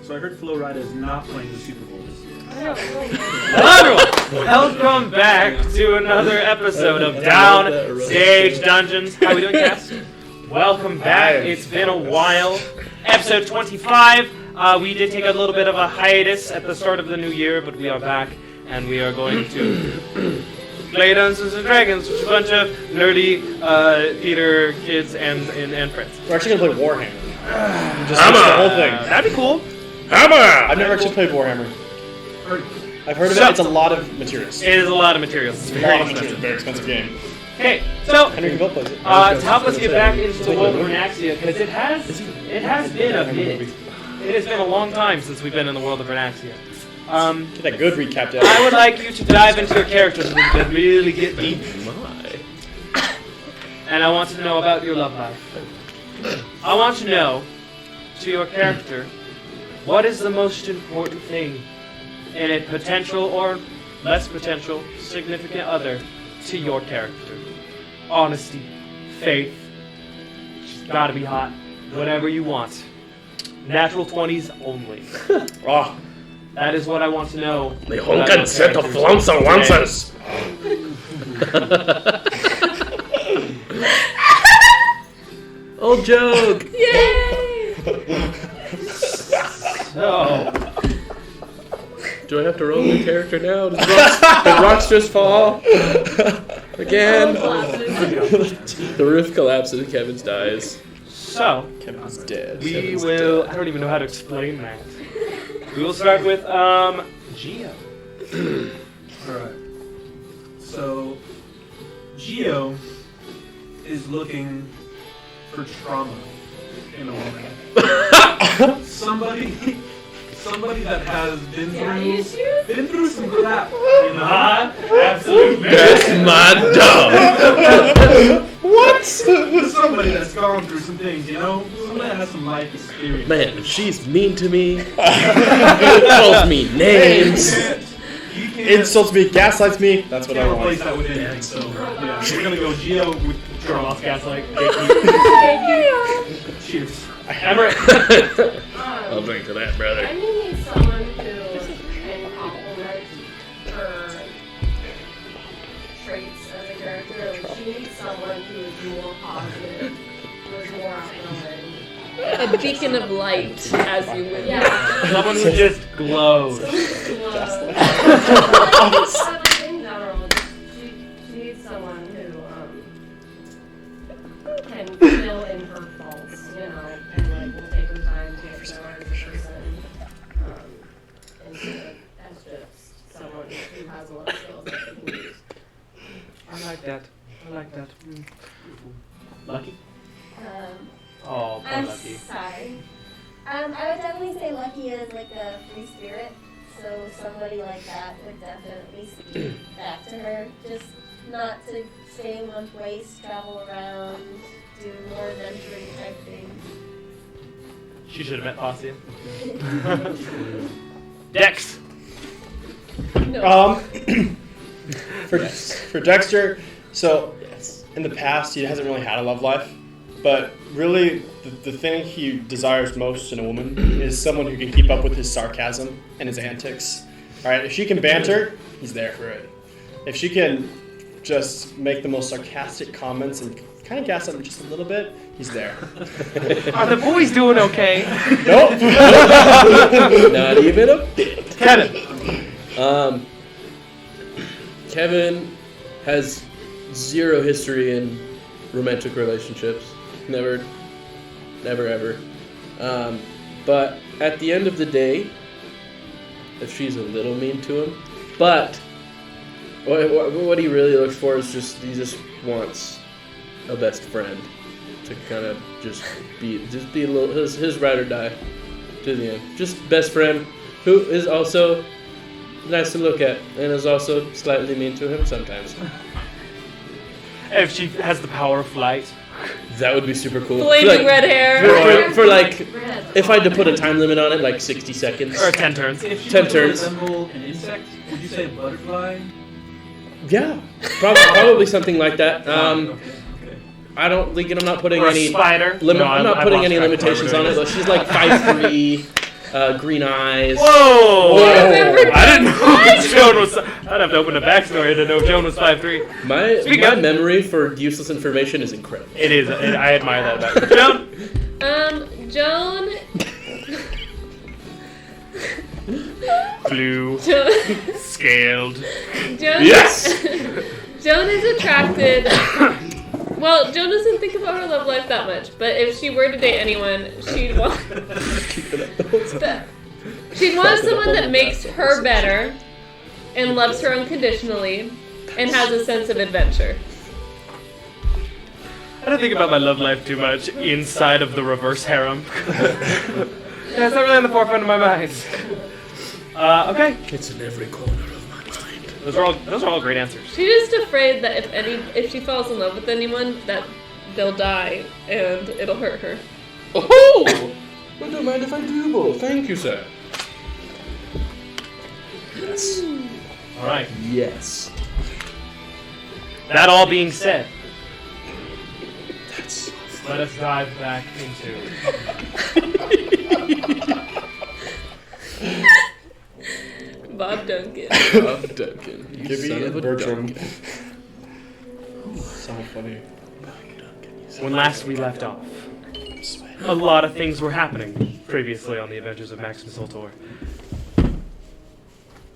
So I heard Flo Rida is not playing the Super Bowl this year. Hello everyone! Welcome back to another episode of Downstage Dungeons. How are we doing, Cass? Welcome back. It's been a while. Episode 25. We did take a little bit of a hiatus at the start of the new year, but we are back, and we are going to play Dungeons and Dragons with a bunch of nerdy theater kids and friends. We're actually going to play Warhammer. Just the whole thing. That'd be cool. Hammer! I've never actually played Warhammer. I've heard of it. It's a lot of materials. It is a lot of materials. It's very expensive. Very expensive game. Okay, so Henry Deville plays it. to help us get back into the world of Ernaxia, because it has been a minute. It has been a long time since we've been in the world of Ernaxia. Get that good recap down. I would like you to dive into your characters a little bit, really get deep. And I want to know about your love life. I want to know, to your character, what is the most important thing in a potential or less potential significant other to your character? Honesty, faith, she's gotta be hot, whatever you want. Natural 20s only. Oh. That is what I want to know. The honkin' set of flouncer wancers. Old joke! Yay! So, Do I have to roll a new character now? Did rocks just fall? Again? The roof collapses and Kevin's dies. so Kevin's dead. we will. I don't even know how to explain that. We will start with Geo. Alright. So, Geo is looking for trauma in a woman. Somebody that has been through some crap. You know? Absolutely. That's my dog. What? Somebody that's gone through some things, you know? Somebody that has some life experience. Man, if she's mean to me, calls me names. You can't Insults me, gaslights me. That's what I can't replace want. that with anything. So, yeah, we're gonna go Geo with Turn off gaslight. cheers. Everett. I'll drink to that, brother. I need someone who can complement her traits as a character. Like, she needs someone who is more positive, who is more outgoing. A beacon of light, as you would. Yeah. Someone who just glows. In general, she needs someone who can fill in her faults, you know, and like will take her time to get to know her as a person, instead of as just someone who has a lot of skills that they can use. I like that. Lucky? Oh, poor I'm Lucky. sorry. I would definitely say Lucky is like a free spirit, so somebody like that would definitely speak back to her. Just not to stay in one place, travel around, do more adventuring type things. She should have met Fossian. Dex. For Dexter, so in the past he hasn't really had a love life, but really the thing he desires most in a woman is someone who can keep up with his sarcasm and his antics. All right, if she can banter, he's there for it. If she can just make the most sarcastic comments and kind of gas up him just a little bit, he's there. Are the boys doing okay? Nope. Not even a bit. Kevin. Kevin has zero history in romantic relationships. Never ever. But at the end of the day, if she's a little mean to him, but what he really looks for is he just wants a best friend to kind of just be a little his ride or die to the end. Just best friend who is also nice to look at and is also slightly mean to him sometimes. If she has the power of flight. That would be super cool. Flaming red hair. For like, if I had to put a time limit on it, like 60 seconds. Or 10 turns. If she 10 were to turns. resemble an insect, would you say butterfly? Yeah, probably something like that. Okay. I don't think I'm not putting Or a any spider. limit. No, I'm not I've putting lost any track of limitations what on we're it. doing. But she's like 5'3", green eyes. Whoa! I remember I didn't know Joan was. I'd have to open a backstory to know Joan was 5'3". My Speak up. memory for useless information is incredible. It is. I admire that about you. Joan. Joan. Blue. Joan. Scaled. Joan. Yes! Joan is attracted. Well, Joan doesn't think about her love life that much, but if she were to date anyone, she'd want someone that makes her better and loves her unconditionally and has a sense of adventure. I don't think about my love life too much inside of the reverse harem. Yeah, it's not really on the forefront of my mind. Okay. It's in every corner of my mind. Those are all great answers. She's just afraid that if she falls in love with anyone, that they'll die and it'll hurt her. Oh! I don't mind if I do both. Thank you, sir. Yes. All right. Yes. That all being said, That's let us dive back into. Bob Duncan. Bob Duncan. You Gibby son of and a Bertram. Duncan. So funny. When last we left off, a lot of things were happening previously on the Adventures of Maximus Ultor.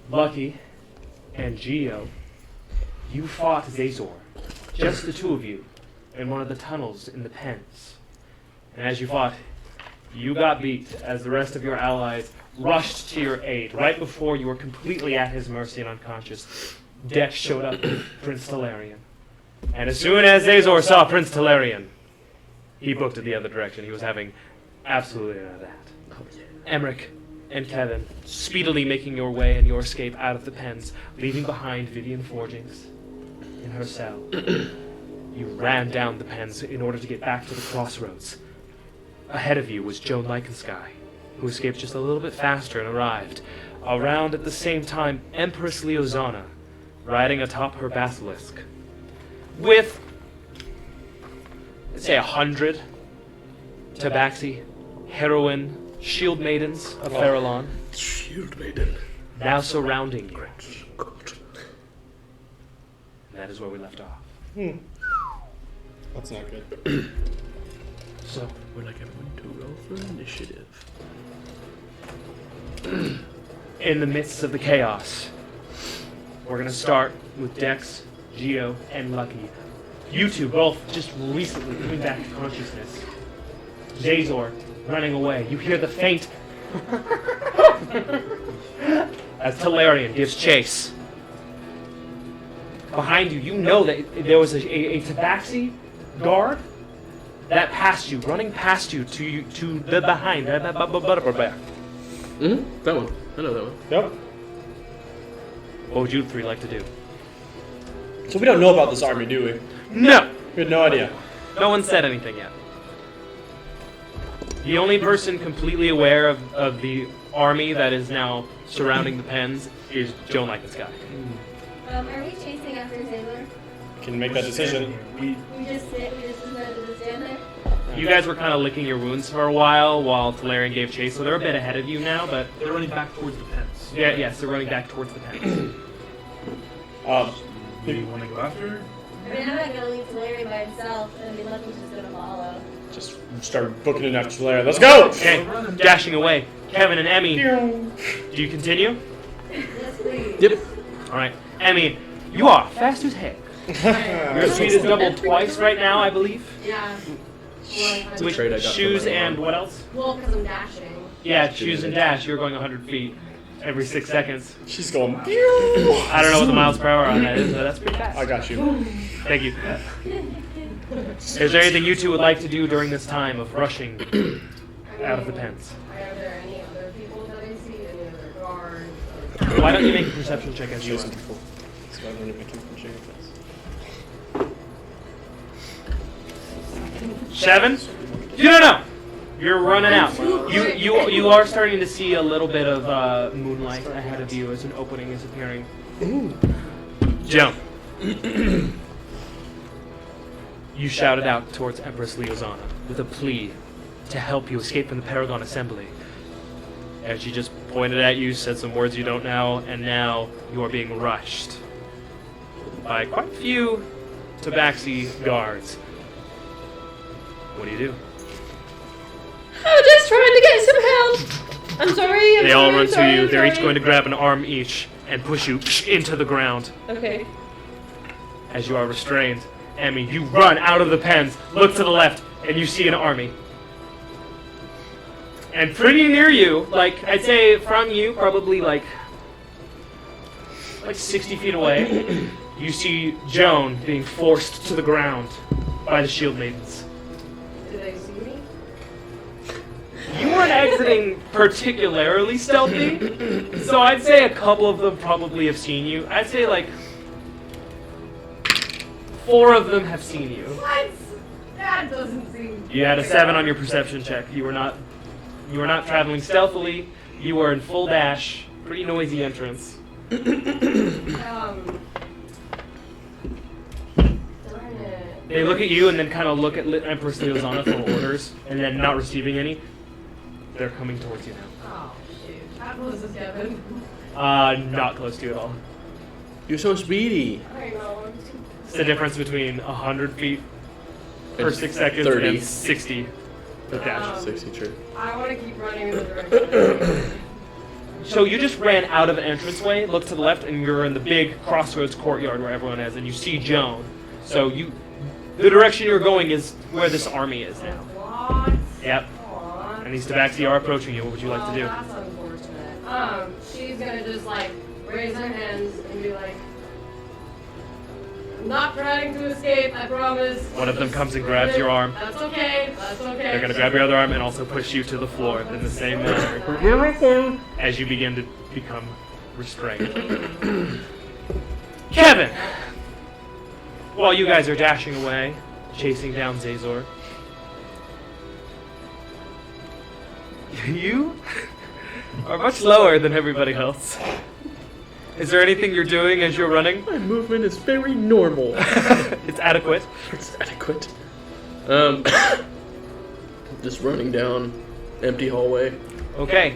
Lucky and Geo, you fought Zazor, just the two of you, in one of the tunnels in the pens. And as you fought, you got beat as the rest of your allies rushed to your aid. Right before you were completely at his mercy and unconscious, Dex showed up with Prince Talarian. And as soon as Zazor saw Prince Talarian, he booked it the other direction. He was having absolutely none of that. Emmerich and Kevin, speedily making your way and your escape out of the pens, leaving behind Vivian Forgings in her cell. You ran down the pens in order to get back to the crossroads. Ahead of you was Joan Lycansky, who escaped just a little bit faster and arrived. Around at the same time, Empress Leozana, riding atop her basilisk, with, let's say, 100 tabaxi, heroine, shield maidens of Farallon, Shield maiden. now surrounding you. And that is where we left off. That's not good. So, We're like everyone to roll for initiative. in the midst of the chaos, we're going to start with Dex, Geo, and Lucky. You two both just recently coming back to consciousness. Zazor running away. You hear the faint as Talarian gives chase. Behind you, you know that there was a tabaxi guard that passed you, running past you to the behind. That one. I know that one. Yep. What would you three like to do? So we don't know about this army, do we? No! We had no idea. No one said anything yet. The only person completely aware of the army that is now surrounding the pens is Joan Lycansky. Are we chasing after Zayler? Can make that decision. We just decided to stand there? You guys were kind of licking your wounds for a while Talarian gave chase, so they're a bit ahead of you now, but They're running back towards the pens. yes, they're running back towards the pens. Do you want to go after her? I mean, I'm not gonna leave Talarian by himself, and be Lucky's just gonna follow. Just start booking it after Talaria. Let's go! Okay, dashing away. Kevin and Emmy, do you continue? Yes, please. Yep. Alright, Emmy, you are fast as heck. Your speed is doubled twice right now, I believe. Yeah. It's a With trait I got from shoes my and mom. what else? Well, because I'm dashing. Yeah, shoes and dash. You're going 100 feet every 6 seconds. She's going. I don't know what the miles per hour on that is, but that's pretty fast. I got you. Thank you. Is there anything you two would like to do during this time of rushing out of the pens? Are there any other people that I see? Any other guards? Why don't you make a perception check as you Jason are? before. That's why I wanted to make him from Chicken Fest. 7? You don't know. You're running out. You are starting to see a little bit of moonlight ahead of you as an opening is appearing. Jump. You shouted out towards Empress Leozana with a plea to help you escape from the Paragon Assembly. And she just pointed at you, said some words you don't know, and now you are being rushed by quite a few Tabaxi guards. What do you do? I'm just trying to get some help. I'm sorry. They all run to you. They're each going to grab an arm each and push you into the ground. Okay. As you are restrained, Emmy, you run out of the pens, look to the left, and you see an army. And pretty near you, like, I'd say from you, probably like 60 feet away, you see Joan being forced to the ground by the shield maidens. Do they see me? You weren't exiting particularly stealthy, so I'd say a couple of them probably have seen you. I'd say like 4 of them have seen you. What? That doesn't seem... You had a 7 on your perception check. You were not traveling stealthily. You were in full dash. Pretty noisy entrance. Darn it. They look at you and then kind of look at Empress Leozana for orders, and then not receiving any. They're coming towards you now. Oh, shoot. How close is Kevin? Not close to you at all. You're so speedy. I know. It's the difference between 100 feet per And 6 seconds 30. and 60 with dash. 60, true. I want to keep running in the direction. So you just ran out of an entranceway, look to the left, and you're in the big crossroads courtyard where everyone is, and you see Joan. So the direction you're going is where this army is now. What? Yep. Aw. And these Tabaxi are approaching you. What would you like to do? That's unfortunate. She's gonna just like raise her hands and be like, I'm not trying to escape, I promise. One of them comes and grabs your arm. That's okay, that's okay. They're going to grab your other arm and also push you to the floor in the same manner as you begin to become restrained. Kevin! While you guys are dashing away, chasing down Zazor, you are much lower than everybody else. Is there anything you're doing as you're running? My movement is very normal. It's adequate. It's adequate. Just running down empty hallway. Okay.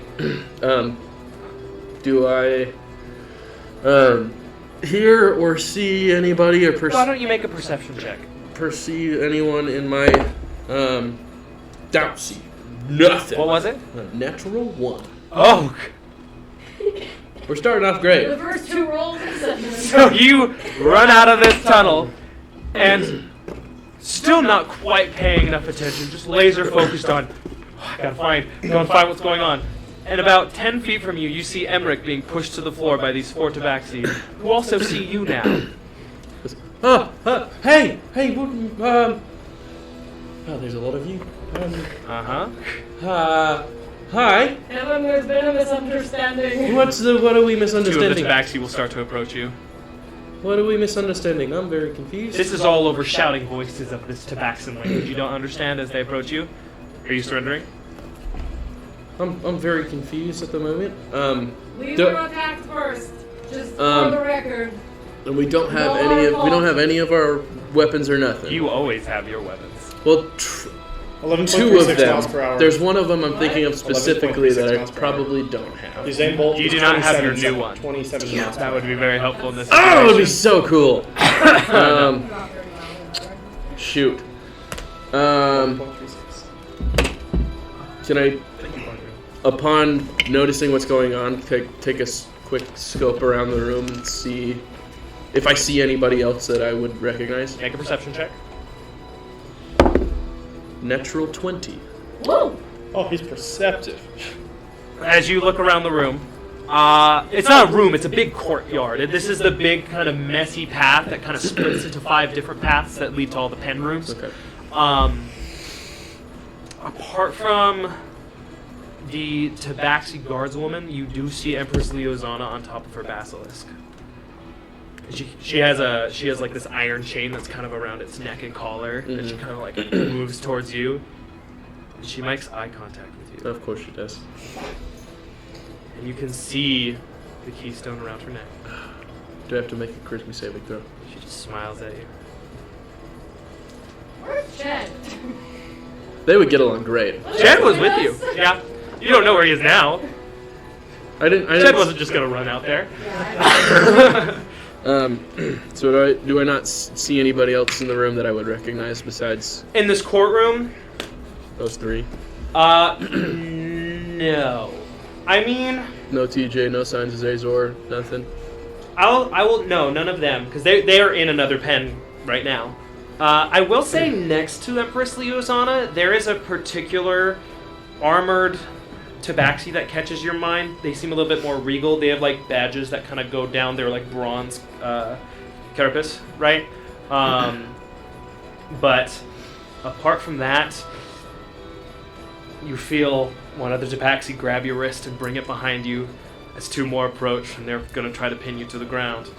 Do I hear or see anybody or Why don't you make a perception check? perceive anyone in my don't see nothing. What was it? A natural 1. Oh! We're starting off The great. first 2 rolls of deception. So you run out of this tunnel and still not quite paying enough attention, just laser focused on, I gotta go and find what's going on. And about 10 feet from you, you see Emmerich being pushed to the floor by these 4 Tabaxi, who also see you now. Hey, oh, there's a lot of you. Hi. Kevin, there's been a misunderstanding. What are we 2 of the misunderstanding? Tabaxi will start to approach you. What are we misunderstanding? I'm very confused. This is all over shouting voices of this Tabaxan language you don't understand as they approach you. Are you surrendering? I'm very confused at the moment. We Do- were attacked first, just Um, for the record. And we don't have No, we don't have any of our weapons or nothing. You always have your weapons. Well, 2 of 11.36 miles per them. hour. There's one of them I'm thinking of specifically 11.36 that I miles per probably don't have. Usain Bolt You was do not have your 27 new one. 27 miles per That would be very helpful in this Oh, situation. it would be so cool. Shoot. 11.36. Can I, upon noticing what's going on, take a quick scope around the room and see if I see anybody else that I would recognize? Make a perception check. Natural 20. Whoa! Oh, he's perceptive. As you look around the room, it's not a room, it's a big courtyard. This is the big kind of messy path that kind of splits into 5 different paths that lead to all the pen rooms. Okay. Apart from the Tabaxi guardswoman, you do see Empress Leozana on top of her basilisk. She has like this iron chain that's kind of around its neck and collar, and she kind of like moves towards you. And she makes eye contact with you, Of course she does. and you can see the keystone around her neck. Do I have to make a charisma saving throw? She just smiles at you. Where's Chen? They would get along great. Jen was with you. Yeah, you don't know where he is now. I Jed didn't. wasn't just gonna run out there. So do I not see anybody else in the room that I would recognize besides In this courtroom, those three? no. I mean, No TJ, no signs of Azor, nothing. I will no, none of them, because they are in another pen right now. I will say next to Empress Liuzana, there is a particular armored tabaxi that catches your mind. They seem a little bit more regal. They have like badges that kind of go down their like bronze carapace, right? But apart from that, you feel one other tabaxi grab your wrist and bring it behind you as two more approach, and they're going to try to pin you to the ground.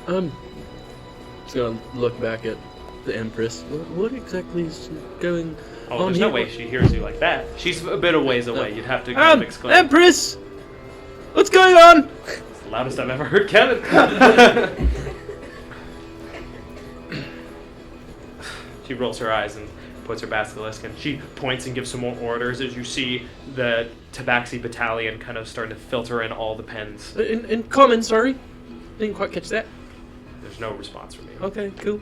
Just gonna look back at the Empress. What exactly is going Oh, on there's here? no way she hears you like that. She's a bit of ways away. You'd have to kind of exclaim. Empress! What's going on? It's the loudest I've ever heard Kevin. She rolls her eyes and puts her basilisk, and she points and gives some more orders as you see the Tabaxi battalion kind of starting to filter in all the pens. In common, sorry. Didn't quite catch that. There's no response from you. Okay, cool.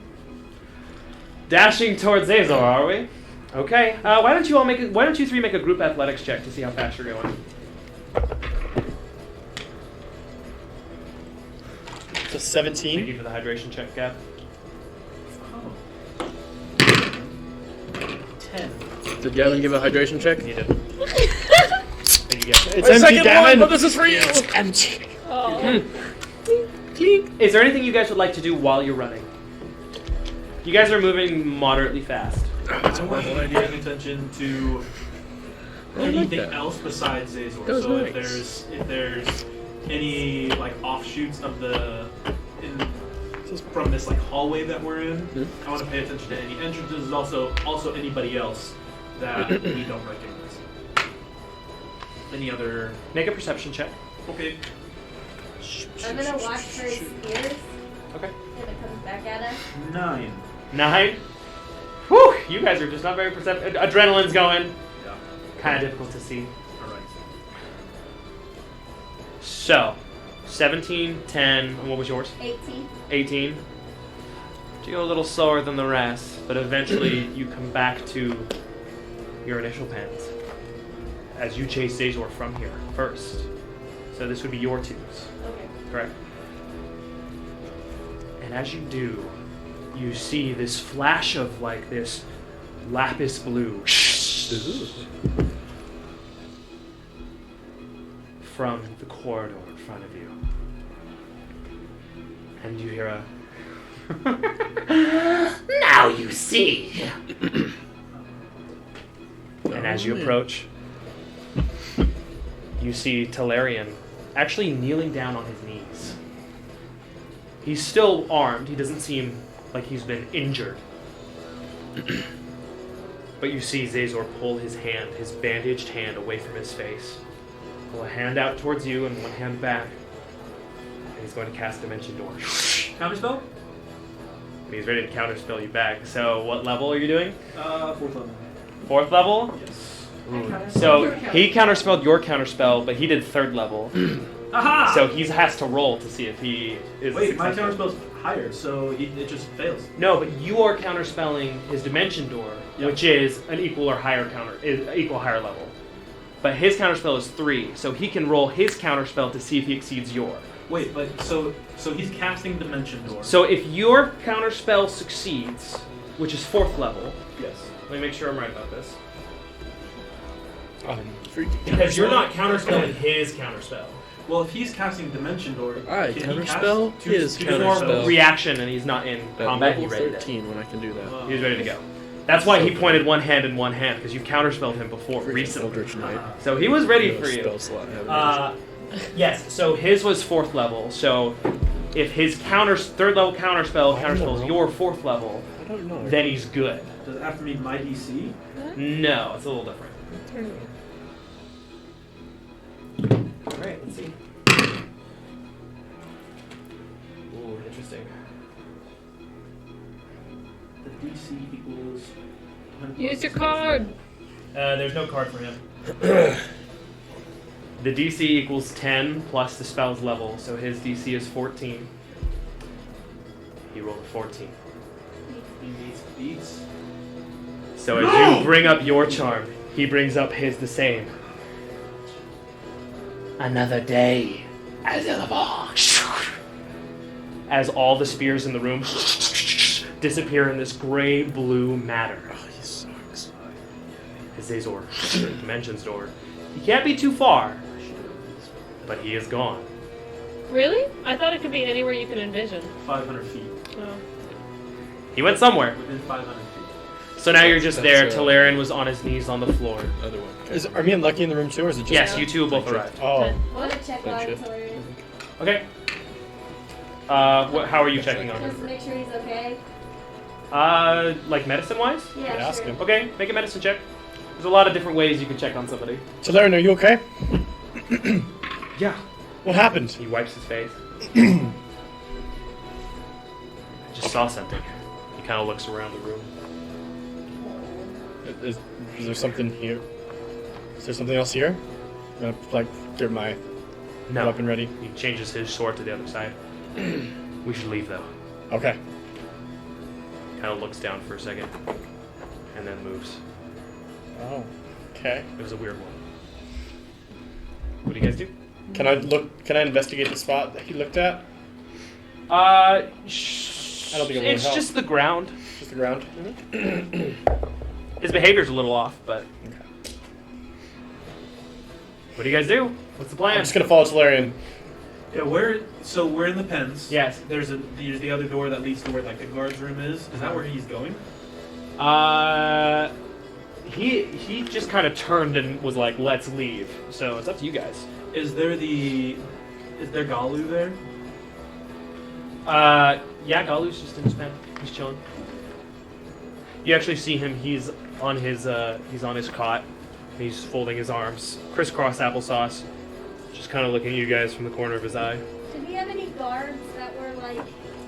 Dashing towards Azor, are we? Okay. Why don't you three make a group athletics check to see how fast you're going? So Thank 17. you for the hydration check, Gab. 10. Did Gavin give a hydration check? You did. Thank you, Gab. It's empty, Gavin. this is for you! It's empty. Oh. Is there anything you guys would like to do while you're running? You guys are moving moderately fast. I wasn't paying attention to anything that. else besides Azor. That was So nice. if there's any like offshoots of from this like hallway that we're in, I want to pay attention to any entrances. Also anybody else that we don't recognize. Any other? Make a perception check. Okay. I'm gonna watch for his spears Okay. if it comes back at us. 9. 9. Whew! You guys are just not very perceptive. Adrenaline's going. Yeah. Kind of difficult to see. All right. So, 17, 10, and what was yours? 18. 18. You go a little slower than the rest, but eventually you come back to your initial pens as you chase Azor from here first. So this would be your twos, Okay. correct? And as you do, you see this flash of like this lapis blue from the corridor in front of you. And you hear a now you see. And as you approach, you see Talarian actually kneeling down on his knees. He's still armed. He doesn't seem like he's been injured. But you see Zazor pull his hand, his bandaged hand, away from his face. Pull a hand out towards you and one hand back. And he's going to cast Dimension Door. Counterspell? And he's ready to counterspell you back. So what level are you doing? 4th level. 4th level? Yes. So he counterspelled your counterspell, but he did 3rd level. Aha! So he has to roll to see if he is Wait, my successful. counterspell's higher, so it just fails. No, but you are counterspelling his Dimension Door, Yep. which is an equal or higher higher level. But his counterspell is 3, so he can roll his counterspell to see if he exceeds your. Wait, but so he's casting Dimension Door. So if your counterspell succeeds, which is 4th level, yes. let me make sure I'm right about this. Freaking Because you're not counterspelling his counterspell. Well, if he's casting Dimension Door, I can counterspell he cast his two More counterspell. reaction, and he's not in At combat. level He's ready. 13 when I can do that. He's ready to go. That's why he pointed one hand in one hand, because you counterspelled him before recently. Eldritch Knight. So he was ready No for you. spell slot I have Yes, so his was 4th level, so if his 3rd level counterspell counterspells your 4th level, I don't know. then he's good. Does it have to be my DC? No, it's a little different. Alright, let's see. Ooh, interesting. The DC equals. Use your card. There's no card for him. The DC equals 10 plus the spell's level, so his DC is 14. He rolled a 14. He beats. So as you bring up your charm, he brings up his the same. Another day, as all the spears in the room disappear in this gray-blue matter. Oh, he sucks. His Azor, the Dimensions door. He can't be too far, but he is gone. Really? I thought it could be anywhere you could envision. 500 feet. Oh. He went somewhere. Within 500 feet. So now you're just there. That's, Talarian was on his knees on the floor. Other one. Are me and Lucky in the room too, or is it just? Yes, you two both arrived. Oh. I want to check on Friendship. Hilarious. Okay. How are you checking on Just him? make sure he's okay. Like medicine-wise? Yeah, ask sure. him. Okay, make a medicine check. There's a lot of different ways you can check on somebody. Talarian, are you okay? Yeah. What happened? He wipes his face. I just saw something. He kind of looks around the room. Is there something here? Is there something else here? I'm gonna like get my No. weapon ready. He changes his sword to the other side. We should leave, though. Okay. Kind of looks down for a second, and then moves. Oh. Okay. It was a weird one. What do you guys do? Can I look? Can I investigate the spot that he looked at? I don't think it really It's helps. just the ground. Just the ground. His behavior's a little off, but Okay. what do you guys do? What's the I'm plan? just gonna follow Talarian. Yeah, we're in the pens. Yes. There's the other door that leads to where like the guard's room is. Is that where he's going? He just kind of turned and was like, "Let's leave." So it's up to you guys. Is there Galu there? Yeah, Galu's just in his pen. He's chilling. You actually see him. He's on his cot. He's folding his arms, crisscross applesauce, just kind of looking at you guys from the corner of his eye. Did we have any guards that were like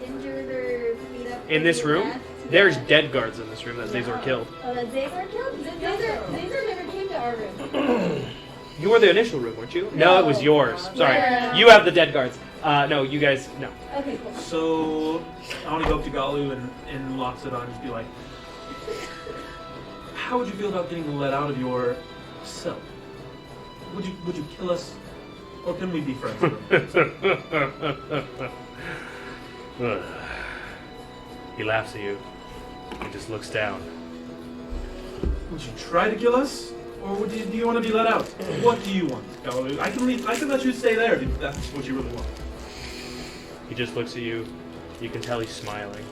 injured or beat up? In this or room, left? there's Yeah. dead guards in this room that Zazor killed. Oh, that Zazor killed? Zazor never came to our room. You were the initial room, weren't you? No, it was yours. Sorry, Yeah. you have the dead guards. No, you guys, no. Okay, cool. So I want to go up to Galu and locks it on and just be like, how would you feel about getting let out of your cell? Would you kill us, or can we be friends? He laughs at you. He just looks down. Would you try to kill us, or do you want to be let out? What do you want, Galu? I can leave. I can let you stay there if that's what you really want. He just looks at you. You can tell he's smiling.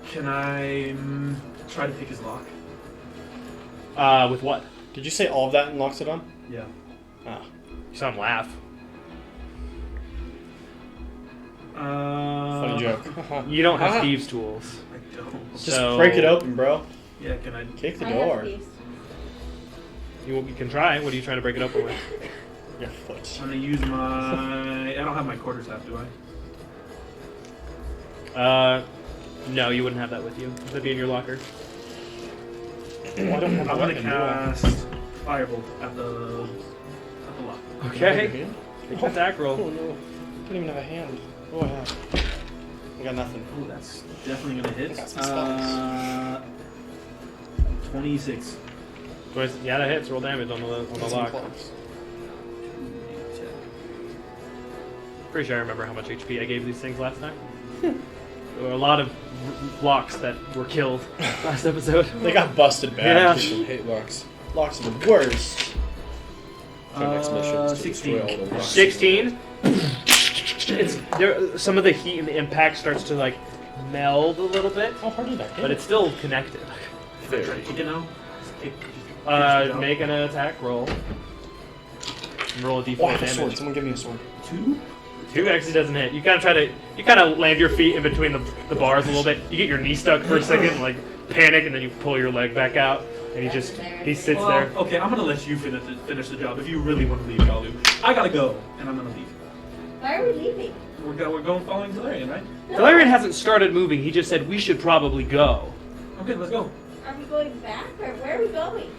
Can I try to pick his lock? With what? Did you say all of that and locks it on? Yeah. Ah. You saw him laugh. Funny joke. You don't have thieves' tools. I don't. Just So- break it open, bro. Yeah, can I? Kick the I have door. these. You can try. What are you trying to break it open with? Your foot. I'm gonna use my. I don't have my quarterstaff, do I? No, you wouldn't have that with you. That'd be in your locker. Oh, I don't have I'm a gonna weapon, do I? cast Firebolt at the lock. Okay. Make an attack Oh roll. no. I don't even have a hand. Oh, I have. I got nothing. Oh, that's definitely gonna hit. Got some spells. 26. Yeah, that hits. Roll damage on the Got some lock. clubs. Pretty sure I remember how much HP I gave these things last time. There were a lot of locks that were killed last episode. They got busted bad. Yeah. I hate locks. Locks are the worst. Our next mission is to 16. destroy all the locks. 16. It's there. Some of the heat and the impact starts to like meld a little bit, How hard did that hit? but it's still connected. Try to kick it now. Just kick it out. Make an attack roll. And roll a d4 Oh, I have a sword. damage. Someone give me a sword. 2. 2 actually doesn't hit. You kind of land your feet in between the bars a little bit. You get your knee stuck for a second, like panic, and then you pull your leg back out, and he sits Well, there. okay, I'm gonna let you finish the job if you really want to leave, Galu. I gotta go, and I'm gonna leave. Why are we leaving? We're going following Talarian, right? Valerian hasn't started moving. He just said we should probably go. Okay, let's go. Are we going back or where are we going?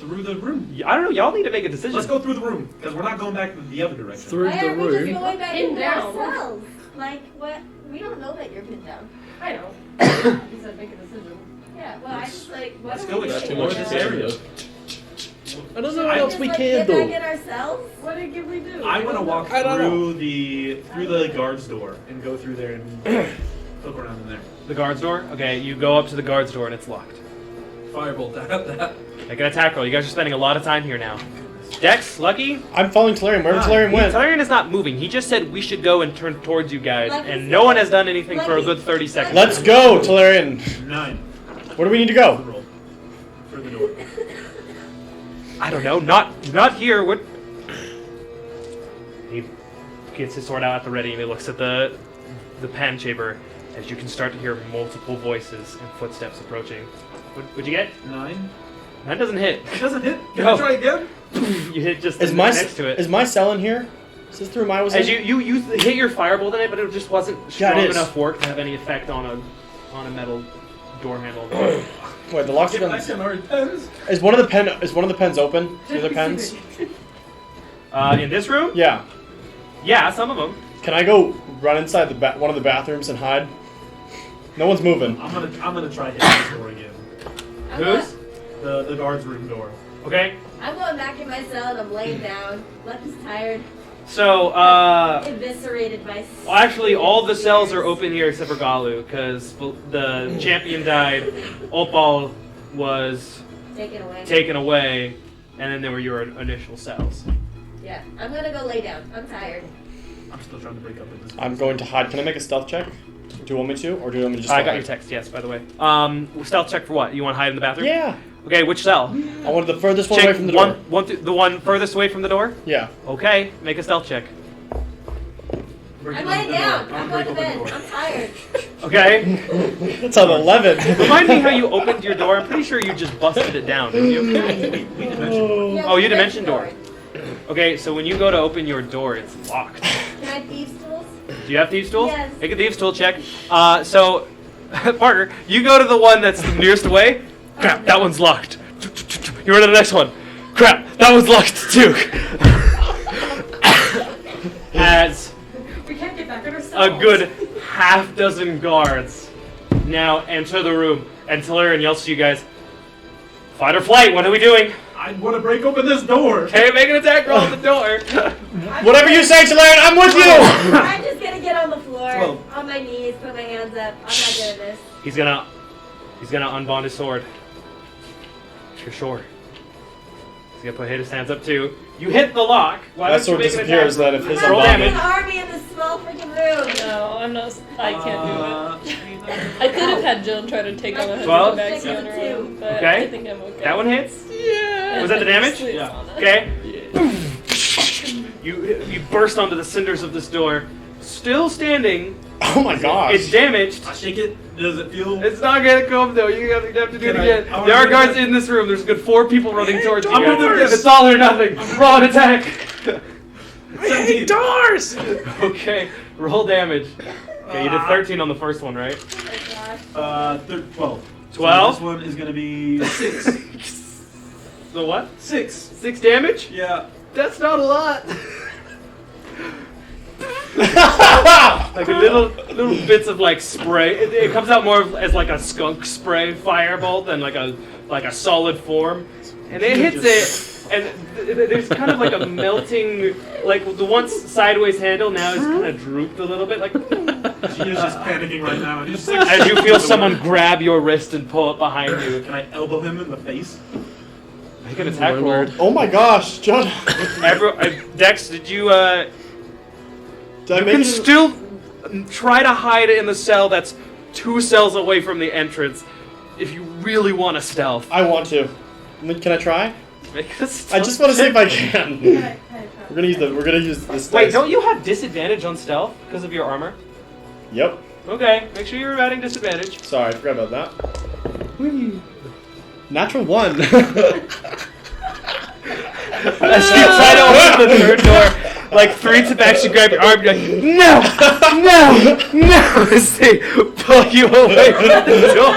through the room. I don't know. Y'all need to make a decision. Let's go through the room because we're not going back the other direction. Through Why the aren't we just room. going back Pinned into down. ourselves? Like, what? We don't know that you're pinned down. I know. You said make a decision. Yeah, well, I just like, what Let's are go we Not too doing? much Explore this to area. I don't know I what else Just, we like, can get back do. in ourselves? What did we do? I want to walk I don't through the guard's door and go through there and look around in there. The guard's door? Okay, you go up to the guard's door and it's locked. Firebolt that. Make an attack roll. You guys are spending a lot of time here now. Dex, Lucky? I'm following Talarian. Wherever Talarian went. Talarian is not moving. He just said we should go and turn towards you guys, Lucky and no one has done anything for a Lucky- good 30 seconds. Let's go, Talarian. 9. Where do we need to go? Roll for the door. I don't know. Not here. What? He gets his sword out at the ready and he looks at the pen chamber as you can start to hear multiple voices and footsteps approaching. What'd you get? 9. That doesn't hit. It doesn't hit. Can No. I try again? You hit just Is my next to it. is my cell in here? Is this the room I was As in? you hit your firebolt in it, but it just wasn't Yeah, it strong is. enough work to have any effect on a metal door handle. Wait, the lock's Get been. my Samari pens. Is one of the pens open? The other pens? In this room? Yeah. Yeah, some of them. Can I go run inside one of the bathrooms and hide? No one's moving. I'm gonna try hitting this door again. I'm Whose? The guard's room door. Okay. I'm going back in my cell and I'm laying down. Lucky's tired. So, Eviscerated by. well, actually, all the cells are open here except for Galu, because the champion died, Opal was Taken away. taken away, and then there were your initial cells. Yeah, I'm gonna go lay down. I'm tired. I'm still trying to break up with this. I'm going to hide. Can I make a stealth check? Do you want me to, or do you want me to just? I go got your hide? text, yes, by the way. Stealth check for what? You want to hide in the bathroom? Yeah. Okay, which cell? I wanted the furthest one Check away from the door. the one furthest away from the door? Yeah. Okay, make a stealth check. I'm laying down. I'm going to bed. I'm tired. Okay. That's an 11. Remind me how you opened your door. I'm pretty sure you just busted it down, didn't you? We dimension. Yeah, Oh, you we dimension door. Okay, so when you go to open your door, it's locked. Can I have thieves' tools? Do you have thieves' tools? Yes. Make a thieves' tool check. So, Parker, you go to the one that's the nearest away. Crap, that one's locked. You run to the next one. Crap, that one's locked too. As We can't get back on a ourselves. good half dozen guards now enter the room, and Talarian yells to you guys, "Fight or flight, what are we doing?" I want to break open this door. Okay, make an attack roll at the door. Whatever you say, Talarian, I'm with you. I'm just gonna get on the floor, 12. on my knees, put my hands up. I'm not doing this. He's gonna unbond his sword. You're sure. He's gonna hit his hands up too. You hit the lock. Why That don't sword you make an disappears attack? then if his I'm Roll not damage. an army in this small freaking room. No, I'm not. I can't do it. it. I could have had Jill try to take on the 12? Maxi on her own, but Okay. I think I'm okay. That one hits. Yeah. Was that the damage? Yeah. Okay. You burst onto the cinders of this door, still standing. Oh my gosh. It's damaged. I shake it. Does it feel? It's not gonna come though. You have to do it Can I- again. I wanna There are do guards this. in this room. There's a good 4 people running towards you. I'm guys. gonna do this. It's all or nothing. Roll an attack. I hate doors. Okay. Roll damage. Okay, you did 13 on the first one, right? 12. 12? So this one is gonna be 6. So what? 6. 6 damage? Yeah. That's not a lot. Like little bits of like spray. It comes out more as like a skunk spray firebolt than like a solid form, and it hits it, and there's kind of like a melting, like the once sideways handle now is kind of drooped a little bit, like She is just panicking right now. And he's just like, as you feel someone grab your wrist and pull it behind you. Can I elbow him in the face? Make an attack roll. Word. Oh my gosh, John. Dex, did you Did I You make can it? still try to hide it in the cell that's 2 cells away from the entrance if you really want to stealth. I want to. Can I try? Make a I stealth just want to see check. if I can. We're gonna use this. Wait, dice. don't you have disadvantage on stealth because of your armor? Yep. Okay, make sure you're adding disadvantage. Sorry, I forgot about that. Natural 1. As you try to open the third door, like 3 attacks, you grab your arm, you're like, no, as they pull you away from the door.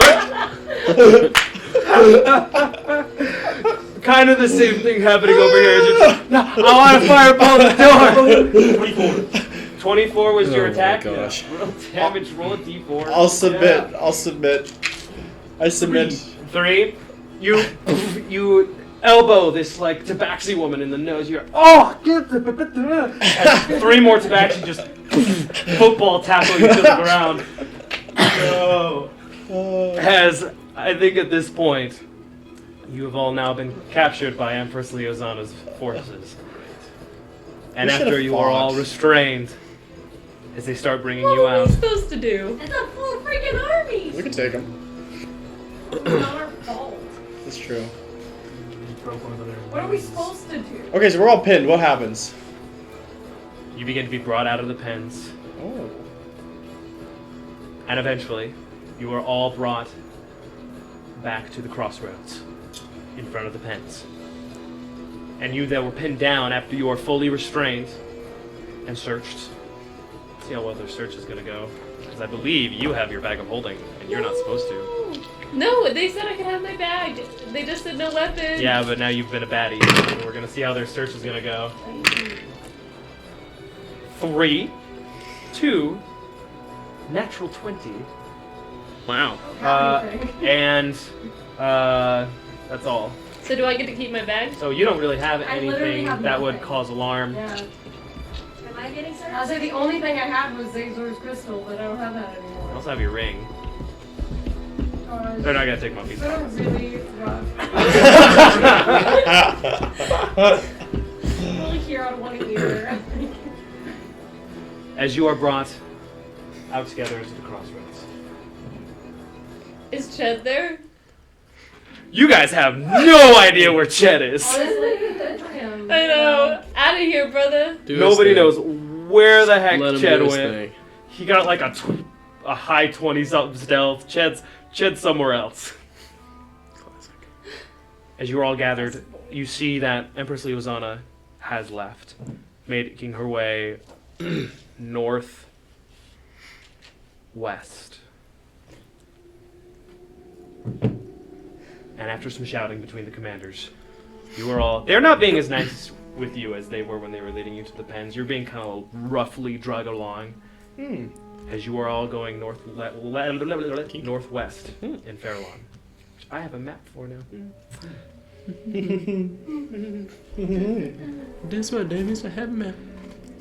kind of the same thing happening over here. Just, no, I want to fireball the door. 24 was your Oh my attack. gosh. Yeah. Roll damage. Roll a d4. I'll submit. I'll submit. I submit. 3. You elbow this like tabaxi woman in the nose. You're get the. And 3 more tabaxi just football tackle you to the ground. No. As I think at this point, you have all now been captured by Empress Leozana's forces. And We should've after you are all fought. restrained, as they start bringing What you are we out. supposed to do? It's a full freaking army! We can take him. It's not our fault. That's true. What are we supposed to do? Okay, so we're all pinned. What happens? You begin to be brought out of the pens. Oh. And eventually, you are all brought back to the crossroads in front of the pens. And you that were pinned down after you are fully restrained and searched. See how well their search is going to go. Because I believe you have your bag of holding, and you're not supposed to. No, they said I could have my bag. They just said no weapon. Yeah, but now you've been a baddie. So we're going to see how their search is going to go. 3, 2, natural 20. Wow. And that's all. So do I get to keep my bag? So you don't really have I literally anything have that would nothing. cause alarm. Yeah. Am I getting started? I was like, the only thing I had was Zazor's crystal, but I don't have that You anymore. also have your ring. Uh, They're not gonna take my piece. They're really rough. Really here on one ear. As you are brought out together into the crossroads. Is Ched there? You guys have no idea where Chet is. Honestly, I know. Out of here, brother. Do his Nobody thing. knows where the heck Let him Chet do his went. thing. He got like a high 20-something stealth. Chet's somewhere else. As you are all gathered, you see that Empress Leozana has left, making her way northwest. And after some shouting between the commanders, you are all... They're not being as nice with you as they were when they were leading you to the pens. You're being kind of roughly dragged along as you are all going northwest in Farallon. Which I have a map for now. That's my name is a heavy man.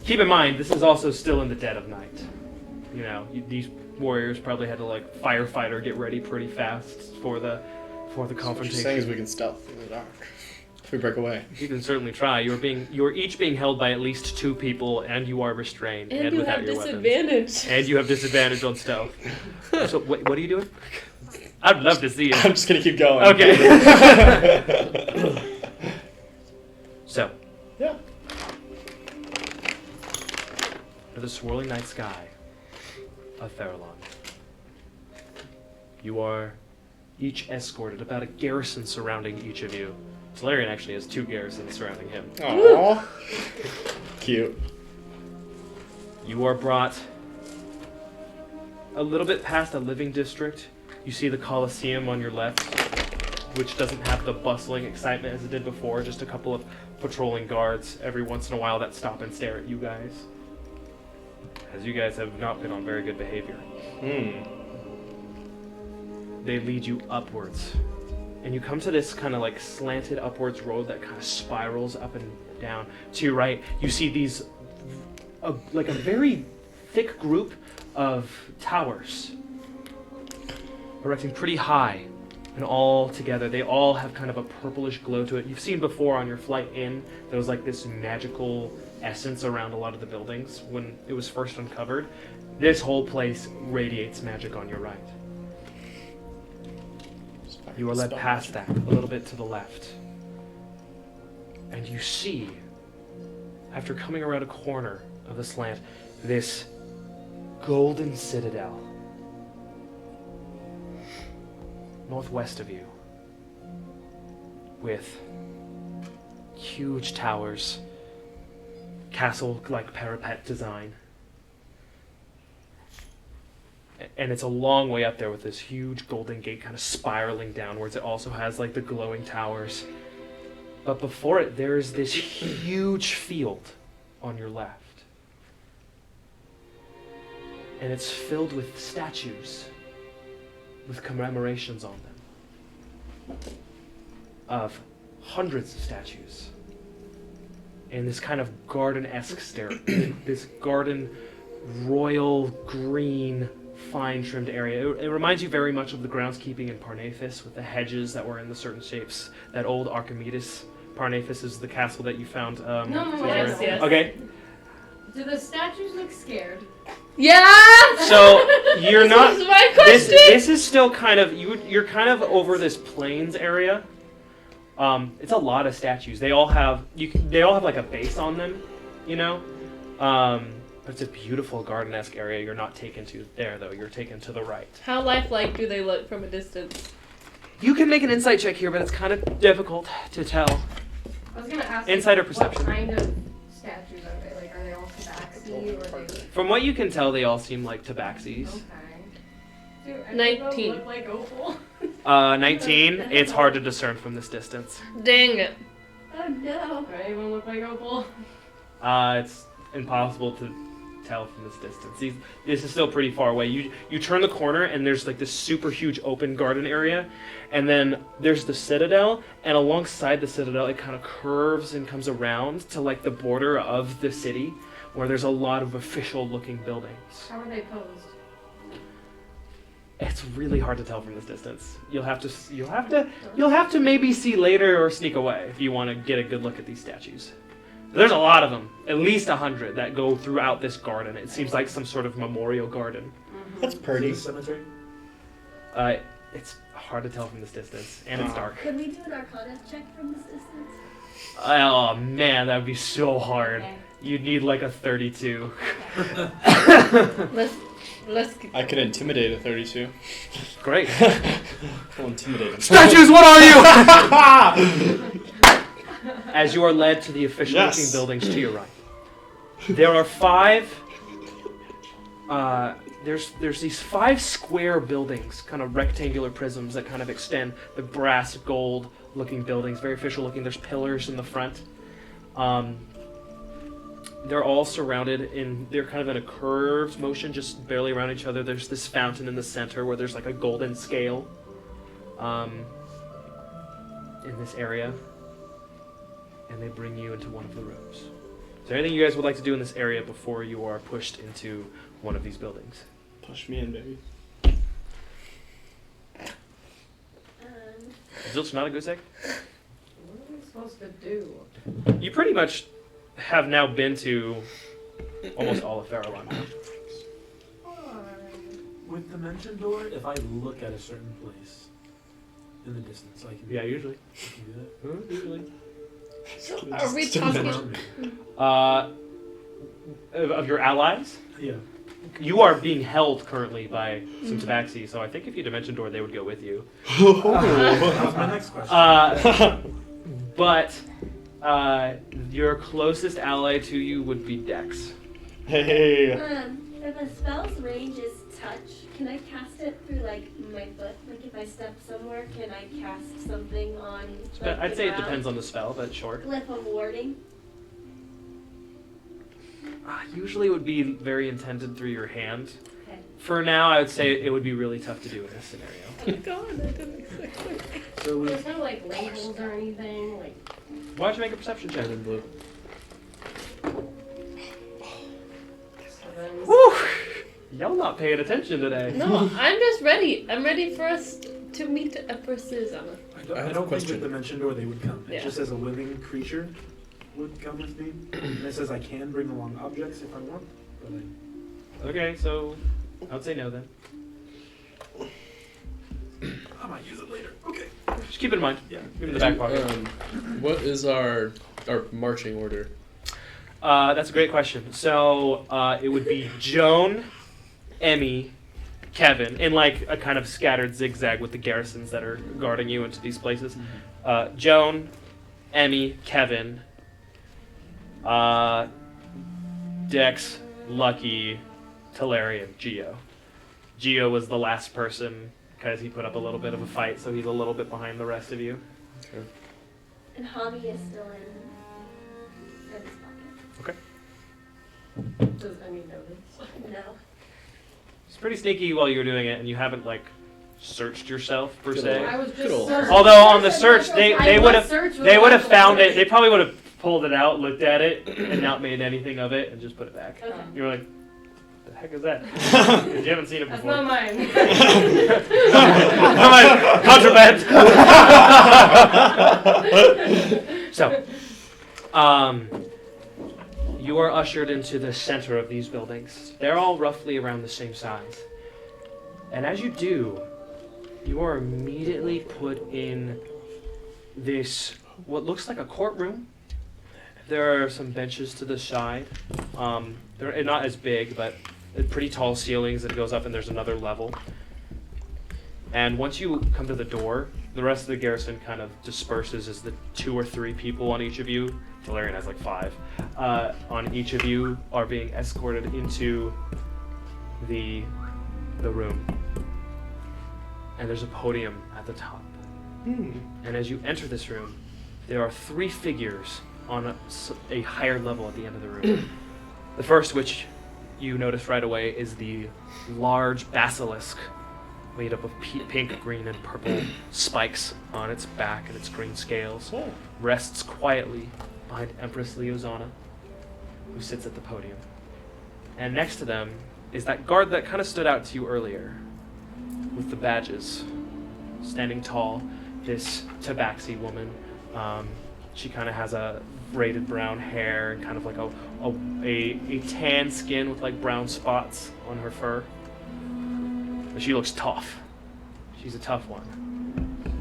Keep in mind, this is also still in the dead of night. You know, these warriors probably had to like firefight or get ready pretty fast for the What you're confrontation. saying is we can stealth in the dark. If we break away. You can certainly try. You are each being held by at least 2 people, and you are restrained And you without have your weapons. disadvantage. And you have disadvantage on stealth. So what are you doing? I'd love to see it. I'm just gonna keep going. Okay. So, Yeah. to the swirling night sky of Farallon, you are each escorted, about a garrison surrounding each of you. Solarian actually has 2 garrisons surrounding him. Aww. Cute. You are brought a little bit past a living district. You see the Colosseum on your left, which doesn't have the bustling excitement as it did before, just a couple of patrolling guards every once in a while that stop and stare at you guys. As you guys have not been on very good behavior. They lead you upwards. And you come to this kind of like slanted upwards road that kind of spirals up and down. To your right, you see these, like a very thick group of towers erecting pretty high. And all together, they all have kind of a purplish glow to it. You've seen before on your flight in, there was like this magical essence around a lot of the buildings when it was first uncovered. This whole place radiates magic on your right. You are led past that, a little bit to the left. And you see, after coming around a corner of the slant, this golden citadel northwest of you, with huge towers, castle-like parapet design. And it's a long way up there with this huge golden gate kind of spiraling downwards. It also has like the glowing towers. But before it, there is this huge field on your left. And it's filled with statues with commemorations on them of hundreds of statues in this kind of garden-esque this garden royal green fine trimmed area. It reminds you very much of the groundskeeping in Parnassus with the hedges that were in the certain shapes. That old Archimedes. Parnassus is the castle that you found. No, yes. Okay. Do the statues look scared? Yeah. So you're not. This is my question. This is still kind of you're kind of over this plains area. It's a lot of statues. They all have like a base on them, you know. But it's a beautiful garden-esque area. You're not taken to there though. You're taken to the right. How lifelike do they look from a distance? You can make an insight check here, but it's kind of difficult to tell. I was gonna ask. Insight or perception? What kind of statues are they? Like, are they all tabaxi or are they? From what you can tell, they all seem like tabaxis. Okay. Do any of them 19. look like opal? 19. It's hard to discern from this distance. Dang it. Oh no. Do any of them look like opal? It's impossible to tell from this distance. This is still pretty far away. You turn the corner and there's like this super huge open garden area, and then there's the citadel, and alongside the citadel it kind of curves and comes around to like the border of the city, where there's a lot of official looking buildings. How are they posed? It's really hard to tell from this distance. You'll have to maybe see later or sneak away if you want to get a good look at these statues. There's a lot of them, at least 100 that go throughout this garden. It seems like some sort of memorial garden. That's pretty. Is it a cemetery? It's hard to tell from this distance, and it's dark. Could we do an Arcana check from this distance? Oh man, that would be so hard. Okay. You'd need like a 32. Let's I could intimidate a 32. Great. We'll intimidate him. Statues, what are you? As you are led to the official looking Yes. buildings to your right, there are 5. There's these 5 square buildings, kind of rectangular prisms that kind of extend. The brass, gold looking buildings, very official looking. There's pillars in the front. They're all surrounded they're kind of in a curved motion, just barely around each other. There's this fountain in the center where there's like a golden scale in this area. And they bring you into one of the rooms. Is there anything you guys would like to do in this area before you are pushed into one of these buildings? Push me in, baby. Zilch, not a goose egg? What are we supposed to do? You pretty much have now been to almost all of Farallon. With the mention door, if I look at a certain place in the distance, I can. Yeah, usually. I can do that. Usually. So are we Just talking? Around me. Of your allies? Yeah. You are being held currently by some tabaxi, so I think if you dimension door, they would go with you. That was my next question. But your closest ally to you would be Dex. Hey. If a spell's range is touch, can I cast it through like my foot? Like if I step somewhere, can I cast something on? Like, I'd the say it ground? depends on the spell, but sure. Glyph of warding. Usually it would be very intended through your hand. Okay. For now, I would say it would be really tough to do in this scenario. Oh God, I didn't expect that. So There's no like labels or anything. Like, Why don't you make a perception check? Blue. 7. Woo! Y'all not paying attention today. No, I'm just ready. I'm ready for us to meet Empresses. I I don't have a think question. with the mention door they would come. Yeah. It just says a living creature would come with me. And it says I can bring along objects if I want. But Okay, so I would say no then. I might use it later. Okay. Just keep it in mind. Yeah. Keep it in the back pocket. What is our marching order? That's a great question. So it would be Joan, Emmy, Kevin, in like a kind of scattered zigzag with the garrisons that are guarding you into these places. Joan, Emmy, Kevin, Dex, Lucky, Talarian, Geo. Geo was the last person because he put up a little bit of a fight, so he's a little bit behind the rest of you. And Hobby is still in his pocket. Does any notice? No. It's pretty sneaky while you were doing it, and you haven't like searched yourself per se. I was Good just old- searching. Although on the search, I they was would have searching they would have without found it. looking. They probably would have pulled it out, looked at it, and not made anything of it, and just put it back. Okay. You were like, "The heck is that?" 'Cause you haven't seen it That's before. not mine. I'm like, contraband. So, you are ushered into the center of these buildings. They're all roughly around the same size. And as you do, you are immediately put in this, what looks like a courtroom. There are some benches to the side. They're not as big, but pretty tall ceilings that goes up, and there's another level. And once you come to the door, the rest of the garrison kind of disperses as the 2 or 3 people on each of you, Valerian has like 5, on each of you are being escorted into the room. And there's a podium at the top. And as you enter this room, there are 3 figures on a higher level at the end of the room. The first, which you notice right away, is the large basilisk made up of pink, green, and purple spikes on its back and its green scales. Rests quietly behind Empress Leozana, who sits at the podium. And next to them is that guard that kind of stood out to you earlier, with the badges, standing tall, this tabaxi woman. She kind of has a braided brown hair and kind of like a tan skin with like brown spots on her fur. But she looks tough. She's a tough one.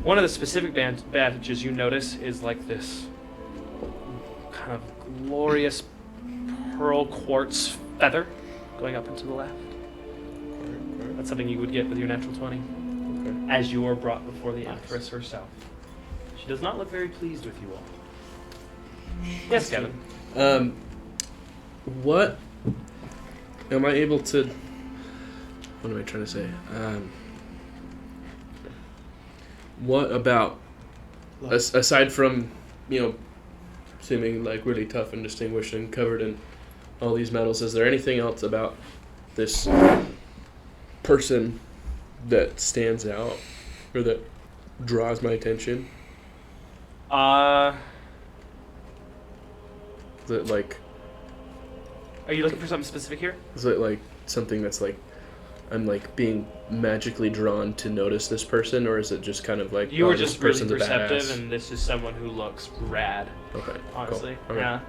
One of the specific badges you notice is like this kind of glorious pearl quartz feather going up into the left. That's something you would get with your natural 20. As you are brought before the Empress herself. She does not look very pleased with you all. Yes, Kevin. What am I able to? What am I trying to say? What about aside from seeming like really tough and distinguished and covered in all these medals? Is there anything else about this person that stands out or that draws my attention? Is it like? Are you looking for something specific here? Is it like something that's like I'm like being magically drawn to notice this person, or is it just kind of like You were this just really person's a perceptive, badass? and this is someone who looks rad. Okay, Honestly, cool. Okay. yeah.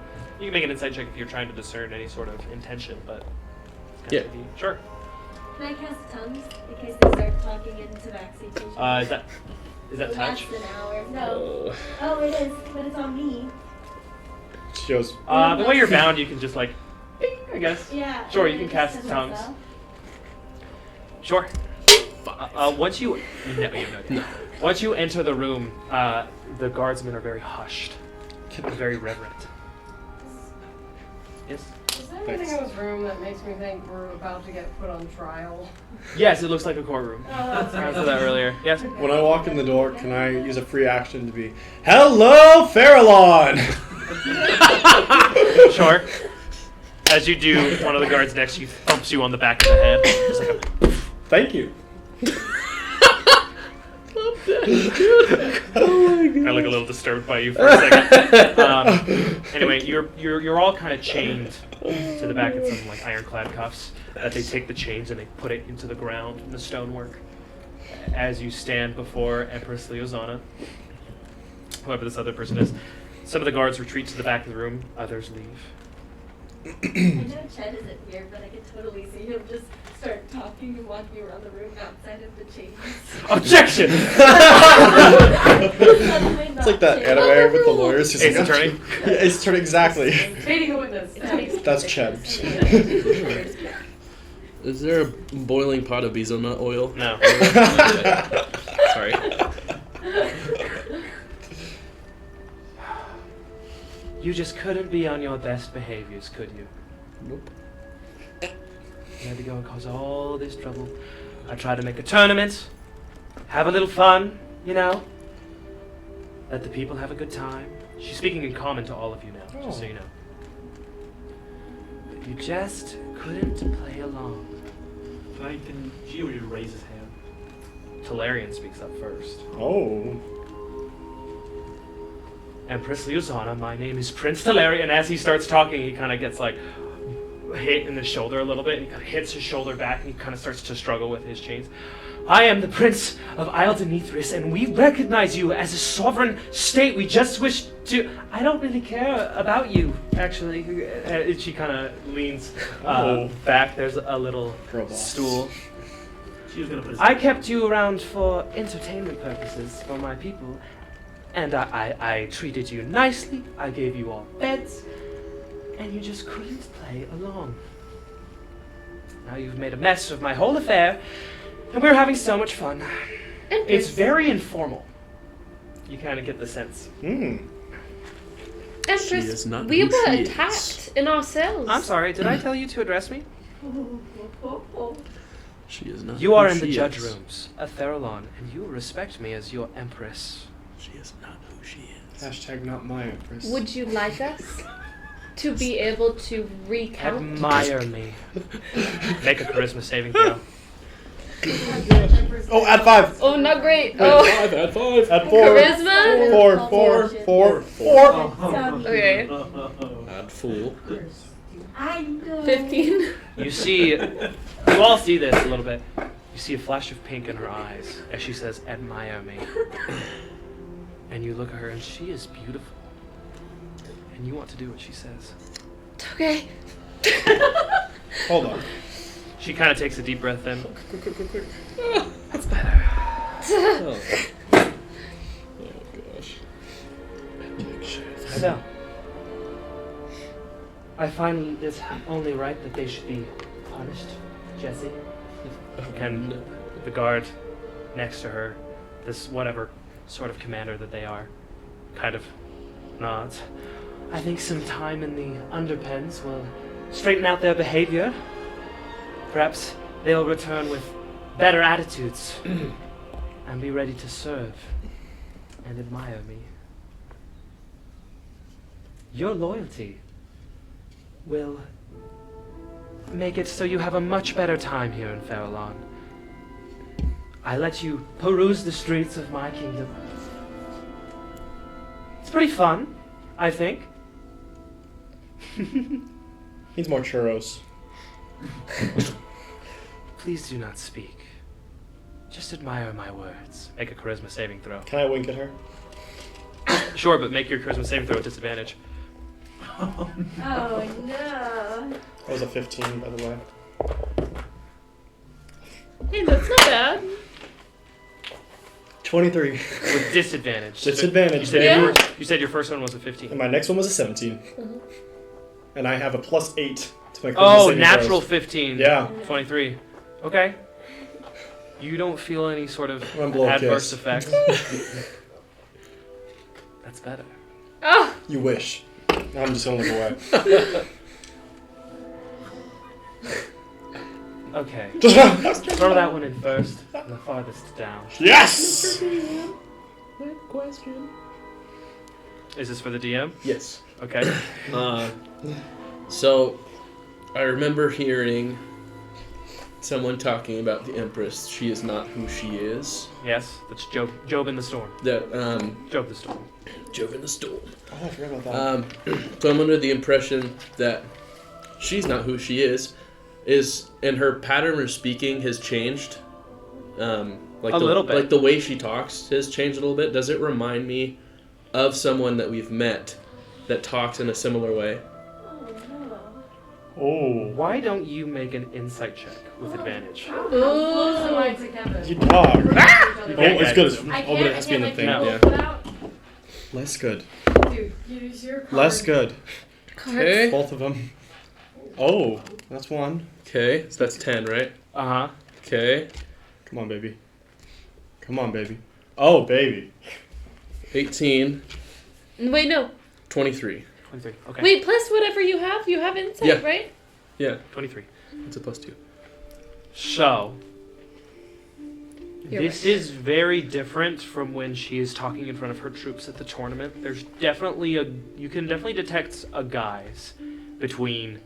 You can make an insight check if you're trying to discern any sort of intention, but it's Yeah. kind of sure. Can I cast tongues in case they start talking in tabaxi to each other? Is that It touch? lasts an hour. No. Oh, it is, but it's on me. She goes, The way you're bound, you can just like, bing, I guess. Yeah. Sure, and you then can it just cast says tongues. myself. Sure. Once you once you enter the room, the guardsmen are very hushed, very reverent. Yes. Is there anything in this room that makes me think we're about to get put on trial? Yes, it looks like a courtroom. Oh, I said that earlier. Yes. when I walk in the door, can I use a free action to be, "Hello, Farallon"? Sure. As you do, one of the guards next to you thumps you on the back of the head. It's like a, Thank you. I look a little disturbed by you for a second. Anyway, you're all kind of chained to the back of some like ironclad cuffs that they take the chains and they put it into the ground in the stonework. As you stand before Empress Leozana, whoever this other person is, some of the guards retreat to the back of the room. Others leave. I know Ched isn't here, but I could totally see him just start talking and walking around the room outside of the chains. Objection! It's like that anime with the lawyers. Ace Attorney. Yeah, Ace Attorney, exactly. Stating a witness. That's Ched. Is there a boiling pot of bezelnut oil? No. Sorry. You just couldn't be on your best behaviors, could you? Nope. You had to go and cause all this trouble. I tried to make a tournament, have a little fun, let the people have a good time. She's speaking in common to all of you now, just so you know. But you just couldn't play along. Can Gio raise his hand? Talarian speaks up first. Oh. Empress Liuzana, my name is Prince Talarian. And as he starts talking, he kind of gets like hit in the shoulder a little bit, and he kind of hits his shoulder back, and he kind of starts to struggle with his chains. I am the Prince of Isle Denethris, and we recognize you as a sovereign state. We just wish to... I don't really care about you, actually. She kind of leans back. There's a little stool. She was gonna put his I kept you around for entertainment purposes for my people, and I treated you nicely. I gave you all beds, and you just couldn't play along. Now you've made a mess of my whole affair, and we're having so much fun. It's very informal. You kind of get the sense. Empress, She is not we who were she attacked is. in our cells. I'm sorry, did I tell you to address me? She is not. You are who in the she judge is. rooms of Farallon, and you will respect me as your empress. She is not who she is. Hashtag not my empress. Would you like us to be able to recount? Admire me. Make a charisma saving throw. Oh, add 5. Oh, not great. Add Oh, 5, add 5. Add 4. charisma? 4. Okay. Add fool. I know. 15. You see, you all see this a little bit. You see a flash of pink in her eyes as she says, admire me. And you look at her and she is beautiful. And you want to do what she says. Okay. Hold on. She kind of takes a deep breath in. That's better. Oh. Oh gosh. So, I find it's only right that they should be punished, Jesse. And the guard next to her, this whatever sort of commander that they are, kind of nods. I think some time in the underpens will straighten out their behavior. Perhaps they'll return with better attitudes and be ready to serve and admire me. Your loyalty will make it so you have a much better time here in Farallon. I let you peruse the streets of my kingdom. It's pretty fun, I think. Needs more churros. Please do not speak. Just admire my words. Make a charisma saving throw. Can I wink at her? Sure, but make your charisma saving throw at disadvantage. Oh no. That was a 15, by the way. Hey, that's not bad. 23. With disadvantage. Disadvantage, You said, Yeah. you said your first one was a 15. And my next one was a 17. And I have a +8 to my charisma Oh, saving natural throws. 15. Yeah. 23. Okay. You don't feel any sort of I'm blow a adverse kiss. effects. That's better. Oh, You wish. Now I'm just gonna look away. Okay. Throw that one in first, and the farthest down. Yes! Question. Is this for the DM? Yes. Okay. So, I remember hearing someone talking about the Empress. She is not who she is. Yes, that's Job. Job in the storm. That Job the storm. Jove in the storm. Oh, I forgot about that. So I'm under the impression that she's not who she is, and her pattern of speaking has changed. Like A little bit. Like the way she talks has changed a little bit. Does it remind me of someone that we've met that talks in a similar way? Oh. Why don't you make an insight check with advantage? Close the line to Kevin. You dog. Oh, can't it's get good. it. Oh, but it has to be in the thing. No. Yeah. Less good. Dude, use your card. Less good. Okay. Both of them. Oh, that's 1. Okay. So that's 10, right? Uh-huh. Okay. Come on, baby. Come on, baby. Oh, baby. 18. wait, no. 23. 23. Okay. Wait, plus whatever you have insight, Yeah. right? Yeah. 23. It's a +2. So, This is very different from when she is talking in front of her troops at the tournament. There's definitely you can definitely detect a guise between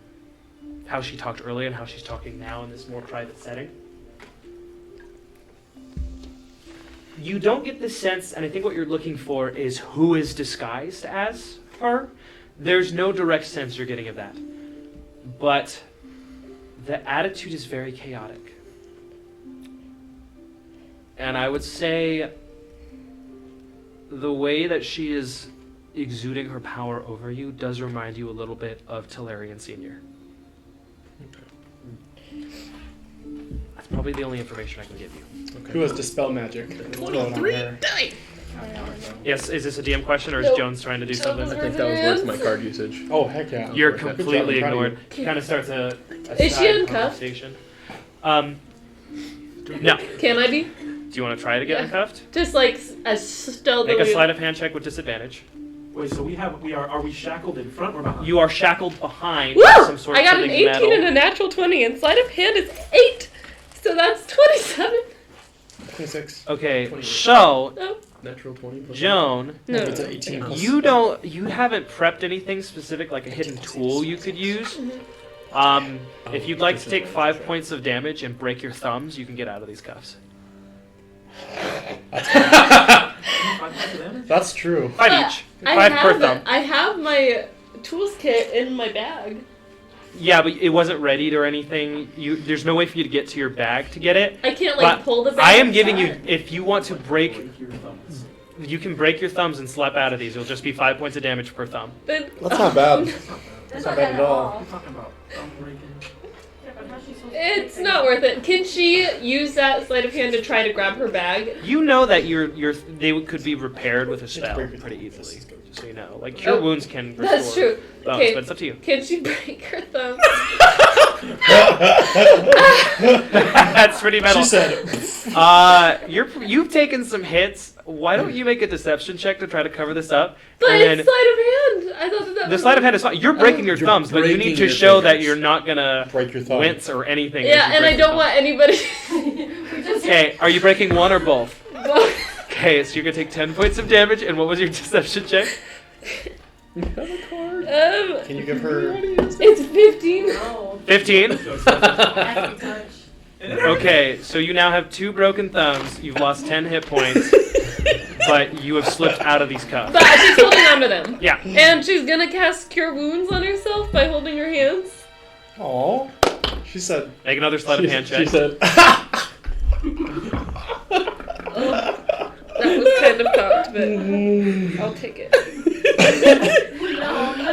how she talked earlier and how she's talking now in this more private setting. You don't get the sense, and I think what you're looking for is who is disguised as her. There's no direct sense you're getting of that. But the attitude is very chaotic. And I would say the way that she is exuding her power over you does remind you a little bit of Talarian Sr. That's probably the only information I can give you. Who has dispel magic? 23 Yes, is this a DM question or is Nope. Jones trying to do something? I think that was worth my card usage. Oh, heck yeah. You're Good job, completely I'm proud of you. ignored. Kind of starts a Is she side uncuffed? conversation. No. Can I be? Do you want to try to get Yeah. uncuffed? Just like as stealthily. Make a sleight of hand check with disadvantage. Wait, so are we shackled in front or behind? You are shackled behind Woo! some sort I of got an 18 metal. and a natural 20, and sleight of hand is 8. So that's 27. 26. Okay, 28. so Oh, Natural 20. plus Joan, no. It's an 18 plus. you haven't prepped anything specific like a hidden tool you could use. If you'd like to take 5 points of damage and break your thumbs, you can get out of these cuffs. That's true. 5 each. I 5 per have thumb. I have my tools kit in my bag. Yeah, but it wasn't readied or anything. There's no way for you to get to your bag to get it. I can't like But pull the bag. I am giving you, if you want to break, you can break your thumbs and slap out of these. It'll just be 5 points of damage per thumb. Then That's not bad. That's not bad at all. What are you talking about? Thumb breaking. it's not worth it. Can she use that sleight of hand to try to grab her bag? You know that they could be repaired with a spell break your pretty thumb. easily. Just so you know, like cure Oh, wounds can restore That's true. bones, Okay. but it's up to you. Can she break her thumb? That's pretty metal. She said, You've taken some hits. Why don't you make a deception check to try to cover this up? But And it's sleight of hand. I thought that the was sleight of hand is fine. You're breaking your You're thumbs, but you need breaking to your show that fingers. you're not gonna break your thumb. wince or anything. Yeah, as you and break I your don't want anybody. Okay, are you breaking one or both? Both. Okay, so you're gonna take 10 points of damage, and what was your deception check? You have a card. Can you give her... It's 15. No. 15? Active touch. Okay, so you now have 2 broken thumbs, you've lost 10 hit points, but you have slipped out of these cuffs. But she's holding onto them. Yeah. And she's gonna cast Cure Wounds on herself by holding her hands. Aw. She said... Make another sleight of hand check. She said, That was kind of cocked, but I'll take it.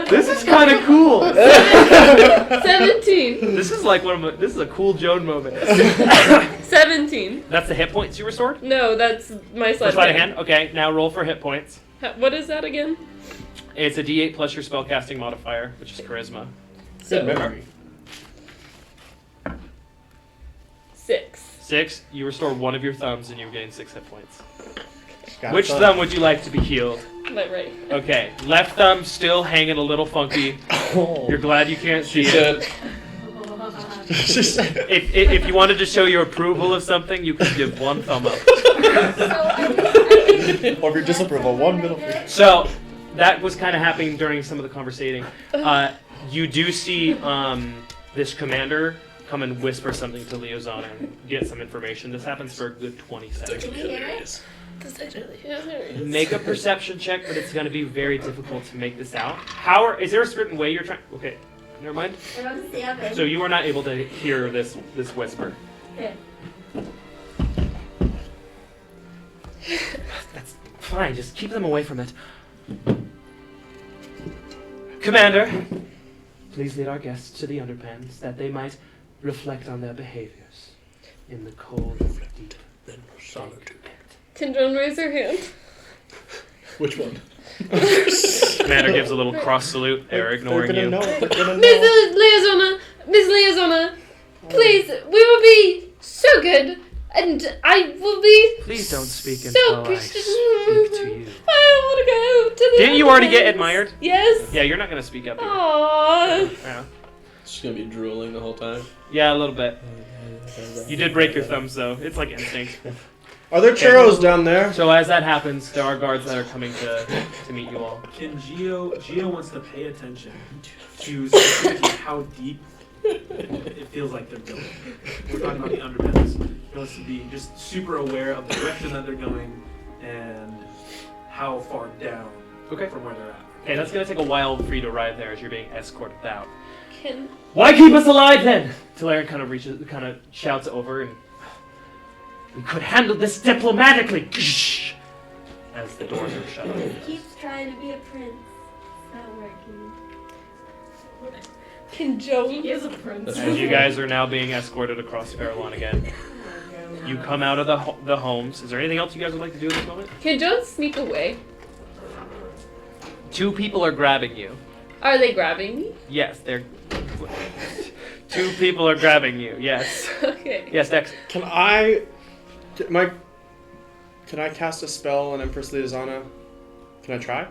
This is kind of cool. 17. This is like this is a cool Joan moment. 17. That's the hit points you restored? No, that's my For sleight sleight of of hand. hand? Okay, now roll for hit points. What is that again? It's a d8 plus your spellcasting modifier, which is charisma. Good memory. 6. 6, you restore one of your thumbs and you gain 6 hit points. Got Which it. thumb would you like to be healed? My right. Okay, left thumb still hanging a little funky. Oh. You're glad you can't see she it. said, She said... If you wanted to show your approval of something, you could give one thumb up. So I think Or your disapproval. One middle finger. So that was kind of happening during some of the conversating. You do see this commander come and whisper something to Leozana and get some information. This happens for a good 20 seconds. we hear it. That's actually hilarious. Make a perception check, but it's going to be very difficult to make this out. Is there a certain way you're trying? Okay, never mind. I don't see it. So you are not able to hear this whisper. Okay. That's fine. Just keep them away from it. Commander, please lead our guests to the underpans that they might reflect on their behaviors in the cold, deep solitude. Can Joan raise her hand? which one? Commander gives a little cross salute. They're ignoring They're you. gonna know. They're gonna know. Miss Leozana, please, we will be so good, and I will be Please don't speak so until I appreciative. speak to you. I want to go to the Didn't you already get underpants. admired? Yes. Yeah, you're not going to speak up here. Aww. Yeah. She's gonna be drooling the whole time. Yeah, a little bit. You did break your thumbs, though. It's like instinct. Are there churros down there? So as that happens, there are guards that are coming to meet you all. Can Geo wants to pay attention to specifically how deep it feels like they're going. We're talking about the underpins. He wants to be just super aware of the direction that they're going and how far down from where they're at. Okay, that's gonna take a while for you to arrive there as you're being escorted out. Can Why keep us alive then? Talarian kind of shouts over and we could handle this diplomatically. As the doors are shut. He keeps trying to be a prince. It's not working. Can Joan? He is a prince. As you guys are now being escorted across Farallon again, you come out of the homes. Is there anything else you guys would like to do at this moment? Can Joan sneak away? 2 people are grabbing you. Are they grabbing me? Yes, they're. 2 people are grabbing you. Yes. Okay. Yes, Dex. Can I cast a spell on Empress Liazana? Can I try?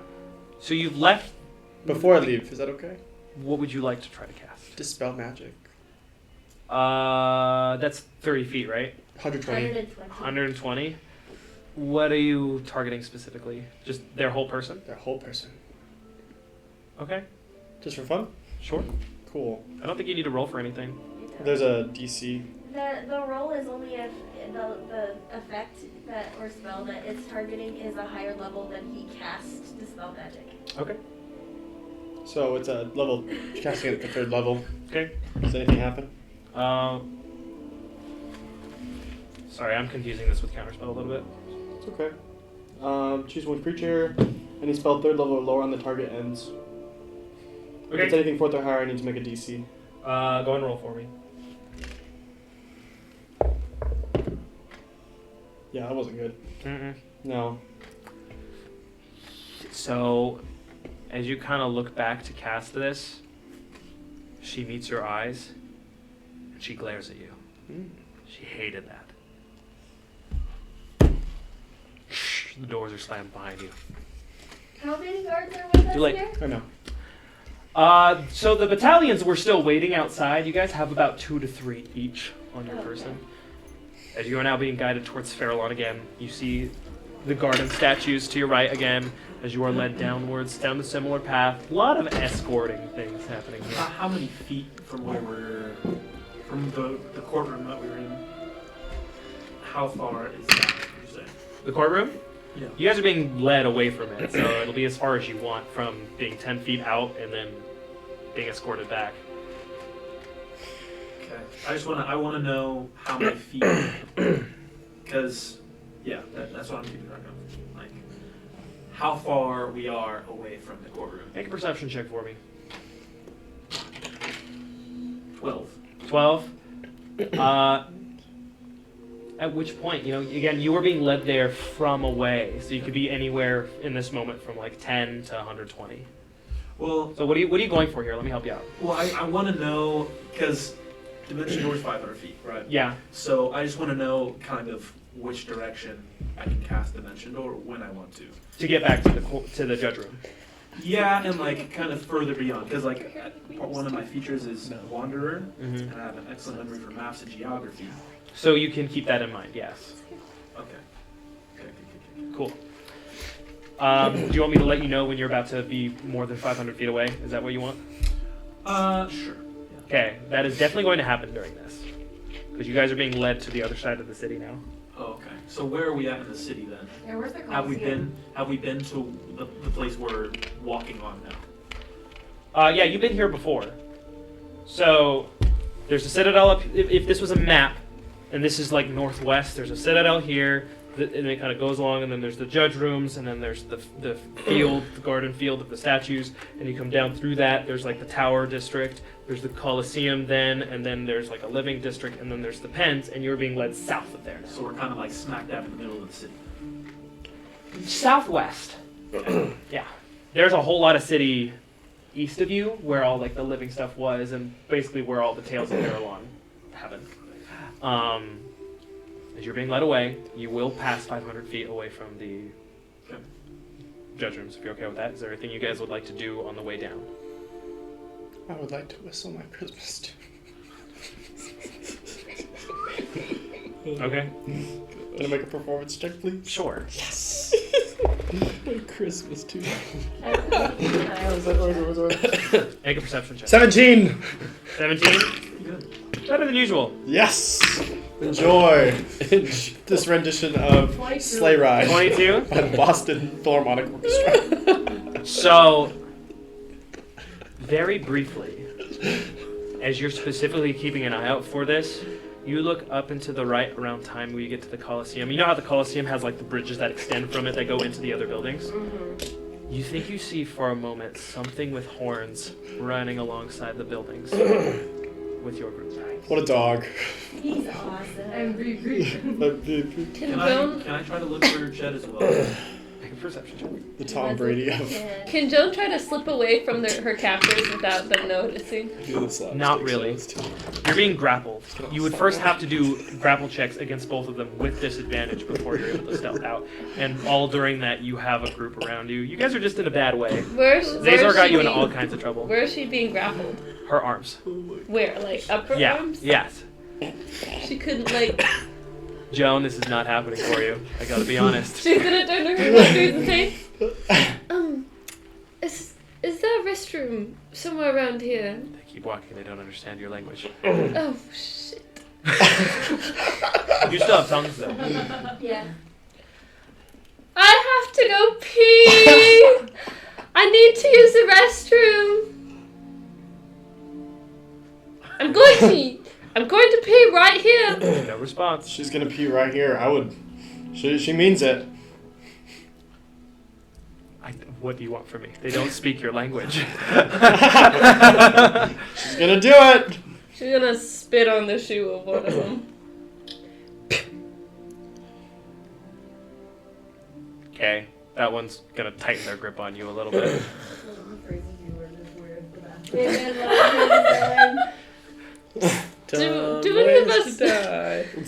So you've left. Before I leave, is that okay? What would you like to try to cast? Dispel magic. That's 30 feet, right? 120. 120. 120. What are you targeting specifically? Just their whole person? Their whole person. Okay. Just for fun? Sure. Cool. I don't think you need to roll for anything. There's a DC. The roll is only if the effect that or spell that it's targeting is a higher level than he casts Dispel Magic. Okay. So it's a level, casting it at the 3rd level. Okay. Does anything happen? Sorry, I'm confusing this with counterspell a little bit. It's okay. Choose one creature. Any spell 3rd level or lower on the target ends. If it's Okay. anything 4th or higher, I need to make a DC. Go and roll for me. Yeah, that wasn't good. Mm-mm. No. So, as you kind of look back to cast this, she meets your eyes, and she glares at you. She hated that. The doors are slammed behind you. How many guards are with us Too late. here? I know. So the battalions were still waiting outside. You guys have about 2 to 3 each on your person. As you are now being guided towards Farallon again, you see the garden statues to your right again, as you are led downwards, down the similar path. A lot of escorting things happening here. How many feet from where from the courtroom that we were in? How far is that, would you say? The courtroom? Yeah. You guys are being led away from it, so it'll be as far as you want from being 10 feet out and then being escorted back. Okay. I want to know how many feet, because that's what I'm keeping track of. Like how far we are away from the courtroom. Make a perception check for me. 12. 12. At which point, again, you were being led there from away, so you could be anywhere in this moment from like 10 to 120. Well, So what are you going for here? Let me help you out. well, I want to know because Dimension Door is 500 feet, right? Yeah. So I just want to know kind of which direction I can cast Dimension Door when I want to. To get back to the judge room. Yeah, and like kind of further beyond, because like one of my features is Wanderer, and I have an excellent memory for maps and geography. So you can keep that in mind. Yes. Okay. Cool. Do you want me to let you know when you're about to be more than 500 feet away? Is that what you want? Sure. Okay, that is definitely going to happen during this, because you guys are being led to the other side of the city now. Oh, okay. So where are we at in the city then? Yeah, where's the Have we Coliseum? been to the place we're walking on now? Yeah, you've been here before. So there's a citadel up. If this was a map, and this is like northwest, there's a citadel here, and it kind of goes along, and then there's the judge rooms, and then there's the field, the garden field of the statues, and you come down through that. There's like the tower district. There's the Coliseum then, and then there's like a living district, and then there's the pens, and you're being led south of there now. So we're kind of like smack dab in the middle of the city. Southwest. Yeah. There's a whole lot of city east of you where all like the living stuff was, and basically where all the tales of Farallon happen. As you're being led away, you will pass 500 feet away from the judge rooms, if you're okay with that. Is there anything you guys would like to do on the way down? I would like to whistle my Christmas tune. Okay. Can I make a performance check, please? Sure. Yes. Like Christmas too. Make a perception check. 17. 17. Better than usual. Yes. Enjoy this rendition of Sleigh Ride 22. by the Boston Philharmonic Orchestra. So, very briefly, as you're specifically keeping an eye out for this, you look up and to the right around time where you get to the Colosseum. You know how the Colosseum has like the bridges that extend from it that go into the other buildings? Mm-hmm. You think you see for a moment something with horns running alongside the buildings with your group. What a dog. He's awesome. Can Can Joan I try to look for Jed as well? Make a perception check. The Tom Brady of. Can Joan try to slip away from her captors without them noticing? Not really. You're being grappled. You would first have to do grapple checks against both of them with disadvantage before you're able to stealth out. And all during that, you have a group around you. You guys are just in a bad way. Zazor got you into all kinds of trouble. Where is she being grappled? Her arms. Where? Like upper Yeah. arms? Yes. She couldn't like. Joan, this is not happening for you. I gotta be honest. She's gonna turn to her doctors and say, is there a restroom somewhere around here? They keep walking. They don't understand your language. Oh shit. You still have tongues though. Yeah. I have to go pee. I need to use the restroom. I'm going to pee right here. No response. She's gonna pee right here. I would. She means it. What do you want from me? They don't speak your language. She's gonna do it. She's gonna spit on the shoe of one of them. Okay, that one's gonna tighten their grip on you a little bit. Do any of us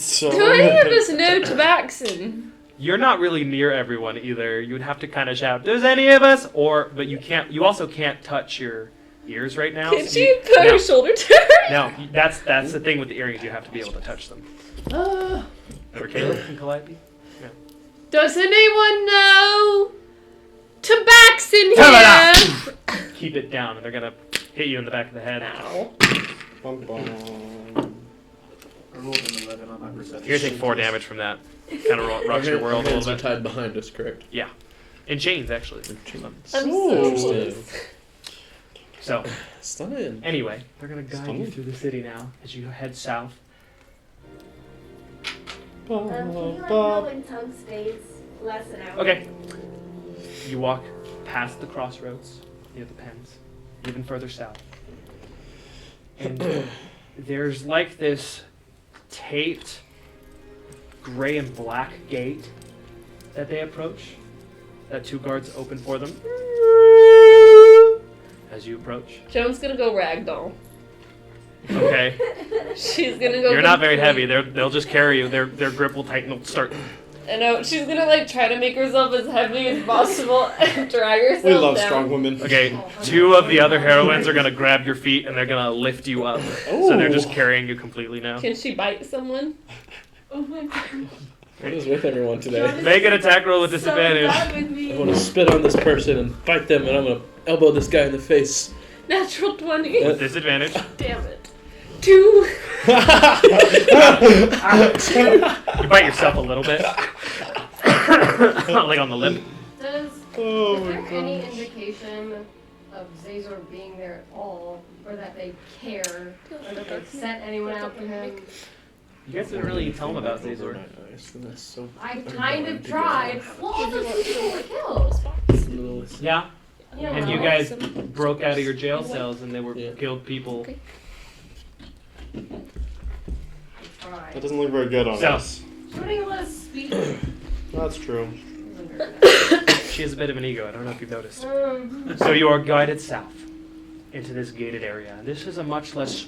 So do any of us know Tabaxin? You're not really near everyone either. You would have to kind of shout, "Does any of us?" But you can't. You also can't touch your ears right now. Can so she you- put no, her shoulder to her? No, that's the thing with the earrings. You have to be able to touch them. Remember Caleb from Calliope? Does anyone know Tabaxin here? Keep it down, and they're gonna hit you in the back of the head. Ow. Bum, bum. I rolled an 11 on my perception. You're gonna take 4 damage from that. Kind of rocks your world a Hands little are bit. tied behind us, correct? Yeah, in chains actually. I'm so Interesting. So Stunning. anyway, they're gonna guide you through the city now as you head south. Can you let me know when tongue stays less an hour? Okay. You walk past the crossroads near the pens, even further south. And there's like this taped gray and black gate that they approach, that 2 guards open for them. As you approach. Joan's gonna go ragdoll. Okay. She's gonna go. You're not very complete- heavy. They'll just carry you. Their grip will tighten. They'll start. I know. She's gonna like try to make herself as heavy as possible and drag herself We love down. strong women. Okay, 2 of the other heroines are gonna grab your feet and they're gonna lift you up. So they're just carrying you completely now. Can she bite someone? Oh my god. What is with everyone today? Make an attack roll with So disadvantage. bad with me. I want to spit on this person and bite them, and I'm gonna elbow this guy in the face. Natural 20. With disadvantage. Damn it. 2. You bite yourself a little bit. Like on the lip. Does Oh is my there any gosh. indication of Zazor being there at all, or that they care, or that they've sent anyone out for him? You guys didn't really tell them about Zazor. I kind of tried. Well, all those people were killed. Yeah. You know, And you guys broke out of your jail cells and they were Yeah. killed people. Okay. That tried. doesn't look very good on So- us. Shooting less speech. That's true. She has a bit of an ego. I don't know if you've noticed. Um, So you are guided south into this gated area. This is a much less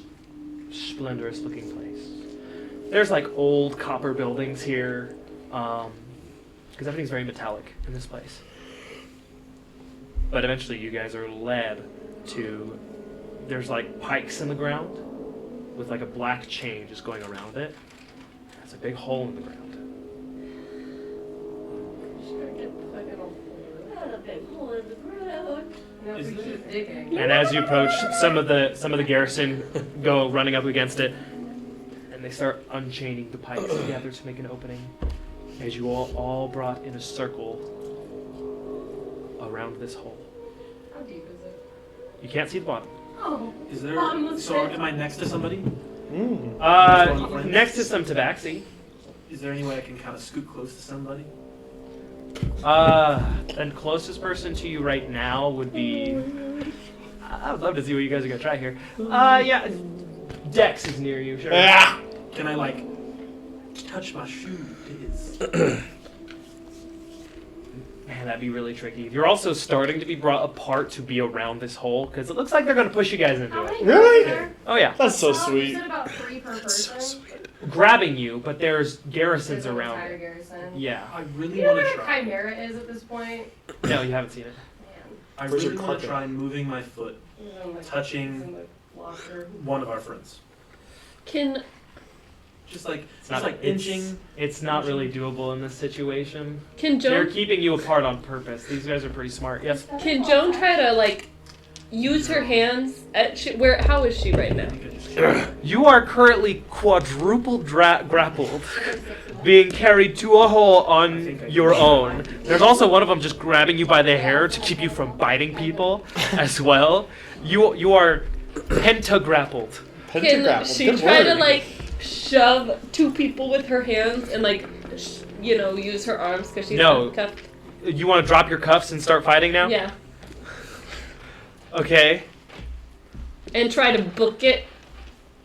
splendorous looking place. There's like old copper buildings here, because everything's very metallic in this place. But eventually you guys are led to, there's like pikes in the ground with like a black chain just going around it. There's a big hole in the ground. hole in the ground. No, Is we there- keep digging. And as you approach, some of the garrison go running up against it, and they start unchaining the pikes together to make an opening. As you all brought in a circle around this hole. How deep is it? You can't see the bottom. Oh, Is there? Bottomless So pit. am I next to somebody? Next to some tabaxi. Is there any way I can kind of scoot close to somebody? And closest person to you right now would be. I would love to see what you guys are gonna try here. Yeah, Dex is near you. Sure. Ah! Can I like touch my shoe? Please? Man, that'd be really tricky. You're also starting to be brought apart to be around this hole because it looks like they're gonna push you guys into how it. many Really? are there? Oh yeah, That's so You sweet. said about 3 per person. grabbing you, but there's garrisons There's an around. entire garrison. Yeah. I Do really you know want what to a try. chimera is at this point? No, you haven't seen it. Man, I Where's really your want to carpet? try moving my foot, it's in the- Touching- it's in the locker. one of our friends. Can Just like It's not like inching. It's not really doable in this situation. can They're Joan keeping you apart on purpose. These guys are pretty smart. Yes. can Joan try to like use her hands at where? How is she right now? You are currently quadruple grappled, being carried to a hole on your own. There's also one of them just grabbing you by the hair to keep you from biting people as well. You are pentagrappled. Can Pentagrapple. she Good try word. to like shove 2 people with her hands and like use her arms because she's No. handcuffed? You want to drop your cuffs and start fighting now? Yeah, Okay. and try to book it.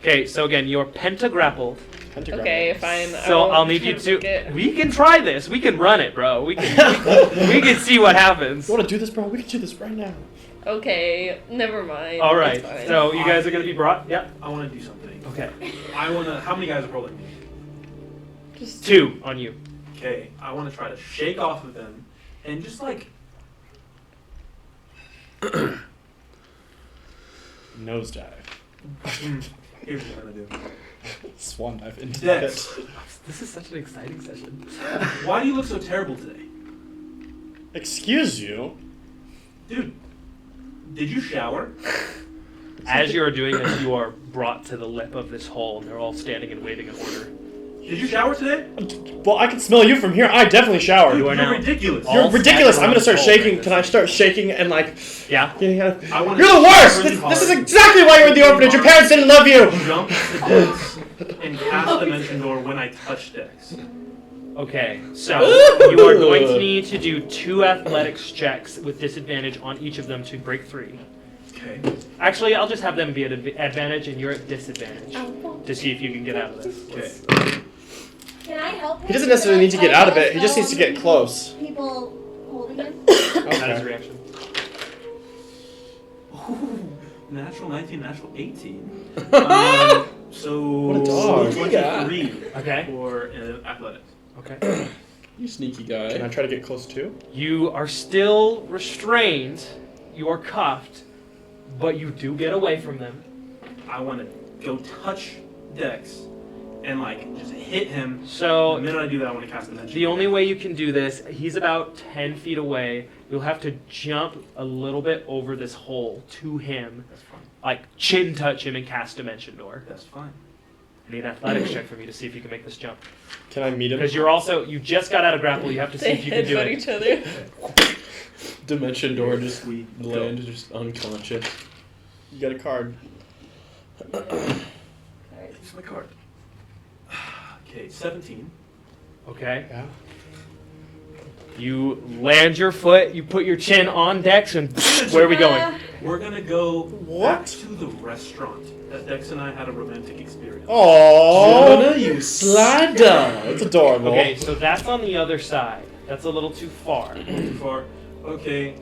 Okay, so again, you're pentagrappled. Pentagrapple. Okay, fine. So I'll I'll need you try book to. it. We can try this. We can run it, bro. We can see what happens. You want to do this, bro? We can do this right now. Okay, never mind. All right. It's fine. So you guys are gonna be brought. Yep. I want to do something. Okay. I want to. How many guys are holding me? Just 2 on you. Okay. I want to try to shake off of them and just like Nosedive. here's what I'm gonna do. Swan dive into Dex. it. This is such an exciting session. Why do you look so terrible today, Excuse you. dude? Did you shower? As you are doing this, you are brought to the lip of this hole, and they're all standing and waiting in order. Did you shower today? Well, I can smell you from here. I definitely showered. You are You're now ridiculous. all You're ridiculous. stacked I'm gonna around start this hole shaking. right Can I start shaking and like? Yeah. Getting out? I wanna You're the worst. really This is hard. exactly why you're in the orphanage. Your parents didn't love you. Jump to Dex and cast Dimension Door when I touch Dex. Okay. So you are going to need to do 2 athletics checks with disadvantage on each of them to break 3. Okay. Actually, I'll just have them be at advantage, and you're at disadvantage to see if you can get out of this. Okay. Can I help him? He doesn't necessarily need to get out of it. He just needs to get close. People holding him. That is a Okay. reaction. Ooh, natural 19, natural 18. So What a dog. 23 Okay. for athletics. Okay. You sneaky Can I guy. try to get close too? You are still restrained. You are cuffed, but you do get away from them. I want to go touch Dex and like just hit him. The So minute I do that, I want to cast Dimension. the only way you can do this, he's about 10 feet away. You'll have to jump a little bit over this hole to him, That's fine. like chin touch him and cast Dimension Door. That's fine. I need an athletics check from you to see if you can make this jump. Can I meet him? Because you just got out of grapple. You have to see they if you can do headbutt it. each other. Dimension door just We land just unconscious. You got a card. Here's my card. Okay, 17. Okay. Yeah. You land your foot. You put your chin on Dex, and where are we going? We're gonna go What? back to the restaurant that Dex and I had a romantic experience. Oh, Jonah, you sly dog. that's adorable. Okay, so that's on the other side. That's a little too far. Too far. Okay.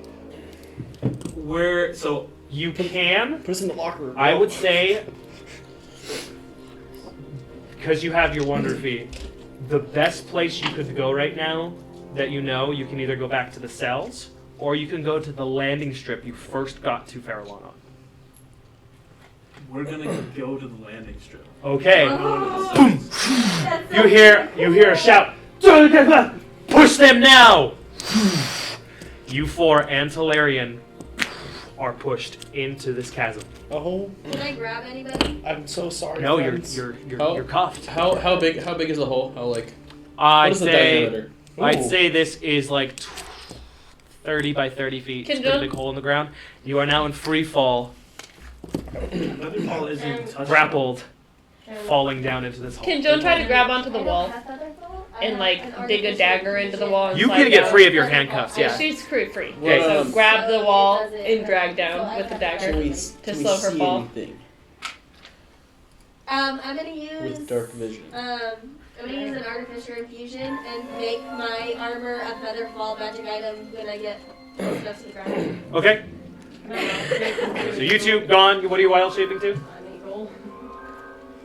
Where? So You can, Put us in the locker room. I would say, because you have your Wonder Fee, the best place you could go right now that you know, you can either go back to the cells, or you can go to the landing strip you first got to Farallon on. we're gonna go to the landing strip. Okay. That's You hear a shout. Push them now. You four and Talarian are pushed into this chasm. Oh, Can I grab anybody? I'm so sorry. No, friends. you're cuffed. How big is the hole? How like? I'd What is the say diameter? I'd Ooh. say this is like 30 by 30 feet. It's a pretty big hole in the ground. You are now in free fall, Featherfall isn't touching. grappled, falling down into this hole. Can Joan try to grab onto the I don't wall have Featherfall. I and have an dig a artificial dagger into the wall? And You slide can get down? free of your handcuffs, Yeah, yeah. she's free. Okay. So Um, grab the So wall it doesn't and drag hurt. down So I with the have dagger. Can we, To can we slow her see fall. anything I'm gonna use with dark vision? I'm gonna use an artificial infusion and make my armor a Featherfall magic item when I get close enough to the ground. Okay. So you two gone. What are you wild shaping to? An eagle.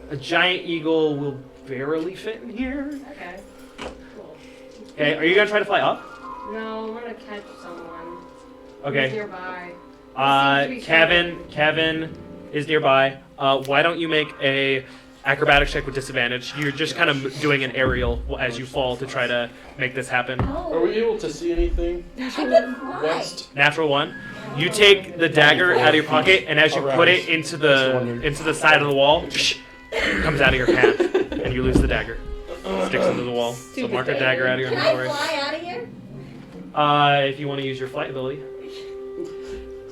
A giant eagle will barely fit in here. Okay. Cool. Okay. Are you gonna try to fly up? No, I'm gonna catch someone. Who's Okay. nearby. Kevin is nearby. Why don't you make a acrobatics check with disadvantage? You're just kind of doing an aerial as you fall to try to make this happen. Oh, Are we able to see anything I can fly. west? Natural one. You take the dagger out of your pocket, and as you put it into the side of the wall, it comes out of your hand, and you lose the dagger. Sticks into the wall. So Stupid mark a dagger out of your Can I inventory. fly out of here? If you want to use your flight ability.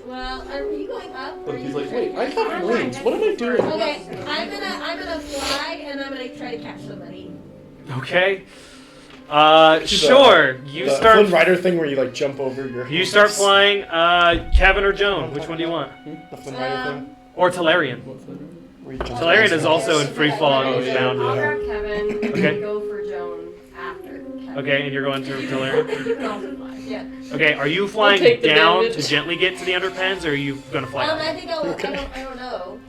Well, are you going up? Or But are he's you like, wait, I have wings. What am I doing? Okay, I'm gonna fly and I'm gonna try to catch somebody. Okay. Sure. You The start. Flynn Rider thing where you like jump over your. You start flying. Kevin or Joan? Which one do you want? The Flynn Rider thing. Or Talarian? Where you jump Talarian over is also in free fall and goes down. I'll grab Kevin Okay. and go for Joan after Kevin. Okay, and you're going to Talarian. You can also fly. Yeah. Okay, are you flying take the down damage. to gently get to the underpants, or are you gonna fly up? I think I don't know.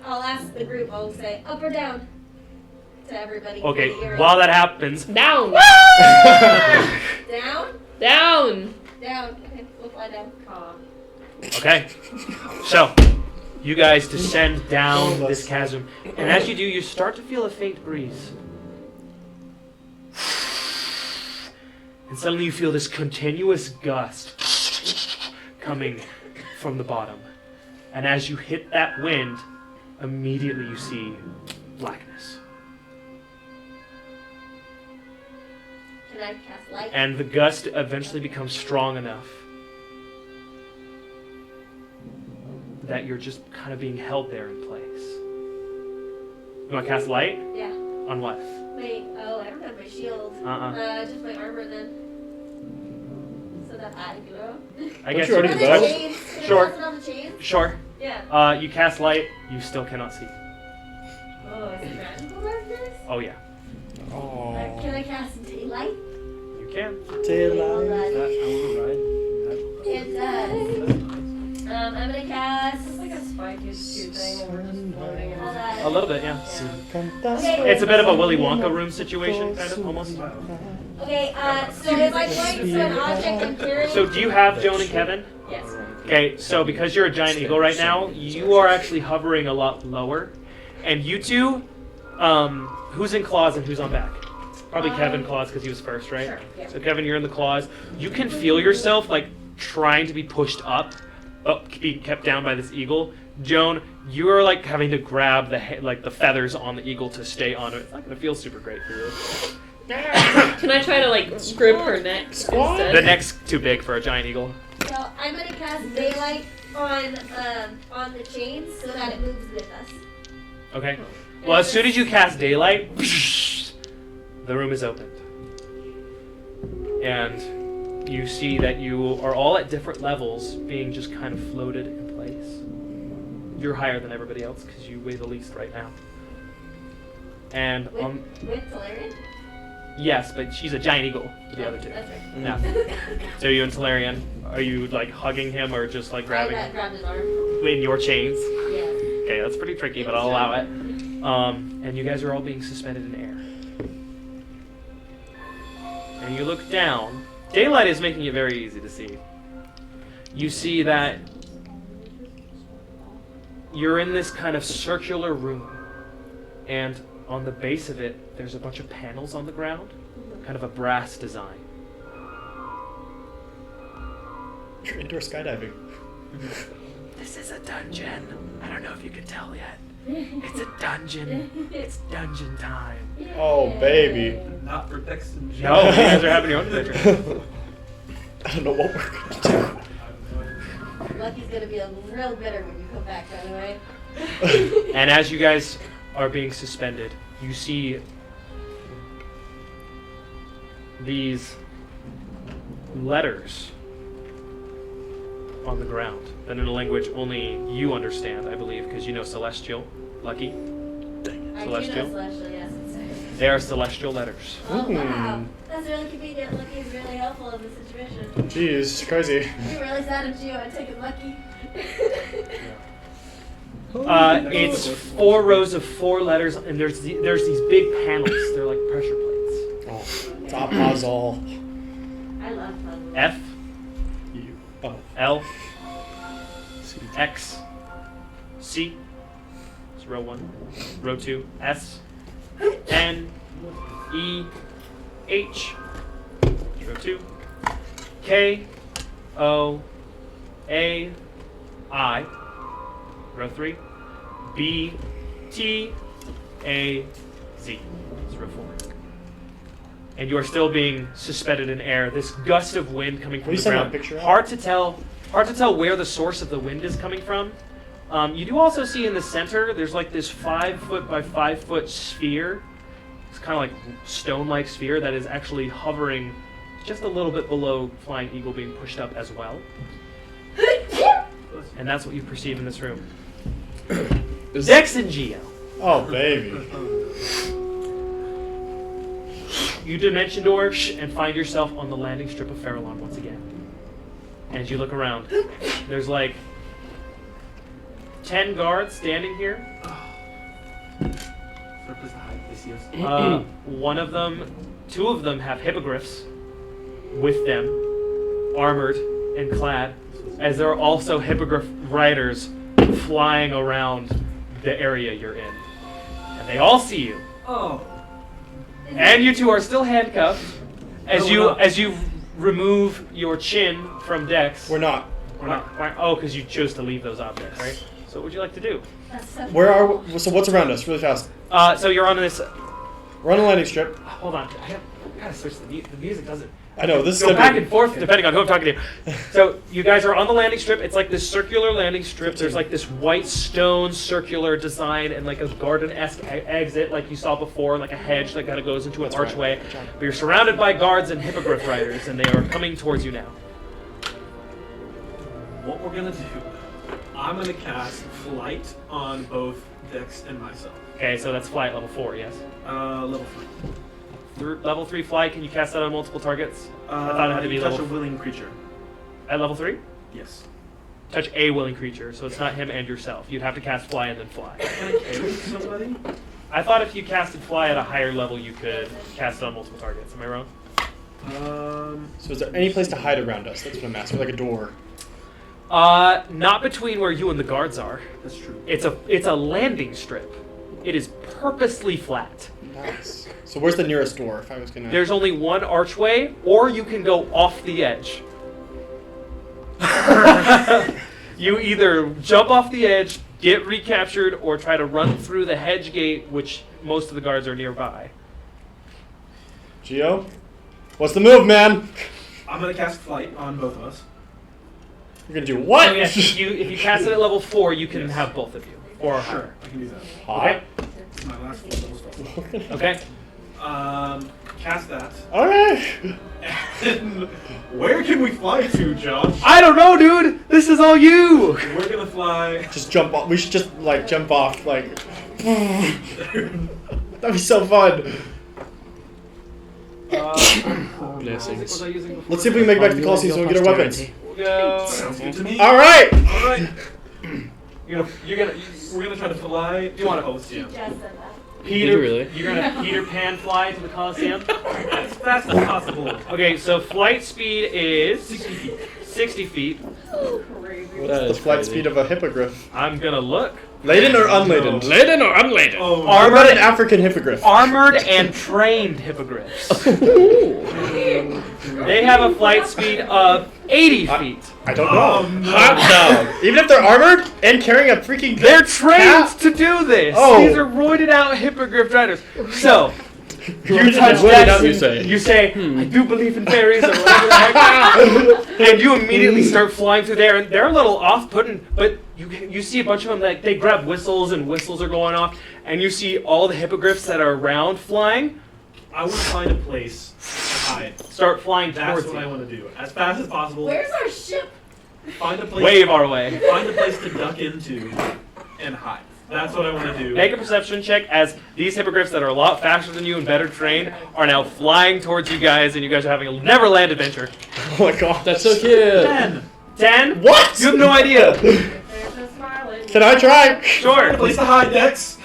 I'll ask the group. I'll say up or down to everybody. Okay, in the area. while that happens, Down. Down, Down. down. Okay, we'll fly down. okay, so you guys descend down this chasm, and as you do, you start to feel a faint breeze. And suddenly you feel this continuous gust coming from the bottom. And as you hit that wind, immediately you see blackness. Can I cast light? And the gust eventually becomes strong enough that you're just kind of being held there in place. You want to cast light? Yeah. On what? I don't have my shield. Just my armor then. So that I glow. I guess you already Are can- glow? the chains? Can I Sure. cast it on the chains? Sure. Yeah. You cast light, you still cannot see. Oh, is it magical darkness? Oh yeah, Oh. Can I cast daylight? you can. Daylight. It does. I'm gonna cast. It's like a spiky shoot thing and we're just floating in Hold the A little bit, yeah. Okay. It's a bit of a Willy Wonka room situation, kind of, almost. Okay, so if I point to an object I'm carrying. So do you have Joan and Kevin? Yes. Okay, so because you're a giant eagle right now, you are actually hovering a lot lower. And you two, who's in claws and who's on back? Probably Kevin claws because he was first, right? Sure, yeah. So Kevin, you're in the claws. You can feel yourself like trying to be pushed up, be kept down by this eagle. Joan, you are like having to grab the feathers on the eagle to stay on it. It's not gonna feel super great for you. Can I try to like grip her neck instead? The neck's too big for a giant eagle. So I'm gonna cast daylight on the chains so that it moves with us. Okay. Well, as soon as you cast daylight, the room is opened. And you see that you are all at different levels being just kind of floated in place. You're higher than everybody else because you weigh the least right now. And With Talarian? yes, but she's a giant eagle, the other two. That's right. Yeah. So you and Talarian, are you like hugging him or just like grabbing I grabbed his arm. in your chains? Yeah. Okay, that's pretty tricky, but I'll allow it. And you guys are all being suspended in air. And you look down. Daylight is making it very easy to see. You see that you're in this kind of circular room. And on the base of it, there's a bunch of panels on the ground. Kind of a brass design. You're indoor skydiving. This is a dungeon. I don't know if you can tell yet. It's a dungeon. It's dungeon time. Oh, baby. Not for Dex and Geo. No, you guys are having your own adventure. I don't know what we're going to do. Lucky's gonna be a real bitter when you come back, by the way. And as you guys are being suspended, you see these letters on the ground. And in a language only you understand, I believe, because you know Celestial. Lucky. I do know Celestial. Celestial, yes, it's safe. They are celestial letters. Oh, wow. That's really convenient. Lucky is really helpful in this situation. Jeez, crazy. You really sad of Geo. I take it Lucky. It's 4 rows of 4 letters, and there's these big panels. They're like pressure plates. Oh, it's a puzzle. I love puzzles. F, Oh. L, X, C. It's row 1. Row 2, S, N, E, H. Row 2. K, O, A, I. Row 3. B, T, A, Z. It's row 4. And you are still being suspended in air. This gust of wind coming from Will you the send ground. that picture out? Hard to tell where the source of the wind is coming from. You do also see in the center, there's like this 5 foot by 5 foot sphere. It's kind of like stone-like sphere that is actually hovering just a little bit below Flying Eagle being pushed up as well. And that's what you perceive in this room. Dex and Geo. Oh, baby. You dimension door and find yourself on the landing strip of Farallon once again. And as you look around, there's like 10 guards standing here. Surface high, they see us. Two of them have hippogriffs with them, armored and clad, as there are also hippogriff riders flying around the area you're in. And they all see you. Oh. And you two are still handcuffed as No, we're not. you remove your chin from Dex. We're not. Oh, because you chose to leave those objects, right? So what would you like to do? That's so Where are we? So what's around us? Really fast. So you're on this. We're on a landing strip. Hold on, I gotta switch the music. Doesn't I know, this is go gonna back be... and forth depending on who I'm talking to. So you guys are on the landing strip. It's like this circular landing strip. There's like this white stone circular design and like a garden-esque exit like you saw before, like a hedge that kind of goes into an That's right. archway. But you're surrounded by guards and hippogriff riders, and they are coming towards you now. What we're gonna do, I'm gonna cast Flight on both Dex and myself. Okay, so that's fly at level 4, yes? Level 3. Level 3 fly, can you cast that on multiple targets? I thought it had to be touch level a willing creature. At level 3? Yes. Touch a willing creature, so it's not him and yourself. You'd have to cast fly and then fly. Can I carry somebody? I thought if you casted fly at a higher level, you could cast it on multiple targets. Am I wrong? So is there any place to hide around us? That's what I'm asking. Like a door. Not between where you and the guards are. That's true. It's a landing strip. It is purposely flat. Nice. So where's the nearest door if I was gonna... There's only one archway, or you can go off the edge. You either jump off the edge, get recaptured, or try to run through the hedge gate, which most of the guards are nearby. Geo? What's the move, man? I'm gonna cast Flight on both of us. You're gonna do what? So yes, if you cast it at level 4, you can have both of you. Or Sure, I can do that. Okay. It's my last level spell. Okay. Cast that. Okay. And where can we fly to, Josh? I don't know, dude. This is all you. We're gonna fly. Just jump off. We should just like jump off. Like that'd be so fun. Blessings. Was I using before? Let's see if we can make it back to the Coliseum so we get our weapons. We'll go. Sounds good to me. All right. All right. We're gonna try to fly. Do you want to host? She Yeah. just said that. Peter, you really? You're gonna Peter Pan fly to the Coliseum. As fast as possible. Okay, so flight speed is 60 feet. 60 feet. Crazy. That The is flight crazy. speed of a hippogriff. I'm gonna look. Laden or unladen? No. Laden or unladen? Oh, What about an African hippogriff? Armored and trained hippogriffs. They have a flight speed of 80 feet. I don't know. Oh, no. Hot dog. Even if they're armored and carrying a freaking They're trained cat? to do this. Oh. These are roided out hippogriff riders. So, you Roided touch out, that, you say. you say, I do believe in fairies, or whatever the heck. And you immediately start flying through there, and they're a little off-putting, but you see a bunch of them, like, they grab whistles, and whistles are going off, and you see all the hippogriffs that are around flying. I want to find a place to hide. Start flying That's towards what I you. want to do. As fast as possible. Where's our ship? Find a place. Wave our way. Find a place to duck into and hide. That's what I want to do. Make a perception check as these hippogriffs that are a lot faster than you and better trained are now flying towards you guys, and you guys are having a Neverland adventure. Oh my god. That's so cute. 10. 10? What? You have no idea. There's a smiling. Can I try? Find a Sure. place to hide, Dex.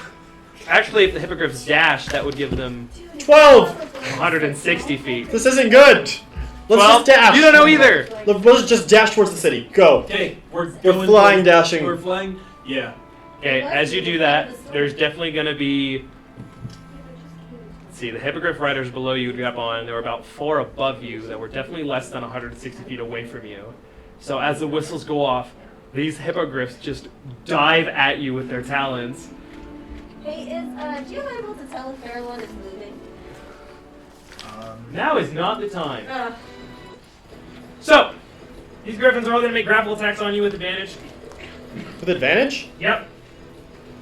Actually, if the hippogriffs dash, that would give them 12. 160 feet. This isn't good. Let's Well, just dash. you don't know either. Let's just dash towards the city. Go. Okay, we're flying, dashing. We're flying. Yeah. Okay, as you do that, there's definitely going to be... Let's see, the hippogriff riders below you would get up on. There were about 4 above you that were definitely less than 160 feet away from you. So as the whistles go off, these hippogriffs just dive at you with their talons. Hey, is Geo able to tell if Fairlawn is moving? Now is not the time. So, these griffins are all going to make grapple attacks on you with advantage. With advantage? Yep.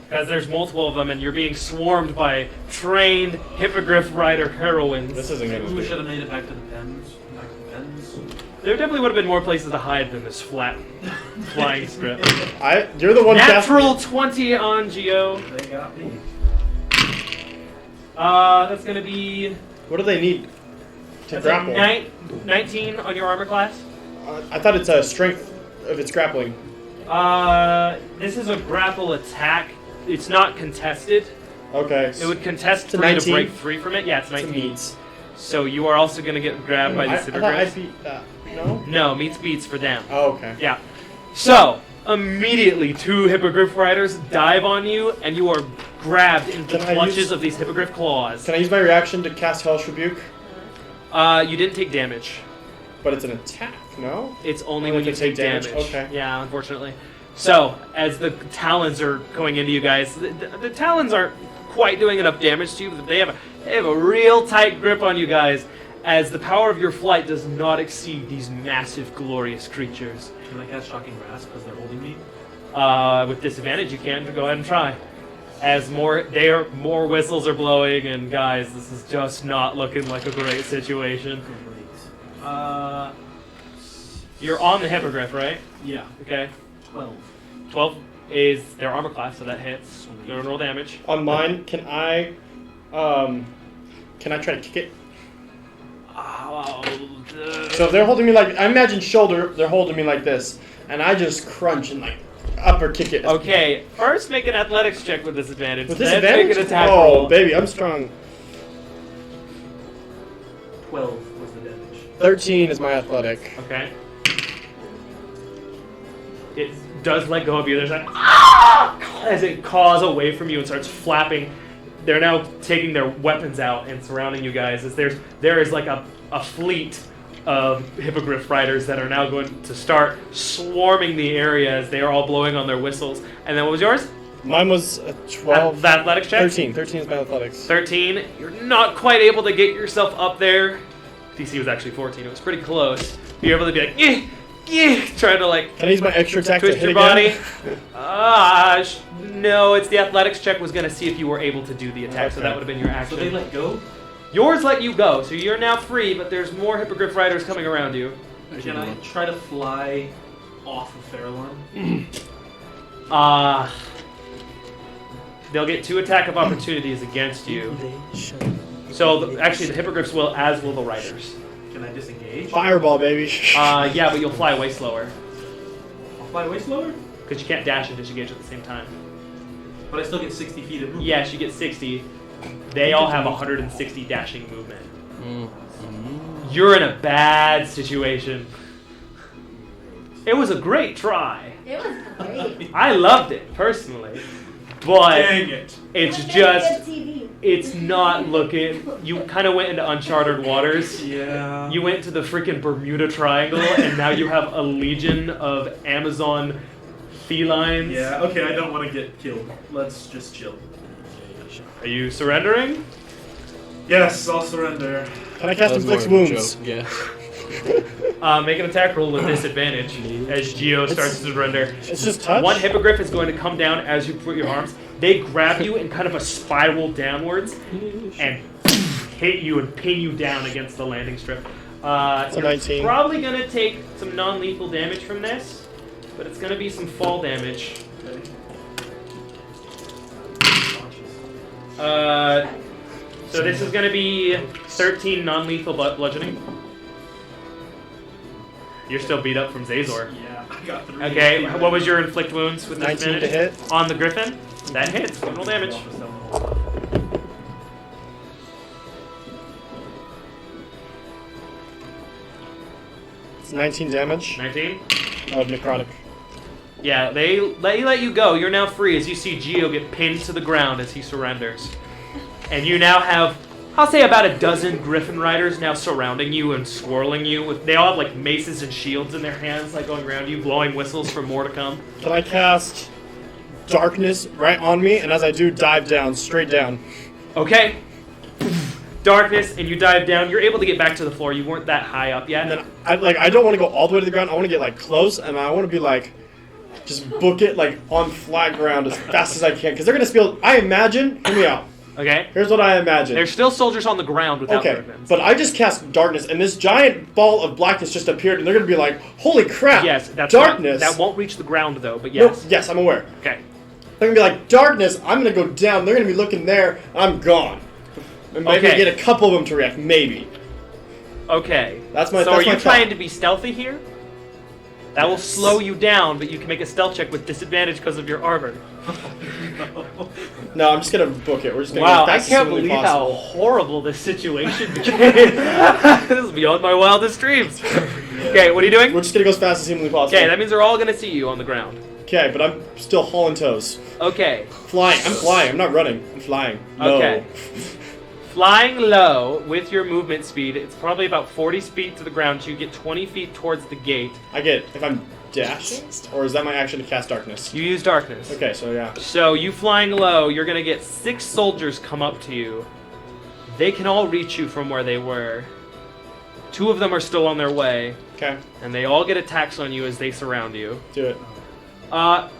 Because there's multiple of them, and you're being swarmed by trained hippogriff rider heroines. This isn't Maybe we good. should have made it back to the pens. Back to the pens. There definitely would have been more places to hide than this flat flying strip. You're the one Natural 20 on Geo. They got me. That's going to be What do they need to that's a grapple? 19 on your armor class. I thought it's a strength of its grappling. This is a grapple attack. It's not contested. Okay. It would contest It's a 3 to 19. break 3 from it. Yeah, it's It's a 19. meats. So you are also going to get grabbed by I the thought I hippogriffs. beat that. No? No, meets beats for them. Oh, okay. Yeah. So, immediately 2 hippogriff riders dive on you, and you are grabbed in the Can I clutches use- of these hippogriff claws. Can I use my reaction to cast Hellish Rebuke? You didn't take damage. But it's an attack, no? It's only Oh, when you you can take take damage. damage. Okay. Yeah, unfortunately. So, as the talons are going into you guys, the talons aren't quite doing enough damage to you, but they have a real tight grip on you guys, as the power of your flight does not exceed these massive, glorious creatures. Can I cast Shocking Grasp because they're holding me? With disadvantage, you can go ahead and try. As more whistles are blowing, and guys, this is just not looking like a great situation. Great. You're on the hippogriff, right? Yeah. Okay. 12. 12 is their armor class, so that hits. You're gonna roll damage. On mine, can I try to kick it? So if they're holding me like, I imagine shoulder, they're holding me like this, and I just crunch and like upper kick it. Okay, first make an athletics check with disadvantage. With then disadvantage? make an attack Oh, roll. baby, I'm strong. 12 was the damage. 13 is my athletic. Okay. It does let go of you. There's an as it claws away from you and starts flapping. They're now taking their weapons out and surrounding you guys. As there is like a fleet of hippogriff riders that are now going to start swarming the area as they are all blowing on their whistles. And then what was yours? Mine was a 12. That athletics check? 13. 13 is my athletics. 13. You're not quite able to get yourself up there. DC was actually 14. It was pretty close. You're able to be like, trying to like Can I use my extra attack to twist hit your body. again? No, it's the athletics check was going to see if you were able to do the attack, so Okay. that would have been your So action. they let go? Yours let you go, so you're now free, but there's more hippogriff riders coming around you. Can I try to fly off of Fairlawn? They'll get 2 attack of opportunities against you. So actually, the hippogriffs will, as will the riders. Can I disengage? Fireball, baby. Yeah, but you'll fly way slower I'll fly way slower? because you can't dash and disengage at the same time. But I still get 60 feet of movement. Yes, you get 60. They all have 160 dashing movement. You're in a bad situation. It was a great try. It was great. I loved it personally, but Dang it. it's It was just good TV. It's not looking. You kind of went into uncharted waters. Yeah. You went to the freaking Bermuda Triangle, and now you have a legion of Amazon felines. Yeah, okay, I don't want to get killed. Let's just chill. Are you surrendering? Yes, I'll surrender. Can I cast That was more inflict of a wounds? joke, Yeah. Make an attack roll with disadvantage as Geo starts to surrender. It's just touch. One hippogriff is going to come down as you put your arms. They grab you in kind of a spiral downwards and hit you and pin you down against the landing strip. It's a 19. Probably going to take some non-lethal damage from this, but it's going to be some fall damage. So this is going to be 13 non-lethal bludgeoning. You're still beat up from Zazor. Yeah, I got 3. Okay, what was your inflict wounds with 19 to disadvantage? hit. On the griffin? That hits. Roll damage. It's 19 damage 19? of necrotic. Yeah, they let you go. You're now free as you see Geo get pinned to the ground as he surrenders. And you now have, I'll say, about a dozen griffin riders now surrounding you and swirling you. They all have like maces and shields in their hands, like going around you, blowing whistles for more to come. Can I cast darkness right on me? And as I do, dive down, straight down. Okay. Darkness, and you dive down. You're able to get back to the floor. You weren't that high up yet. And then I don't want to go all the way to the ground. I want to get like close, and I want to be like, just book it like on flat ground as fast as I can, because they're gonna spill. I imagine. Hear me out. Okay. Here's what I imagine. There's still soldiers on the ground without Okay, griffins. but I just cast darkness, and this giant ball of blackness just appeared, and they're gonna be like, "Holy crap!" Yes, that's darkness. That won't reach the ground though, but No, yes. yes, I'm aware. Okay. They're gonna be like, "Darkness." I'm gonna go down. They're gonna be looking there. I'm gone. And maybe Okay. get a couple of them to react. Maybe. Okay. That's my. So that's are you my trying thought. to be stealthy here? That will slow you down, but you can make a stealth check with disadvantage because of your armor. No, I'm just gonna book it. We're just gonna Wow, go I fast as can't humanly believe possible. how horrible this situation became. This is beyond my wildest dreams. Okay, what are you doing? We're just gonna go as fast as humanly possible. Okay, that means they're all going to see you on the ground. Okay, but I'm still hauling toes. Okay. Flying. I'm flying. I'm not running. I'm flying. No. Okay. Flying low with your movement speed, it's probably about 40 feet to the ground, so you get 20 feet towards the gate. I get if I'm dashed, or is that my action to cast darkness? You use darkness. Okay, so yeah. So you flying low, you're going to get 6 soldiers come up to you. They can all reach you from where they were. 2 of them are still on their way, Okay, and they all get attacks on you as they surround you. do it.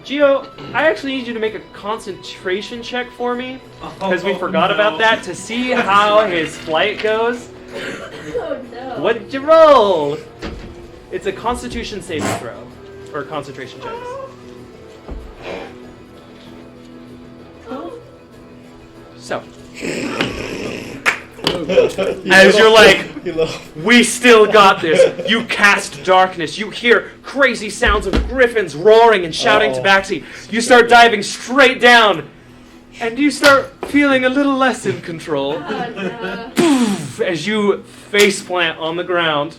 Geo, I actually need you to make a concentration check for me, because we forgot about that, to see how his flight goes. Oh no. What did you roll? It's a constitution saving throw, or concentration checks. So, as you're like, we still got this. You cast darkness. You hear crazy sounds of griffins roaring and shouting to Baxi. You start diving straight down, and you start feeling a little less in control. Oh, no. As you faceplant on the ground.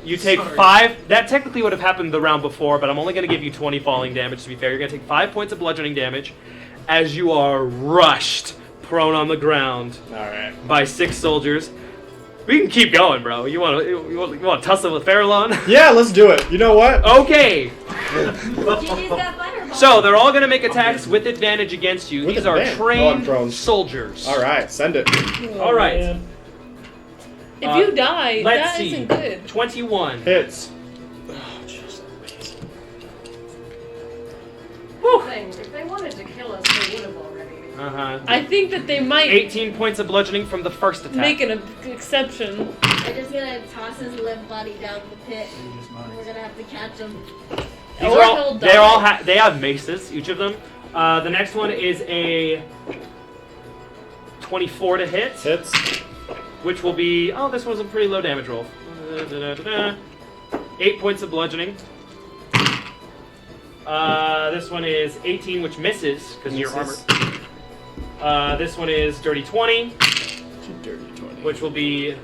You take 5. That technically would have happened the round before, but I'm only going to give you 20 falling damage to be fair. You're going to take 5 points of bludgeoning damage as you are rushed prone on the ground Alright. by 6 soldiers. We can keep going, bro. You want to tussle with Farallon? Yeah, let's do it. You know what? Okay. Gigi's got fireball. So they're all going to make attacks with advantage against you. With These are advantage? Oh, I'm trained prone. soldiers. Alright, send it. All right. If you die, let's that see. isn't good. 21. Hits. Thing. If they wanted to kill us, they would have already. Uh-huh. I think that they might 18 points of bludgeoning from the first attack. make an exception. We're just gonna toss his limp body down the pit. And we're gonna have to catch him. These Or are all, he'll they're all die. they have maces, each of them. The next one is a 24 to hit, Hits. which will be, oh, this one's a pretty low damage roll. 8 points of bludgeoning. This one is 18, which misses, because you're armored. Misses. This one is dirty 20, Dirty 20. which will be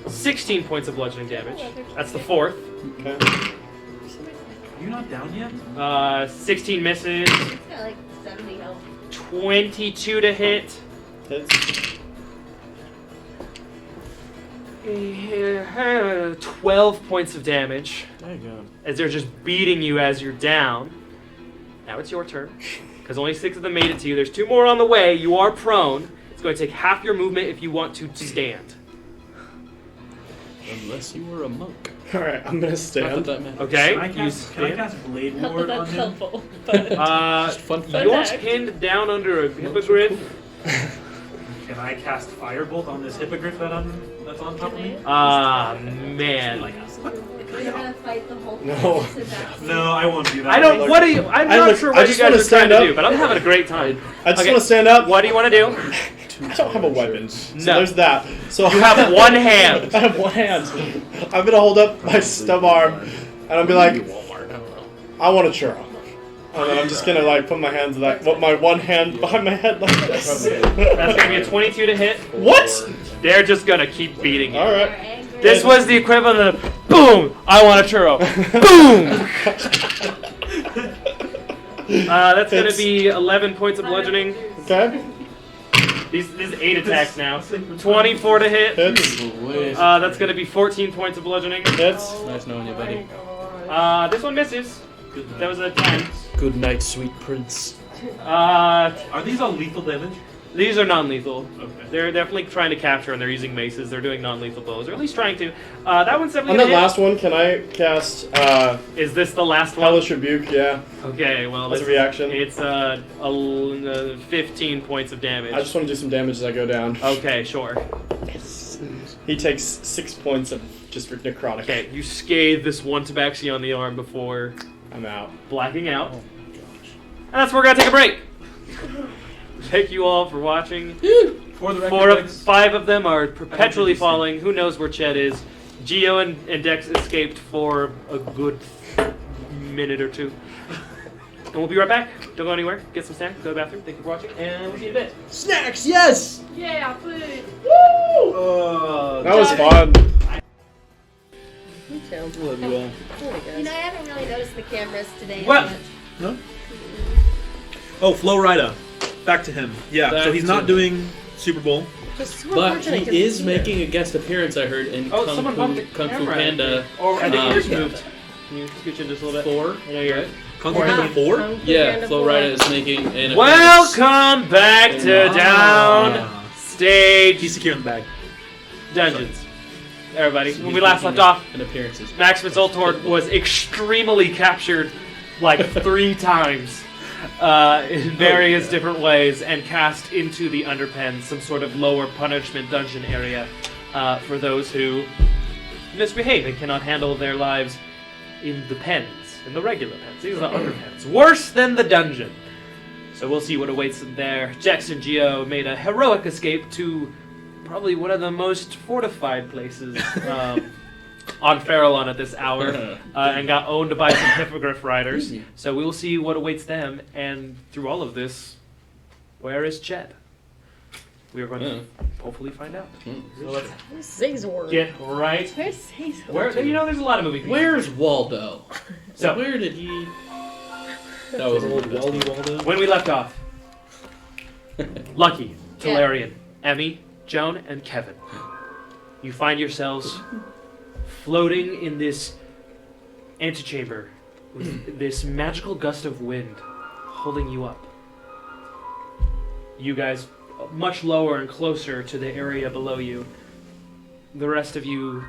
16 points of bludgeoning damage. That's the fourth. Okay. you not down yet? 16 misses. It's got like 70 health. 22 to hit. Hits. 12 points of damage There you go. as they're just beating you as you're down. Now it's your turn, because only 6 of them made it to you. There's 2 more on the way. You are prone. It's going to take half your movement if you want to stand. Unless you were a monk. Alright, I'm gonna Not stand. that that matters. Okay? Can I cast Blade Not Ward that on that's him? helpful, but Just fun fact. You're pinned down under a hippogriff. Can I cast Firebolt on this hippogriff that's on top of me? Ah, man. We're gonna fight the whole No. place to death. No, I won't do that. I don't. What are you? I'm I not look- sure I what you just guys wanna are trying stand to up. do, but I'm having a great time. I just Okay. want to stand up. What do you want to do? I don't have a weapon. So No. there's that. So You have one hand. I have one hand. I'm gonna hold up my stub arm and I'll be like, I want a churro. And then I'm just gonna like put my hands like my one hand behind my head like this. That's gonna be a 22 to hit. What? They're just gonna keep beating you. All They're right. angry. This was the equivalent of boom. I want a churro. Boom. That's gonna be 11 points of bludgeoning. Okay. These 8 attacks now. 24 to hit. Hits. That's gonna be 14 points of bludgeoning. Hits. Nice knowing you, buddy. This one misses. That was a 10. Good night, sweet prince. Uh, Are these all lethal damage? these are non-lethal. Okay. They're definitely trying to capture, and they're using maces. They're doing non-lethal blows, or at least trying to. That one's On definitely that gonna hit. last one, can I cast Is this the last one? Hellish Rebuke? Yeah. Okay, well, As a this- reaction. It's 15 points of damage. I just want to do some damage as I go down. Okay, sure. He takes 6 points of just necrotic. Okay, you scathe this one tabaxi on the arm before I'm out. blacking out. And that's where we're gonna take a break. Thank you all for watching. For the Four record, of 5 of them are perpetually falling. Who knows where Chet is? Geo and Dex escaped for a good minute or two. And we'll be right back. Don't go anywhere. Get some snacks. Go to the bathroom. Thank you for watching. And we'll see you in a bit. Snacks, yes! yeah, food. That was fun. Me too. Love you all. You know, I haven't really noticed the cameras today. What? But Oh, Flo Rida. Back to him. Yeah, Back so he's to not him. doing Super Bowl. Just so But unfortunate 'cause he is he's here. making a guest appearance, I heard, in Oh, someone bumped the Kung Fu camera. Panda Or I think Um, you just moved. Can you scooch in just a little bit? 4. I know you're right. Kung Fu Panda 4? Kung Fu Yeah, Panda Flo 4. Rida is making an Welcome back to Downstage He's securing the bag. Dungeons. Everybody, when we last left off, An appearances. Maximus Ultor was extremely captured like 3 times in various different ways and cast into the underpen, some sort of lower punishment dungeon area for those who misbehave and cannot handle their lives in the pens, in the regular pens. These are the underpens. Worse than the dungeon. So we'll see what awaits them there. Jax and Geo made a heroic escape to probably one of the most fortified places on Farallon at this hour, and got owned by some hippogriff riders. So we will see what awaits them, and through all of this, where is Chet? We are going to hopefully find out. So let's Where's Zazor? get right. Where's Zazor? Where, you know, there's a lot of movie pieces. Where's Waldo? So Where did he... That was Old Wally Waldo. when we left off, Lucky, Talarian, Emmy, Joan, and Kevin, you find yourselves floating in this antechamber with this magical gust of wind holding you up. You guys much lower and closer to the area below you. The rest of you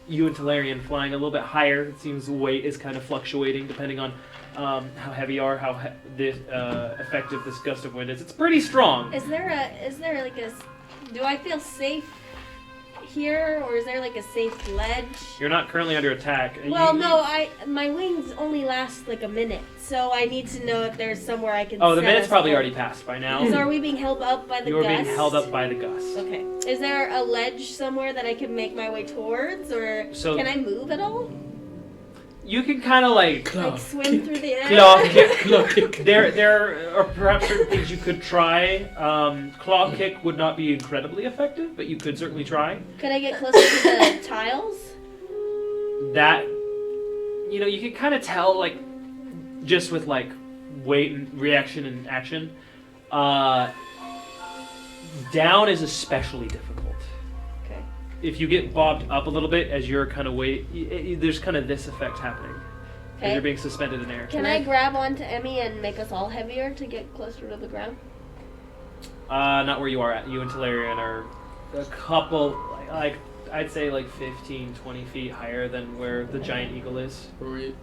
and Talarian flying a little bit higher. It seems the weight is kind of fluctuating depending on how heavy you are, how effective this gust of wind is. It's pretty strong. is there like a? Do I feel safe here, or is there like a safe ledge? You're not currently under attack. Well, no, my wings only last like a minute, so I need to know if there's somewhere I can. Oh, the set minute's us probably up. already passed by now. So are we being held up by the You are gust? being held up by the gust. Okay. Is there a ledge somewhere that I can make my way towards, or So- can I move at all? You can kind of like Like swim through the air? claw kick. There are perhaps certain things you could try. Claw kick would not be incredibly effective, but you could certainly try. Could I get closer to the tiles? That you can kind of tell, like, just with, like, weight and reaction and action, down is especially difficult. Okay. If you get bobbed up a little bit as your kind of weight, there's kind of this effect happening. Because Okay. you're being suspended in air. Can I grab onto Emmy and make us all heavier to get closer to the ground? Not where you are at. You and Talarian are a couple, like I'd say like 15, 20 feet higher than where the giant eagle is. Where were you?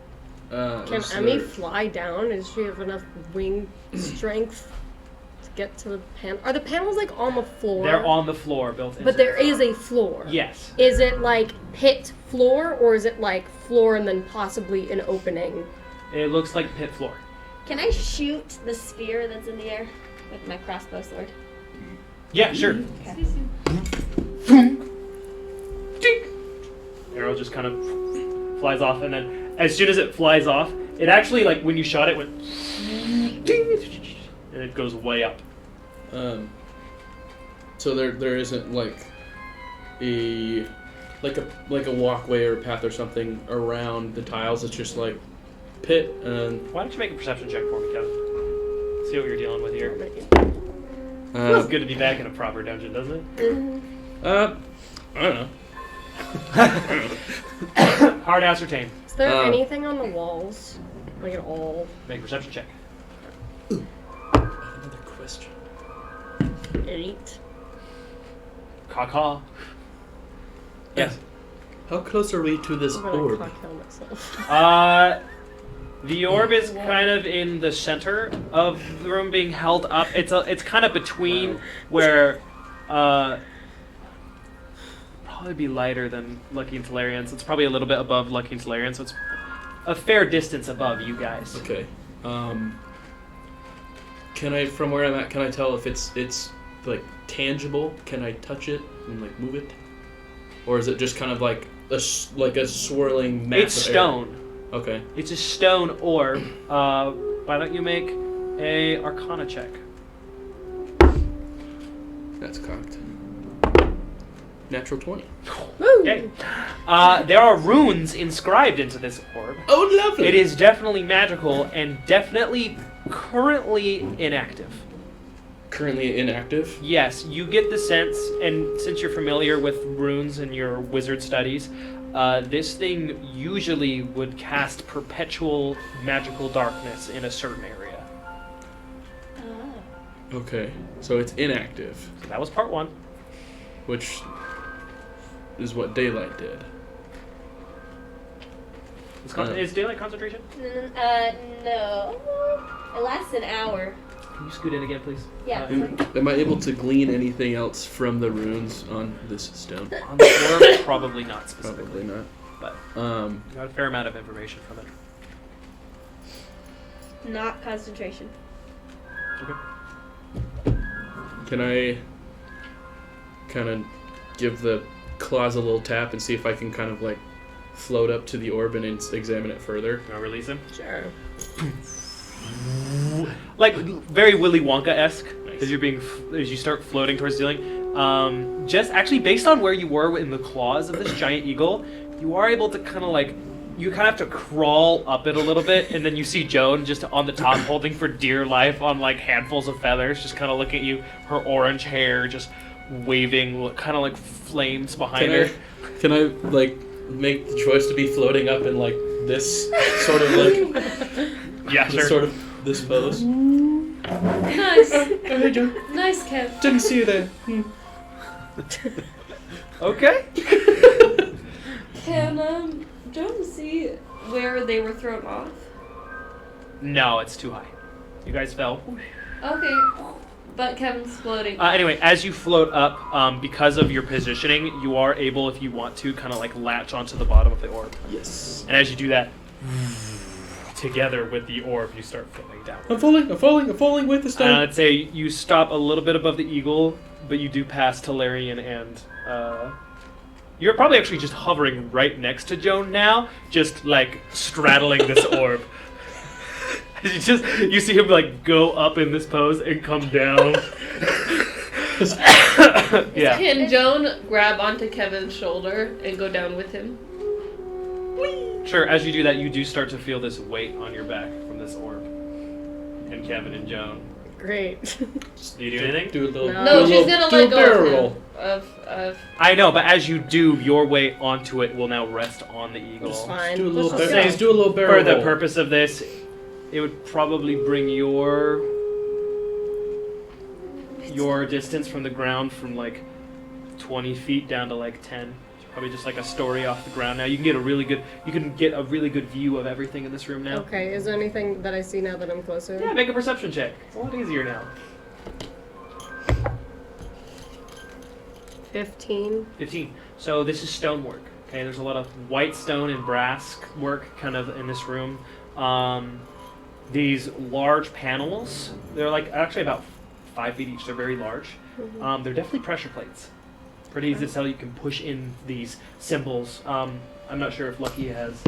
Can is Emmy there- fly down? Does she have enough wing strength to get to the panel? Are the panels like on the floor? They're on the floor, built in. But there is a floor. Yes. Is it like pit floor, or is it like floor and then possibly an opening? It looks like pit floor. Can I shoot the spear that's in the air with my crossbow sword? Yeah, sure. Okay. Ding! Arrow just kind of flies off, and then as soon as it flies off, it actually, like, when you shot it, went ding, and it goes way up. So there isn't like a walkway or a path or something around the tiles. It's just like pit and. Why don't you make a perception check for me, Kevin? See what you're dealing with here. Uh, Feels good to be back in a proper dungeon, doesn't it? I don't know. Hard ascertain. Is there Uh, anything on the walls? Like at all? Make a perception check. Another question. 8. Caw. Yes. How close are we to this I'm gonna orb? cocktail myself. The orb is kind of in the center of the room, being held up. It's kind of between where, probably be lighter than Lucky and Talarian, so it's probably a little bit above Lucky and Talarian, so it's a fair distance above you guys. Okay. Can I, from where I'm at, can I tell if it's like tangible? Can I touch it and like move it, or is it just kind of like a swirling mass? It's of air? stone. Okay. It's a stone orb. Why don't you make a Arcana check? That's cocked. Natural 20. Okay. There are runes inscribed into this orb. Oh, lovely. It is definitely magical and definitely currently inactive. Currently inactive. Yes, you get the sense, and since you're familiar with runes and your wizard studies, this thing usually would cast perpetual magical darkness in a certain area. Okay. So it's inactive, So that was part one. which is what daylight did. Is daylight concentration? No. It lasts an hour. Can you scoot in again, please? Yeah. Am I able to glean anything else from the runes on this stone? On the orb, probably not specifically. Probably not. But Um, got a fair amount of information from it. Not concentration. Okay. can I kind of give the claws a little tap and see if I can kind of like float up to the orb and examine it further? Can I release him? Sure. Like very Willy Wonka-esque Nice. as you start floating towards the ceiling. Just actually based on where you were in the claws of this giant eagle, you are able to kind of like have to crawl up it a little bit, and then you see Joan just on the top holding for dear life on like handfuls of feathers, just kind of looking at you, her orange hair just waving, kind of like flames behind her. Can I like make the choice to be floating up in like this sort of like Yeah, this sure. sort of this pose? Nice. Oh, hey, Joe. Nice, Kev. Didn't see you there. Okay. Can Joan see where they were thrown off? No, it's too high. You guys fell. Okay, but Kevin's floating. Anyway, as you float up, because of your positioning, you are able, if you want to, kind of like latch onto the bottom of the orb. Yes. And as you do that, together with the orb, you start floating down. I'm falling with the And stone. I'd say you stop a little bit above the eagle, but you do pass Talarian and you're probably actually just hovering right next to Joan now, just like straddling this orb. You see him like go up in this pose and come down. Yeah. Can Joan grab onto Kevin's shoulder and go down with him? Sure, as you do that, you do start to feel this weight on your back from this orb. And Kevin and Joan. Great. Do you do anything? Do a little. No. No, do a she's little- gonna do a let go barrel of roll. him. Of I know, but as you do, your weight onto it will now rest on the eagle. It's fine. Do a little. Let's say- Just do a little barrel For the roll. purpose of this, it would probably bring your distance from the ground from like 20 feet down to like 10. Probably just like a story off the ground now. You can get a really good view of everything in this room now. Okay, is there anything that I see now that I'm closer? Yeah, make a perception check. It's a lot easier now. 15. 15. So this is stonework. Okay, there's a lot of white stone and brass work kind of in this room. These large panels, they're like actually about 5 feet each. They're very large. They're definitely pressure plates. Pretty easy to tell. You can push in these symbols. I'm not sure if Lucky has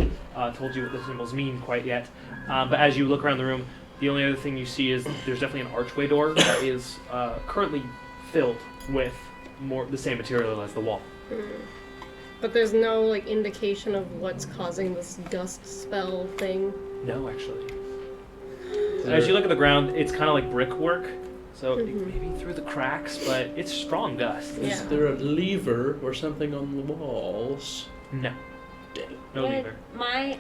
told you what the symbols mean quite yet. But as you look around the room, the only other thing you see is there's definitely an archway door that is currently filled with the same material as the wall. But there's no like indication of what's causing this dust spell thing. No, actually. As you look at the ground, it's kind of like brickwork. So maybe through the cracks, but it's strong dust. Yeah. Is there a lever or something on the walls? No. No Would lever. my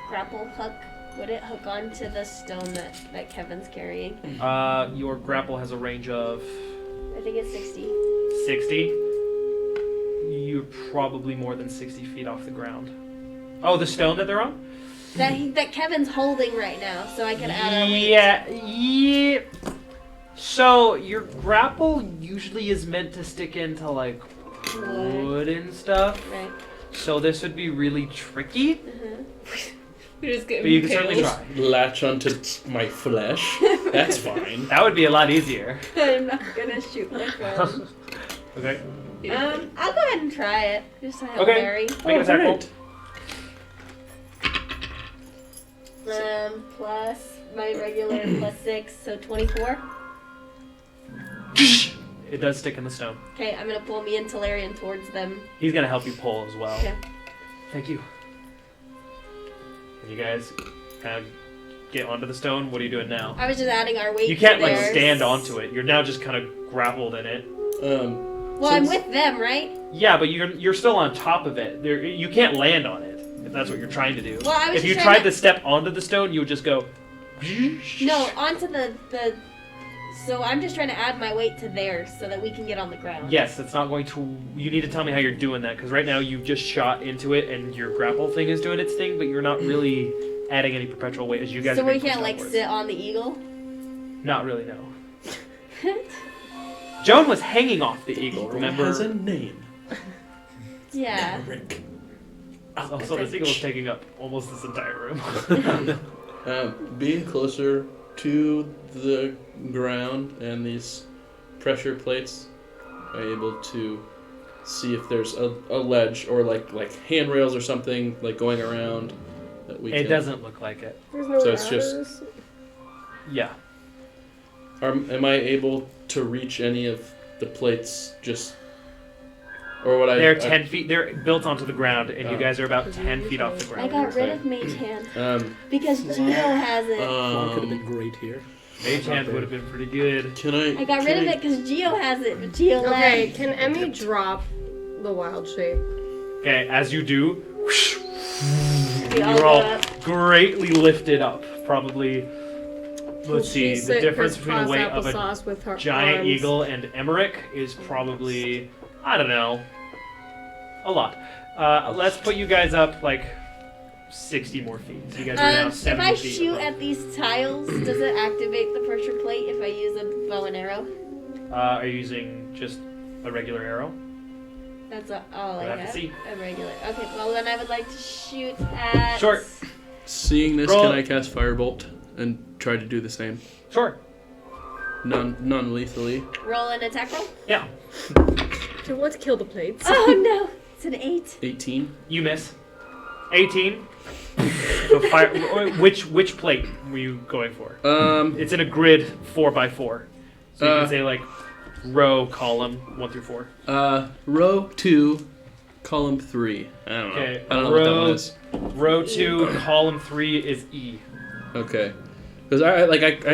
grapple hook, would it hook onto the stone that Kevin's carrying? Your grapple has a range of I think it's 60. 60. You're probably more than 60 feet off the ground. Oh, the stone that they're on? That Kevin's holding right now, so I can add a weight. Yeah. So your grapple usually is meant to stick into like wood and stuff. Right. So this would be really tricky. We just get But you can certainly try. Latch onto my flesh. That's fine. That would be a lot easier. I'm not gonna shoot my friend. Okay. I'll go ahead and try it. Just to have Okay. Mary. Make an attack roll. Plus my regular plus 6, so 24. It does stick in the stone. Okay, I'm gonna pull me and Talarian towards them. He's gonna help you pull as well. Okay. Thank you. And you guys kind of get onto the stone. What are you doing now? I was just adding our weight. You can't to like theirs. stand onto it. You're now just kind of grappled in it. Well, I'm with them, right? Yeah, but you're still on top of it. You can't land on it if that's what you're trying to do. Well, I was if you just tried trying to step onto the stone, you would just go. No, onto the. So I'm just trying to add my weight to theirs so that we can get on the ground. Yes, that's not going to. You need to tell me how you're doing that because right now you've just shot into it and your grapple thing is doing its thing, but you're not really adding any perpetual weight as you guys. So are we being pushed can't like outwards. sit on the eagle. Not really, no. Joan was hanging off the eagle. Remember? Has a name. Yeah. Rick. Also, this eagle is taking up almost this entire room. Being closer to the ground and these pressure plates, I'm able to see if there's a ledge or like handrails or something like going around that we It can. doesn't look like it. There's no So it's just- ladders. Yeah. Am I able to reach any of the plates just, or would I? They're 10 feet. They're built onto the ground, and you Oh. guys are about 10 feet off the I ground. got rid of Mage Hand Um, because Geo has it. One could have been great here. Mage hand would have been pretty good. Can I? I got rid of it because Geo has it, but Geo Okay, left. can Emmy drop the wild shape? Okay, as you do, We all you're go all up. greatly lifted up. Probably, let's see, She the sit difference between the crisscross weight of a applesauce with her giant arms. eagle and Emmerich is probably, I don't know, a lot. Let's put you guys up like 60 more feet. So you guys are now If 70 I feet. shoot above. at these tiles, does it activate the pressure plate if I use a bow and arrow? Are you using just a regular arrow? That's all I We'll have to have. see. A regular. Okay, well then I would like to shoot at. Short. Seeing this, Roll. can I cast Firebolt and try to do the same? Sure. Non-lethally. Roll an attack roll. Yeah. So let's kill the plates. Oh no, it's an 8. 18. You miss. 18. So fire. Which plate were you going for? It's in a grid 4x4. So you can say like row, column 1 through 4. Row 2, Column 3. I don't know. Okay, I don't know what that one is. Row 2, column 3 is E. Okay. Because I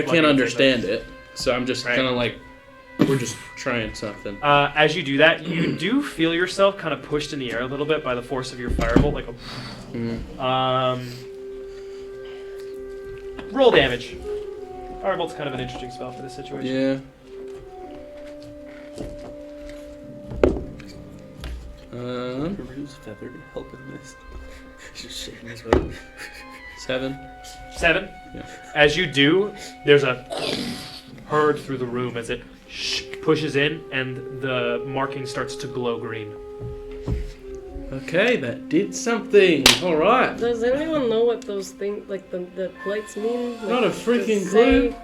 can't to understand it, so I'm just Right. kind of like, we're just trying something. As you do that, you do feel yourself kind of pushed in the air a little bit by the force of your firebolt, like a... roll damage. Firebolt's kind of an interesting spell for this situation. Yeah. Peru's feather helping this. He's just shaking his head. 7. 7. Yeah. As you do, there's a heard through the room as it pushes in, and the marking starts to glow green. Okay, that did something. All right. Does anyone know what those things, like the plates mean? Like, Not a freaking does it say clue.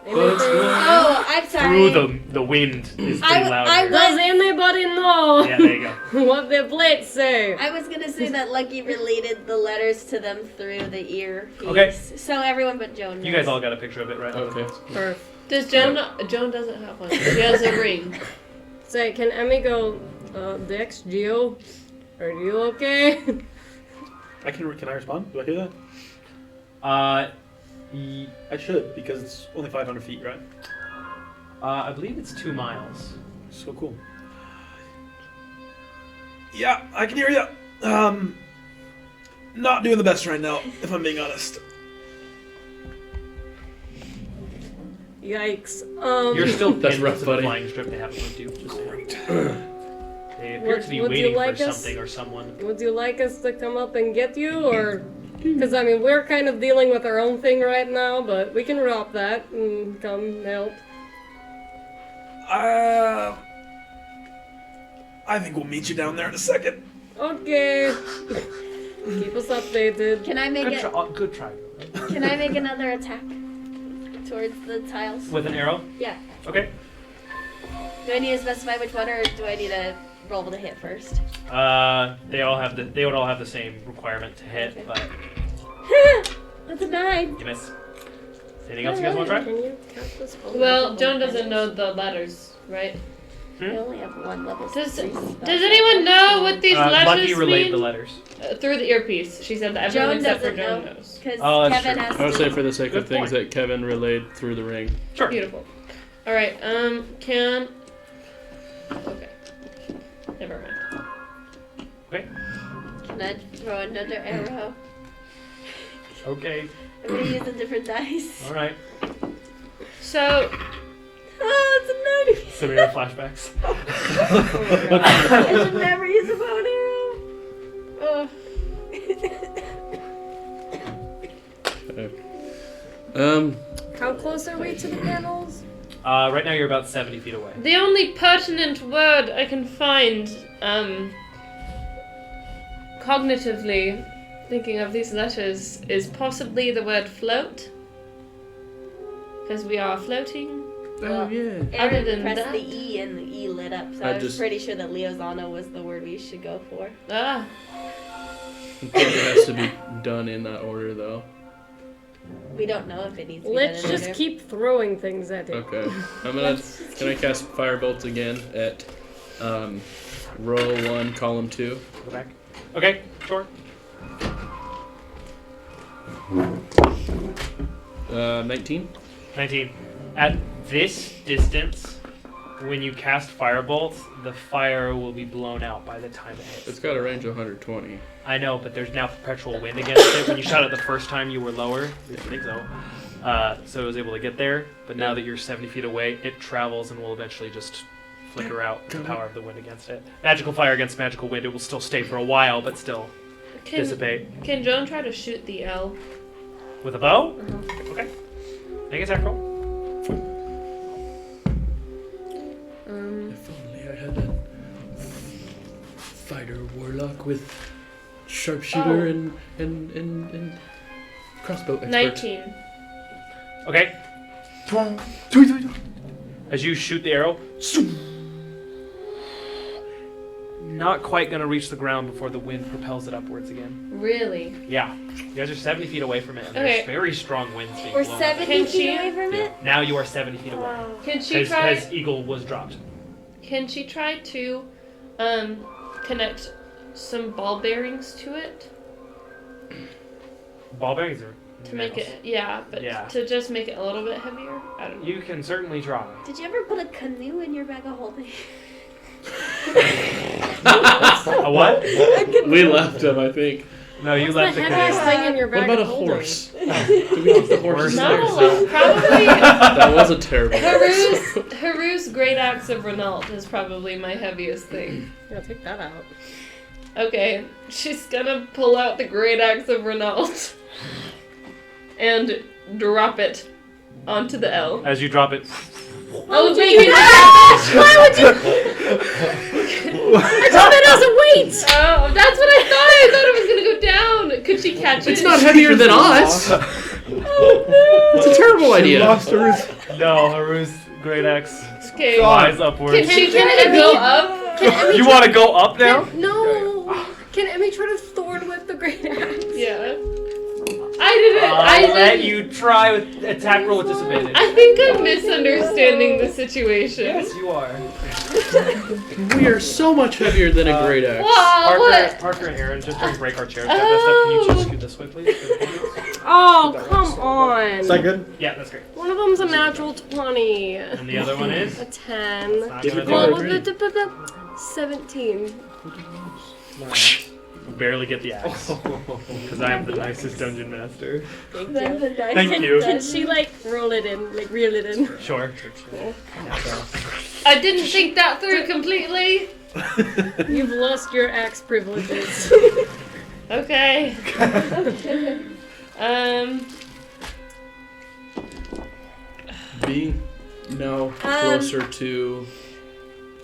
But it's anything? good. Oh, I'm sorry. Through the wind is I- pretty loud. I here. Does anybody know Yeah, there you go. what the plates say? I was gonna say that Lucky related the letters to them through the ear piece. Okay. So everyone but Joan knows. You guys all got a picture of it, right? Okay. Or Does Joan? Joan doesn't have one. She has a ring. say, can Emmy go, Dex, Geo? Are you okay? Can I respond? Do I hear that? Y- I should, because it's only 500 feet, right? I believe it's 2 miles. So cool. Yeah, I can hear you. Not doing the best right now, if I'm being honest. Yikes. You're still That's pinned rough, to the buddy. flying strip. They haven't moved you. Just Great. they appear to be Would you waiting like for us- something or someone. Would you like us to come up and get you, or? Because I mean, we're kind of dealing with our own thing right now, but we can drop that and come help. I think we'll meet you down there in a second. Okay. Keep us updated. Can I make it? Good try. Can I make another attack towards the tiles? With an arrow? Yeah. Okay. Do I need to specify which one, or do I need to roll to hit first? They would all have the same requirement to hit, Okay. but That's a 9. you miss. Anything else you guys want to try? Can you cast this spell? Well, Joan doesn't know the letters, right? I only have one level. Does 3 spell. anyone know what these letters Lucky relayed mean? the letters. Through the earpiece. She said that everyone Joan except for doesn't Joan know. knows. Because Oh, that's Kevin true. has I would to. say for the sake Good of things point. that Kevin relayed through the ring. Sure. Beautiful. All right. Can. Okay. Never mind. Okay. Can I throw another arrow? Okay. I'm gonna use a different dice. All right. So Oh, it's a 90. Severe flashbacks. I should never use a bow and arrow. How close are we to the panels? Right now you're about 70 feet away. the only pertinent word I can find, cognitively, thinking of these letters, is possibly the word float. Because we are floating. Oh, yeah. Other Aaron than pressed that- the E and the E lit up, so I I was just- pretty sure that Leozano was the word we should go for. Ah. I think it has to be done in that order, though. We don't know if it needs to be Let's done in just order. keep throwing things at it. Okay. Can I cast Firebolt again at row 1, column 2? Go back. Okay, sure. 19? 19. At this distance, when you cast Firebolt, the fire will be blown out by the time it hits. It's got a range of 120. I know, but there's now perpetual wind against it. When you shot it the first time, you were lower. I think so. So it was able to get there. But now that you're 70 feet away, it travels and will eventually just flicker out the power of the wind against it. Magical fire against magical wind, it will still stay for a while, but still dissipate. Can Joan try to shoot the L? With a bow? Okay. Make a attack roll. If only I had a fighter warlock with sharpshooter and crossbow expert. 19. Okay. As you shoot the arrow, not quite gonna reach the ground before the wind propels it upwards again. Really? Yeah. You guys are 70 feet away from it, and Okay. there's very strong winds being We're blown. 70 Can feet she- away from it? Now you are 70 feet away. Wow. Can she try? As Eagle was dropped. Can she try to connect some ball bearings to it Ball bearings are to make nails. it. Yeah, but Yeah. to just make it a little bit heavier. I don't know. You can certainly try. Did you ever put a canoe in your bag of holding? A what? We left him, I think. No, you What's left the the heaviest canoe. thing in your What bag about a of holding? horse? Do we keep the horses there? No, probably That was a terrible. Haru's great axe of Renault is probably my heaviest thing. Yeah, take that out. Okay, she's gonna pull out the great axe of Renault and drop it onto the L. As you drop it, Oh, Why would you? I told it as a weight. Oh, that's what I thought. I thought it was gonna go down. Could she catch it? It's not heavier than us. It's a terrible idea. no, Haru's great axe Okay. flies upwards. Can it go up? Can Emmy You want to go up now? No. Can Emmy try to thorn whip the great axe? Yeah. I didn't. I'll let you try with attack roll with disadvantage. I think I'm misunderstanding the situation. Yes, you are. We are so much heavier than a great axe. Wow, what? Parker and Aaron, just don't break our chairs. That stuff. Can you just scoot this way, please? Oh, come on. Is that good? Yeah, that's great. One of them's a natural 20. And the other one is? A 10. Not Give gonna it do Well, it. with the 17. Barely get the axe. Because I am the nicest dungeon master. Then the Thank you. Can she roll it in, reel it in? Sure. I didn't think that through completely. You've lost your axe privileges. Okay. Being now closer to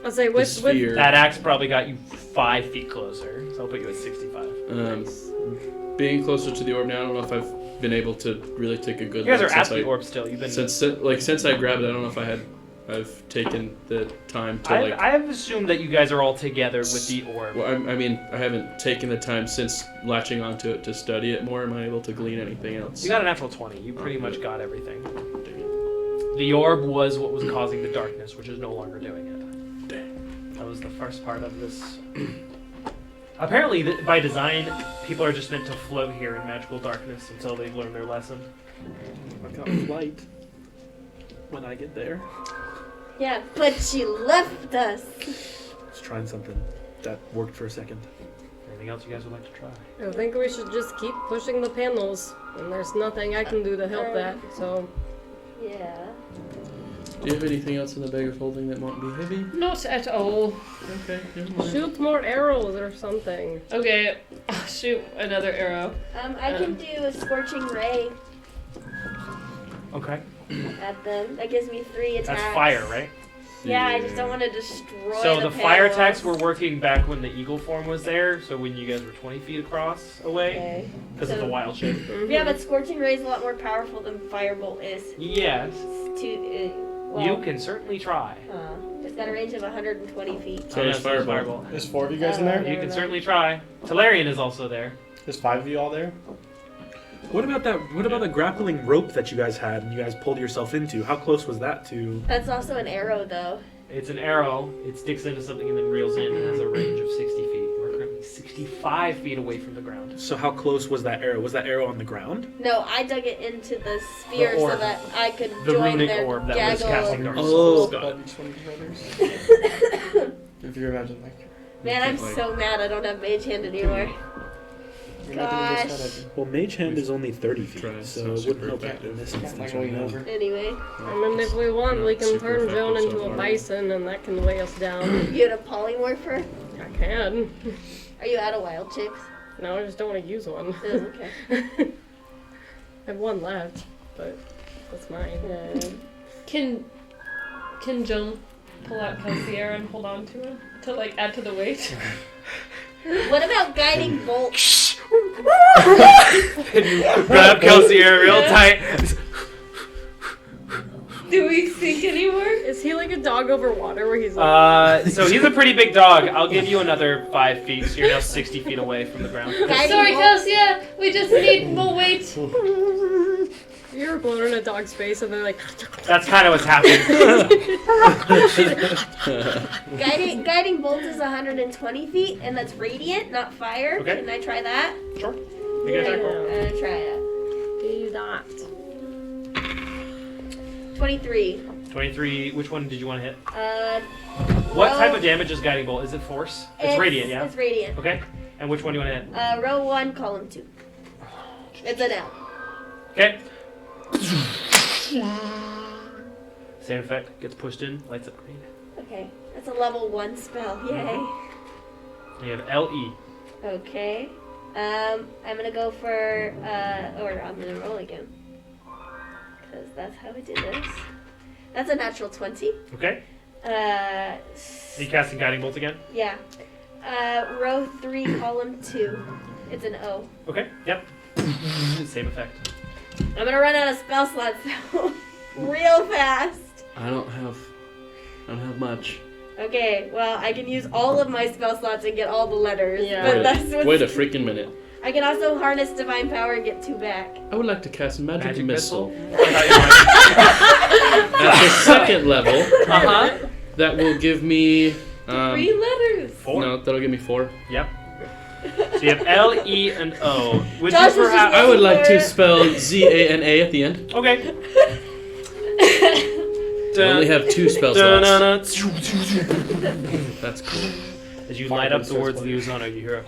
I'll say the with sphere. That axe probably got you 5 feet closer, so I'll put you at 65. Being closer to the orb now, I don't know if I've been able to really take a good You guys look are at since the orb still. You've been. since I grabbed it. I don't know if I've taken the time to I have assumed that you guys are all together with the orb. Well, I mean, I haven't taken the time since latching onto it to study it more. Am I able to glean anything else? You got a natural 20. You pretty much got everything. The orb was what was causing the darkness, which is no longer doing it. Dang. That was the first part of this. Apparently, by design, people are just meant to float here in magical darkness until they've learned their lesson. I've got flight when I get there. Yeah, but she left us. Just trying something that worked for a second. Anything else you guys would like to try? I think we should just keep pushing the panels, and there's nothing I can do to help that, so... Yeah. Do you have anything else in the bag of holding that might be heavy? Not at all. Okay, never mind. Shoot more arrows or something. Okay, I'll shoot another arrow. I can do a scorching ray Okay. at them. That gives me 3 attacks. That's fire, right? Yeah, I just don't want to destroy So the fire panels. attacks were working back when the eagle form was there, so when you guys were 20 feet across away, Okay. because of the wild shape. Yeah, but scorching ray is a lot more powerful than firebolt is. Yes, Well, you can certainly try. It's got a range of 120 feet. So Unless there's there's fireball. There's 4 of you guys in there? You can certainly try. Talarian is also there. There's 5 of you all there? What about that? What about the grappling rope that you guys had and you guys pulled yourself into? How close was that to? That's also an arrow, though. It's an arrow. It sticks into something and then reels in and has a range of 60 feet. We're currently 65 feet away from the ground. So how close was that arrow? Was that arrow on the ground? No, I dug it into the sphere The so orb. that I could The join runic their orb that was gaggle. casting darkness. Oh, But each one of you brothers. If you imagine, like... Man, I'm so mad I don't have mage hand anymore. you're not doing this Gosh. kind Well, mage hand is only 30 feet, Try so so it super wouldn't help out effective. in this of... instance. Like right going now. over. Anyway, I mean, if we want, we can Super turn Joan effective into so a far. bison, and that can weigh us down. you had a polymorpher? I can. Are you out of wild chips? No, I just don't want to use one. Oh, okay. I have one left, but that's mine. Can Joan pull out Kelsier and hold on to him to add to the weight? What about guiding bolt? And you grab Kelsey real tight. Do we sink anymore? Is he like a dog over water where he's like... So he's a pretty big dog. I'll give you another 5 feet, so you're now 60 feet away from the ground. Guiding Sorry, bolt? Kelsier, we just need more weight. You ever blown in a dog's face and they're like... That's kind of what's happening. Guiding bolt is 120 feet, and that's radiant, not fire. Okay. Can I try that? Sure. Make an attack roll. I'm gonna try it. Do that. 23. 23. Which one did you want to hit? What Row- type of damage is guiding bolt? Is it force? It's radiant, yeah. It's radiant. Okay. And which one do you want to hit? Row 1, column 2. It's an L. Okay. Same effect. Gets pushed in. Lights up green. Okay, that's a level 1 spell. Yay. You have LE. Okay. I'm gonna go for, or I'm gonna roll again. Because that's how I did this. That's a natural 20. Okay. Are you casting guiding bolt again? Yeah. Row 3, column 2. It's an O. Okay. Yep. Same effect. I'm gonna run out of spell slots though. Real fast. I don't have much. Okay, well, I can use all of my spell slots and get all the letters. Yeah. But that's what's... Wait a freaking minute. I can also harness divine power and get 2 back. I would like to cast magic missile. Uh-huh. At the second level, that will give me 3 letters. 4. No, that'll give me 4. Yep. So you have L, E, and O. Would Josh you was just perhaps... I would like to spell ZANA at the end. Okay. I only have 2 spell slots. That's cool. As you light up the words Liuzano, you hear a...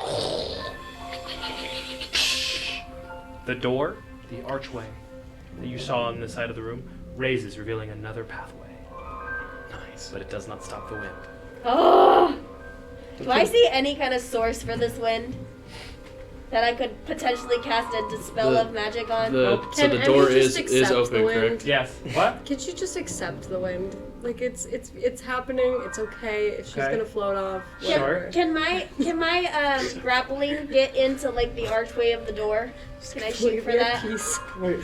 The door, the archway that you saw on the side of the room, raises, revealing another pathway. Nice. But it does not stop the wind. Oh! Do I see any kind of source for this wind? That I could potentially cast a dispel of magic on? So Can the Emmy door just is accept open, the wind? correct? Yes. What? Can't you just accept the wind? Like it's happening. It's okay. It's just Okay. gonna float off. Sure. Whatever. Can my grappling get into like the archway of the door? Can I shoot for that? Piece. Wait,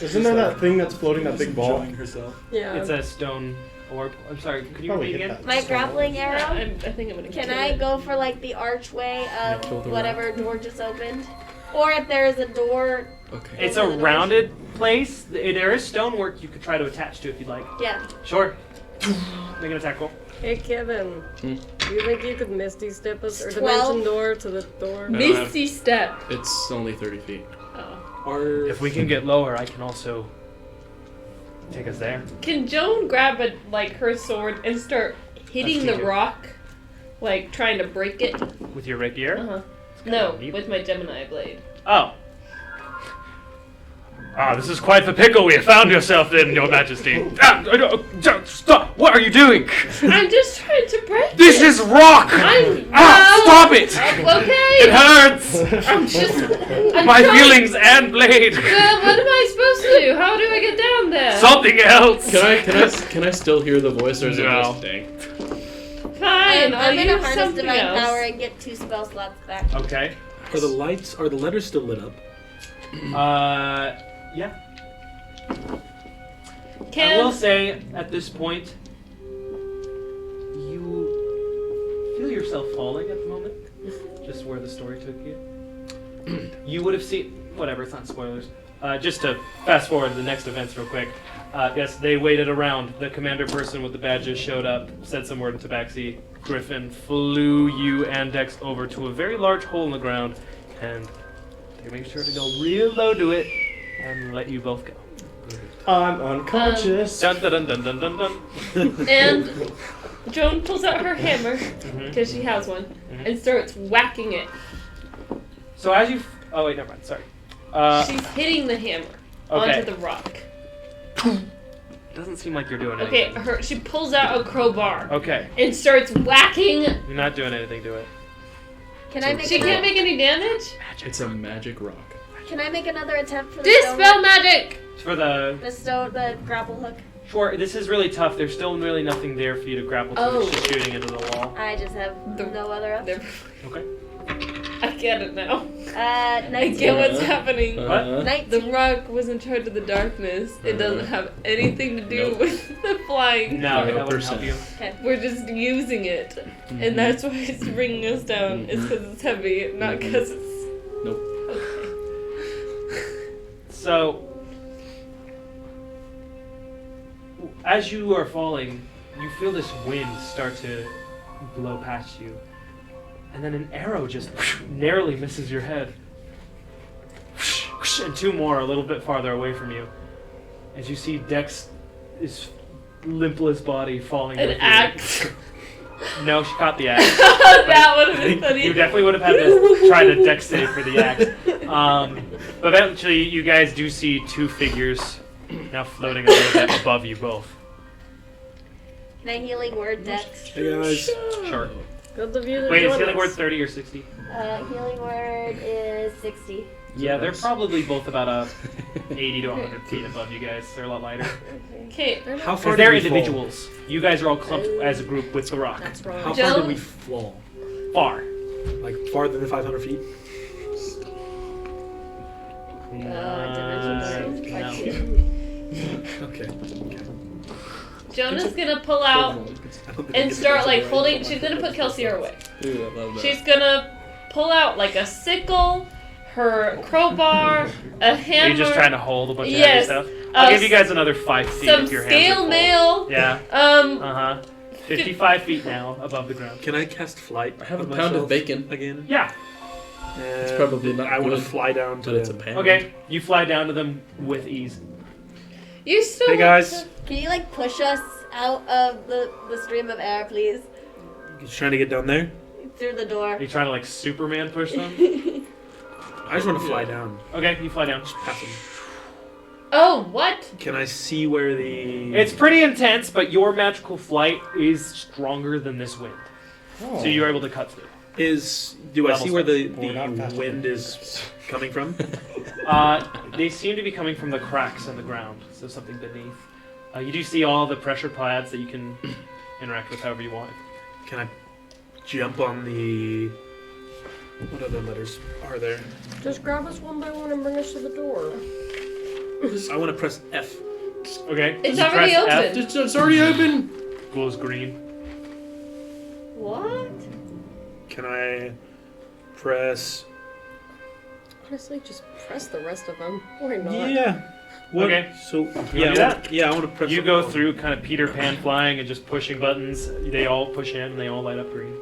isn't there that thing that's floating, that big ball? Enjoying herself. Yeah. It's a stone orb. I'm sorry, could you Probably repeat hit again? that. My grappling I arrow? think I'm gonna Can kill I it. go for like the archway kill of the whatever door just opened? Or if there is a door, Okay. It's a rounded place. There is stonework you could try to attach to if you'd like. yeah. Sure. Make an attack roll. Hey Kevin, Hmm? do you think you could Misty step us or 12. dimension door to the door? No. have- Misty step. It's only 30 feet. Oh. If we can get lower, I can also take us there. Can Joan grab her sword and start hitting Let's the do it. rock, like trying to break it? With your rapier? Uh-huh. No, neat. with my Gemini blade. Oh. Ah, this is quite the pickle we have found yourself in, Your Majesty. Stop! What are you doing? I'm just trying to break This it. is rock! Stop it! Okay. It hurts! I'm My trying- feelings and blade! What am I supposed to do? How do I get down there? Something else! Can I still hear the voice, or is it No. just dang? Fine, I'll I'm gonna use harness something divine else. power and get 2 spell slots back. Okay. Are the lights? Are the letters still lit up? Yeah. I Can will say, at this point, you feel yourself falling at the moment, just where the story took you. You would have seen, whatever, it's not spoilers. Just to fast forward to the next events real quick. Yes, they waited around. The commander person with the badges showed up, said some word in Tabaxi. Griffin flew you and Dex over to a very large hole in the ground, and they made sure to go real low to it and let you both go. I'm unconscious. Dun dun dun dun dun dun. and Joan pulls out her hammer Mhm. because she has one Mhm. and starts whacking it. So as you, oh wait, never mind. Sorry. She's hitting the hammer Okay. onto the rock. Doesn't seem like you're doing Okay, anything. she pulls out a crowbar Okay. and starts whacking. You're not doing anything to it. Can I make She can't make any damage. It's a magic rock. Can I make another attempt for the stone? Dispel magic. For the The grapple hook. sure, this is really tough. There's still really nothing there for you to grapple to. Oh. It's just shooting into the wall. I just have no other option. Okay. I get it now. 19. I get what's happening. What? 19. The rock was in charge of the darkness. It doesn't have anything to do with the flying. No, that wouldn't help you. We're just using it, and that's why it's bringing us down. It's because it's heavy, not because it's. Nope. Okay. So as you are falling, you feel this wind start to blow past you. And then an arrow just narrowly misses your head. And two more a little bit farther away from you. As you see Dex, his limpless body falling. An axe. No, she caught the axe. That would have been funny. You definitely would have had to try to Dex save for the axe. But eventually, you guys do see two figures now floating a little bit above you both. Can I healing word Dex? Hey guys. Sure. Good of you to Wait, is join healing word us. 30 or 60? Healing word is 60. Yeah, they're probably both about 80 to 100 feet above you guys. They're a lot lighter. Okay. How far Because they're did we fall? individuals. You guys are all clumped as a group with the rock. That's How wrong. far Joe? did we fall? Far. Like farther than 500 feet? Dimension No. Okay. Jonah's gonna pull out I don't think and we start can like away. holding. She's gonna put Kelsier away. Ooh, I love that. She's gonna pull out like a sickle, her crowbar, a hammer. Are you just trying to hold a bunch of Yes. heavy stuff? I'll give you guys another 5 feet some if your hands are scale full. mail. Yeah. Um, 55 feet now above the ground. Can I cast flight? I have a on pound of myself bacon. again. Yeah. It's probably not I want to good, fly down to but it's a them. pound. Okay. You fly down to them with ease. you still. Hey guys, Can you like push us out of the stream of air, please? you trying to get down there? Through the door. Are you trying to like Superman push them? I just want to fly down. Okay, you fly down. Just pass them. Oh, what? Can I see where the? It's pretty intense, but your magical flight is stronger than this wind. So you're able to cut through. Do I Level see where the We're not fast wind is coming from? They seem to be coming from the cracks in the ground, so something beneath. You do see all the pressure pads that you can interact with however you want. Can I jump on the? What other letters are there? Just grab us one by one and bring us to the door. I want to press F. Okay. It's you already press F, open. It's already open. glows green. What? Can I press? Honestly, just press the rest of them. Why not? Yeah. What? Okay. So do yeah, that? I want to press. You them go all. through kind of Peter Pan flying and just pushing buttons. They all push in and they all light up green.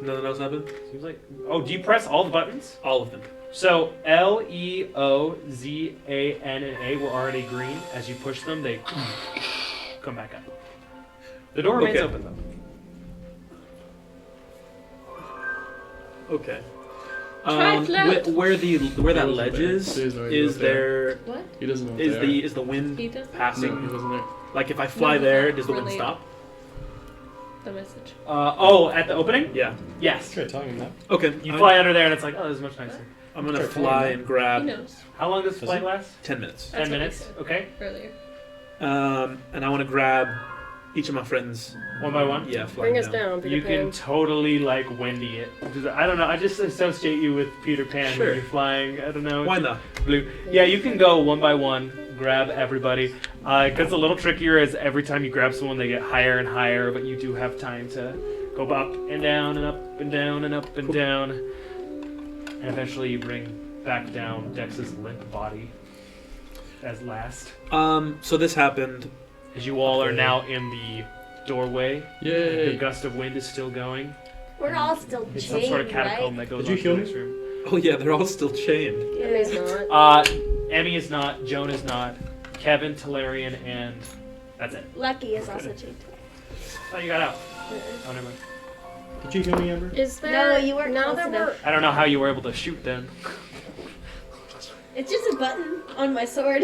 Nothing else happened. Seems like. Oh, do you press all the buttons? All of them. So L, E, O, Z, A, N, and A were already green. As you push them, they come back up. The door remains Okay. open though. Okay. Try float. Where that wasn't ledge there. is, He was already is up there. there What? He doesn't know. is the wind He doesn't. passing? No, he wasn't there. Like if I fly No, there, not does the wind really. stop? The message. At the opening? Yeah. Yes. Try telling him that. Okay. You fly under there and it's like, oh, this is much nicer. I'm gonna Try telling fly him and He grab knows. How long does Does flight it? last? 10 minutes. That's 10 what he minutes. said Okay. earlier. And I want to grab each of my friends. One by one. Yeah, flying Bring us down, Peter You can Pan. totally like windy it. I don't know. I just associate you with Peter Pan Sure. when you're flying. I don't know. Why not? Blue. Yeah, you can go one by one, grab everybody. It gets a little trickier as every time you grab someone, they get higher and higher, but you do have time to go up and down and up and down and up and down. And eventually you bring back down Dex's limp body as last. So this happened. As you all are Okay. now in the doorway, the Yay! gust of wind is still going. We're all still It's chained, some sort of catacomb right? that goes Did you on to heal the me? next room. Oh yeah, they're all still chained. Emmy's not. Emmy is not, Joan is not, Kevin, Talarian, and that's it. Lucky is also chained. Oh, you got out. Oh, never mind. Did you heal me, Amber? Is there? No, you weren't Now close that enough. we're I don't know how you were able to shoot then. It's just a button on my sword.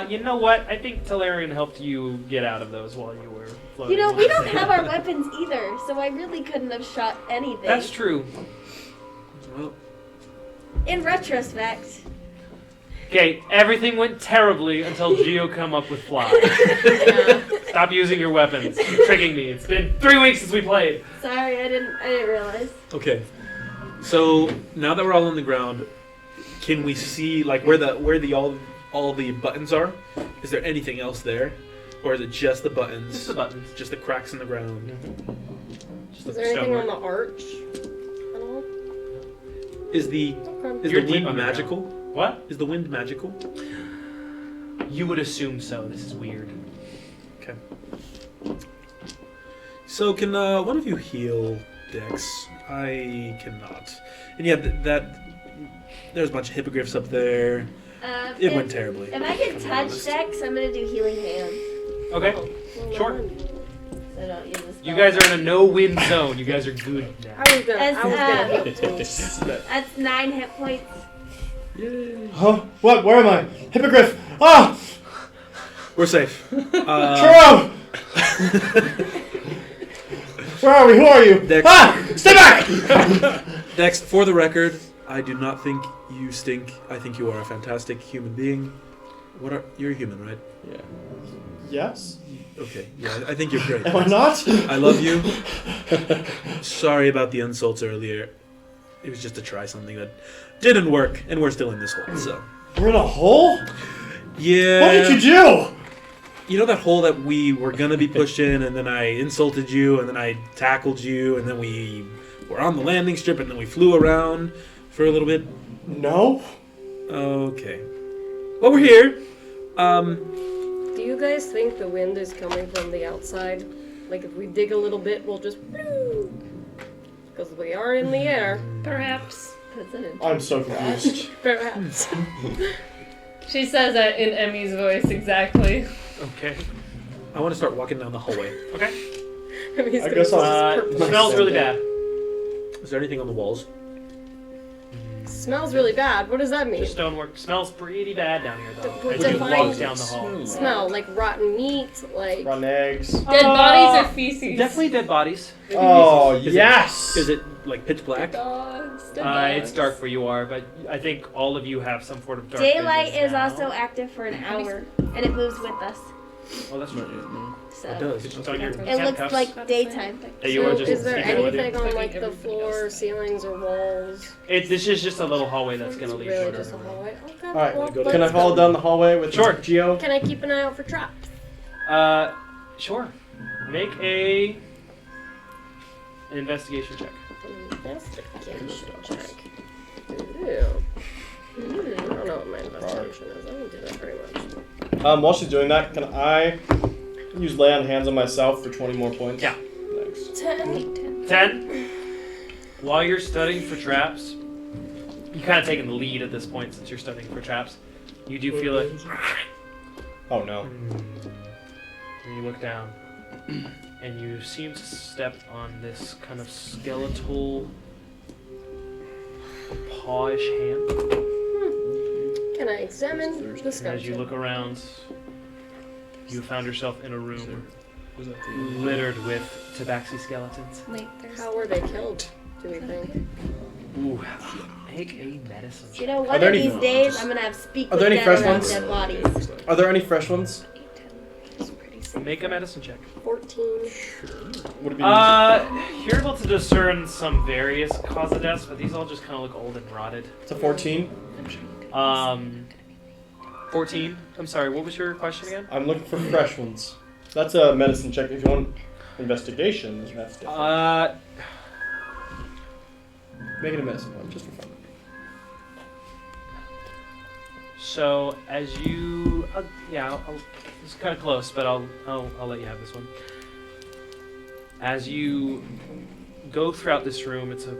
You know what? I think Talarian helped you get out of those while you were floating. You know, we don't have our weapons either, so I really couldn't have shot anything. That's true. Well, In retrospect. Okay, everything went terribly until Geo come up with fly. Stop using your weapons. You're tricking me. It's been 3 weeks since we played. Sorry, I didn't realize. okay. So now that we're all on the ground, can we see like where the all the buttons are? Is there anything else there, or is it just the buttons? Just the buttons. Just the cracks in the ground. Just Is the there anything stonework. on the arch at all? Is the Okay. is You're the deep wind underground. magical? What? Is the wind magical? You would assume so. This is weird. Okay. So can one of you heal Dex? I cannot. And yeah, there's a bunch of hippogriffs up there. It went terribly. If I can touch Dex, I'm gonna do healing hand. Okay. Well, Sure. never mind. So I don't use the spell. You guys are in a no-win zone. You guys are good now. I was gonna That's, hit That's 9 hit points. Huh? What? Where am I? Hippogriff! Ah! We're safe. True! Where are we? Who are you? Dex. Ah! Stay back! Dex, for the record, I do not think you stink. I think you are a fantastic human being. You're a human, right? Yeah. Yes? Okay. Yeah, I think you're great. Am I not? I love you. Sorry about the insults earlier. It was just to try something that didn't work, and we're still in this hole, so. We're in a hole? Yeah. What did you do? You know that hole that we were gonna be pushed in, and then I insulted you, and then I tackled you, and then we were on the landing strip, and then we flew around for a little bit? No. Okay. Well, we're here. Do you guys think the wind is coming from the outside? Like if we dig a little bit, we'll just... Because we are in the air. Perhaps. That's an I'm so confused. Perhaps. She says that in Emmy's voice, exactly. Okay. I want to start walking down the hallway. Okay. He's I gonna guess I'll just just purple. Smells really bad. Is there anything on the walls? Smells really bad. What does that mean? The stonework smells pretty bad down here, though. The- As you define- walk down the hall. Smell like rotten meat, like Run eggs. Dead bodies or feces? Definitely dead bodies. Oh, Is it- yes! Is it like pitch black? Dogs. Dead dogs. It's dark where you are, but I think all of you have some sort of dark Daylight vision is now. also active for an hour, and it moves with us. Oh, that's right. So It does. It's on your it looks handcuffs. like daytime. That you so are just is there taking with you. anything on like the floor, ceilings, or walls? This is just a little hallway that's gonna lead really you. just a hallway. Okay. Alright, well, go to- can I let's follow go. down the hallway with Sure. Geo? Can I keep an eye out for traps? Sure. Make a investigation check. Investigation check. Ew. I don't know what my investigation is. I don't do that very much. While she's doing that, can I use lay on hands on myself for 20 more points? Yeah. Thanks. 10. While you're studying for traps, you kind of taking the lead at this point since you're studying for traps. You do feel it. Oh no. And you look down, and you seem to step on this kind of skeletal, pawish hand. Can I examine the And as you skeleton? look around, you found yourself in a room Was that the littered with tabaxi skeletons. Wait, there's. How were they killed, do we think? Ooh, make a medicine You check. know, Are one there of any- these days I'm gonna have speak Are with there any dead fresh around ones? dead bodies. Are there any fresh ones? 8, 10. It's pretty safe. Make a medicine check. 14. Would it be You're able to discern some various cause of deaths, but these all just kind of look old and rotted. It's a 14? 14. I'm sorry, what was your question again? I'm looking for fresh ones. That's a medicine check. If you want investigation, that's different. Make it a medicine one, just for fun. So as you, it's kind of close, but I'll let you have this one. As you go throughout this room, it's a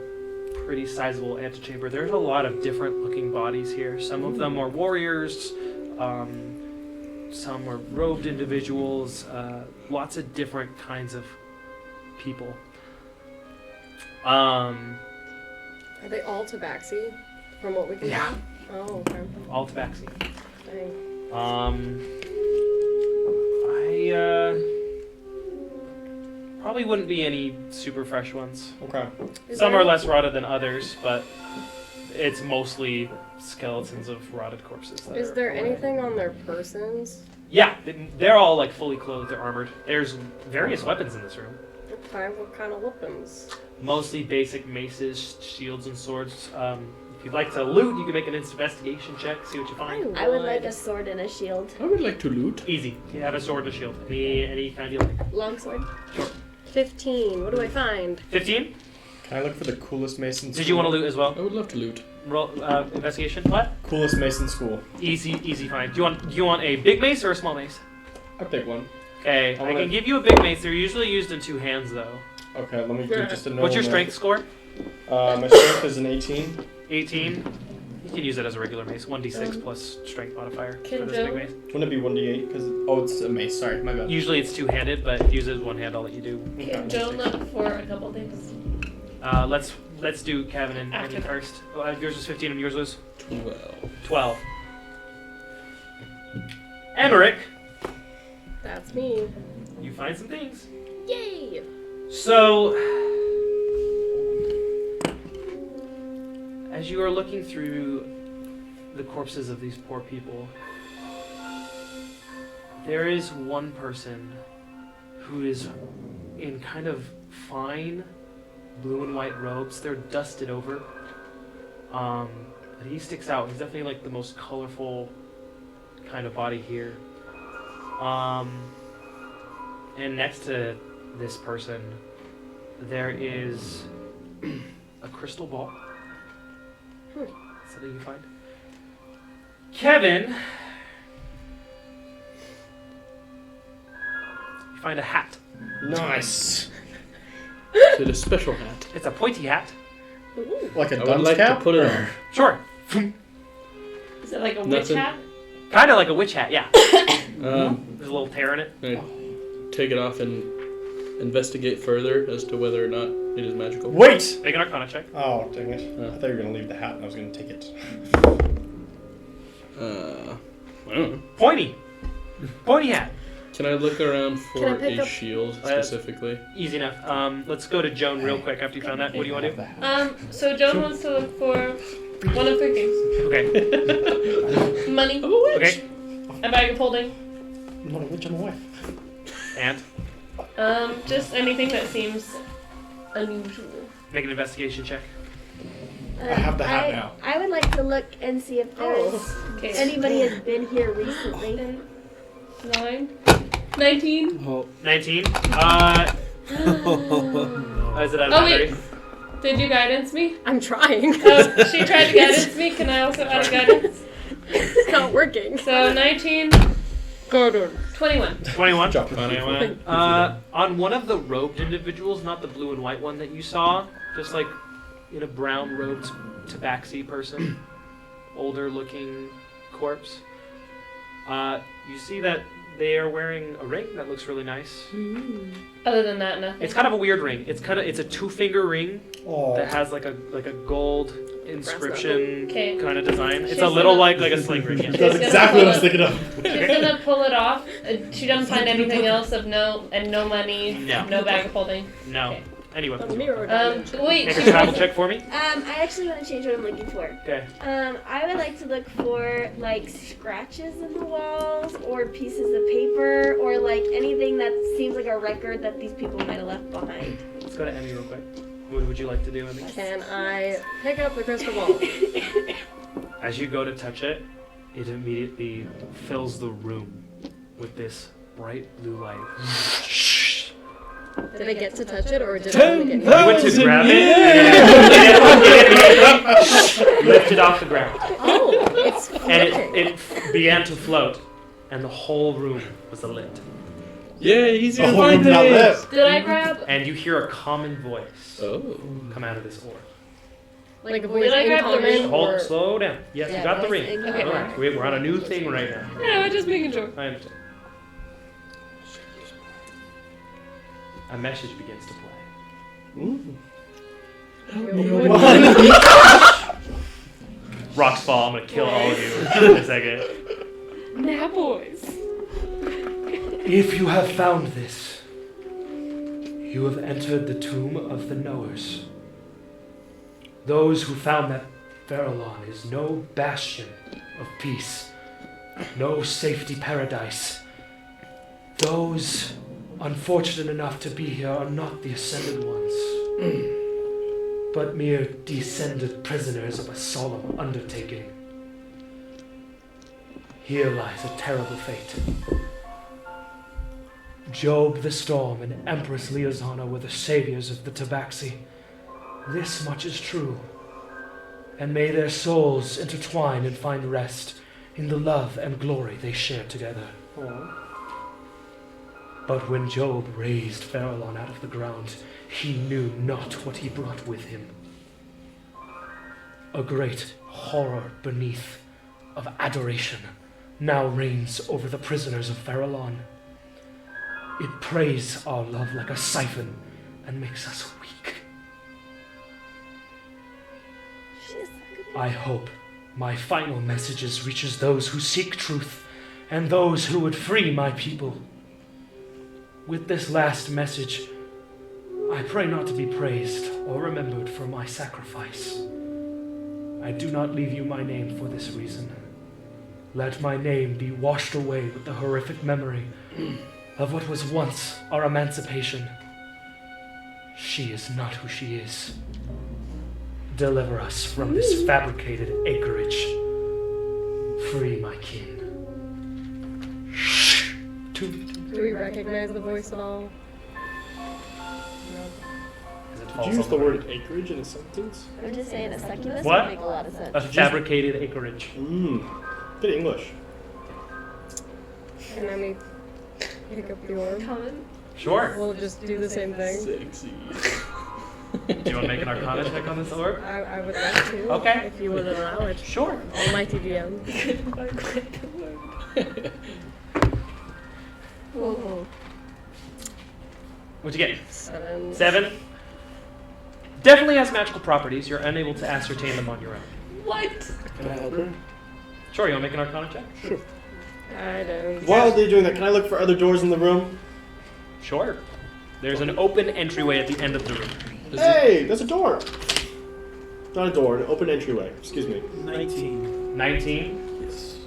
pretty sizable antechamber. There's a lot of different looking bodies here. Some of them are warriors, some are robed individuals, lots of different kinds of people. Are they all tabaxi? From what we can Yeah. tell? Oh, okay. All tabaxi. Dang. Probably wouldn't be any super fresh ones. Okay. Is Some there- are less rotted than others, but it's mostly skeletons of rotted corpses. That Is are there away. anything on their persons? Yeah, they're all like fully clothed, they're armored. There's various weapons in this room. Okay, what kind of weapons? Mostly basic maces, shields, and swords. If you'd like to loot, you can make an investigation check, see what you find. I would like a sword and a shield. I would like to loot. Easy. You have a sword and a shield. Any kind you like. Longsword. 15. What do I find? 15? Can I look for the coolest Mason school? Did you want to loot as well? I would love to loot. Roll investigation. What? Coolest Mason school. Easy find. Do you want a big mace or a small mace? I pick one. Okay, I I wanna- can give you a big mace. They're usually used in 2 hands though. Okay, let me do just a normal. What's your strength score? My strength is an 18. 18. You can use it as a regular mace. 1d6 plus strength modifier Can for this big Joe- mace. Wouldn't it be 1d8? Because it's a mace. Sorry, my bad. Usually it's 2-handed, but use it as one hand. I'll let you do. Can Joe look for a couple things? Let's do Kevin and After Andy that. first. Yours was 15 and yours was 12. 12. Emmerich, That's me. you find some things. Yay! So, as you are looking through the corpses of these poor people, there is one person who is in kind of fine blue and white robes. They're dusted over. But he sticks out. He's definitely like the most colorful kind of body here. And next to this person, there is a crystal ball. Something you find. Kevin, you find a hat. Nice. Is it a special hat? It's a pointy hat. Like a I would dunce like cap? to put it on. Sure. Is it like a witch Nothing. hat? Kind of like a witch hat, yeah. Um, There's a little tear in it. I take it off and investigate further as to whether or not it is magical. Wait! Make an Arcana check. Oh, dang it. I thought you were going to leave the hat and I was going to take it. I don't know. Pointy. Pointy hat. Can I look around Can I for pick a up- shield specifically? Easy enough. Let's go to Joan real quick after you found that. What do you want to do? So Joan wants to look for one of 3 things. Okay. Money, Okay. a bag of holding, I'm not a witch, I'm a wife. And just anything that seems unusual. make an investigation check. I have the hat now. I would like to look and see if there's Okay. anybody has been here recently. 9, 19. 19. Is it out of Oh, wait. 30? Did you guidance me? I'm trying. Oh, she tried to guidance me. Can I also add a guidance? It's not working. So 19, 21. 21. Drop it. 21. On one of the robed individuals, not the blue and white one that you saw, just like in a brown robed tabaxi person, older looking corpse. You see that they are wearing a ring that looks really nice. Other than that, nothing. It's kind of a weird ring. It's a 2-finger ring Oh. that has like a gold inscription Okay. kind of design. It's She's a little gonna- like a sling ring. Yeah. That's exactly what I was thinking of. She's gonna pull it off. She doesn't find anything else of no money, No. no bag of holding. No. Okay. Anyway. A mirror Wait, Make a she travel wasn't- check for me. I actually want to change what I'm looking for. Okay. I would like to look for like scratches in the walls or pieces of paper or like anything that seems like a record that these people might have left behind. Let's go to Emmy real quick. What would you like to do, Emmy? Can I pick up the crystal ball? As you go to touch it, it immediately fills the room with this bright blue light. Did I get to touch it, or did I only get You went to grab it, and lifted off the ground. Oh, it's And floating. it began to float, and the whole room was lit. Yay, he's Oh, gonna find not this! Did I grab? And you hear a common voice Oh. come out of this orb. Like a voice Did I grab the ring? Hold, slow down. Yes, you Yeah, got the voice ring. thing. Okay. Relax. We're on a new thing right now. Yeah, we're just making sure. I understand. A message begins to play. Rocks fall. I'm gonna kill all of you in a second. Now, boys. If you have found this, you have entered the tomb of the knowers. Those who found that Farallon is no bastion of peace, no safety paradise. Those unfortunate enough to be here are not the ascended ones, but mere descended prisoners of a solemn undertaking. Here lies a terrible fate. Job the Storm and Empress Liazana were the saviors of the Tabaxi. This much is true, and may their souls intertwine and find rest in the love and glory they share together. But when Job raised Farallon out of the ground, he knew not what he brought with him. A great horror beneath of adoration now reigns over the prisoners of Farallon. It preys our love like a siphon and makes us weak. I hope my final messages reaches those who seek truth and those who would free my people. With this last message, I pray not to be praised or remembered for my sacrifice. I do not leave you my name for this reason. Let my name be washed away with the horrific memory of what was once our emancipation. She is not who she is. Deliver us from this fabricated acreage. Free my kin. Shh. Do we recognize the voice at all? Did you use the word acreage in a sentence? I would just say in a succubus What? would make a lot of sense. A fabricated acreage. Good English. And then we pick up the orb. Common. Sure. We'll just do the same thing. Sexy. Do you want to make an Arcana check on this orb? I would like to. Okay. If you would allow it. Sure. Almighty GM. Whoa. What'd you get? 7. 7? Definitely has magical properties. You're unable to ascertain them on your own. What? Can I help her? Sure, you want to make an Arcana check? Sure. I don't. While they're doing that, can I look for other doors in the room? Sure. There's an open entryway at the end of the room. Hey, there's a door. Not a door, an open entryway. Excuse me. 19. 19? Yes.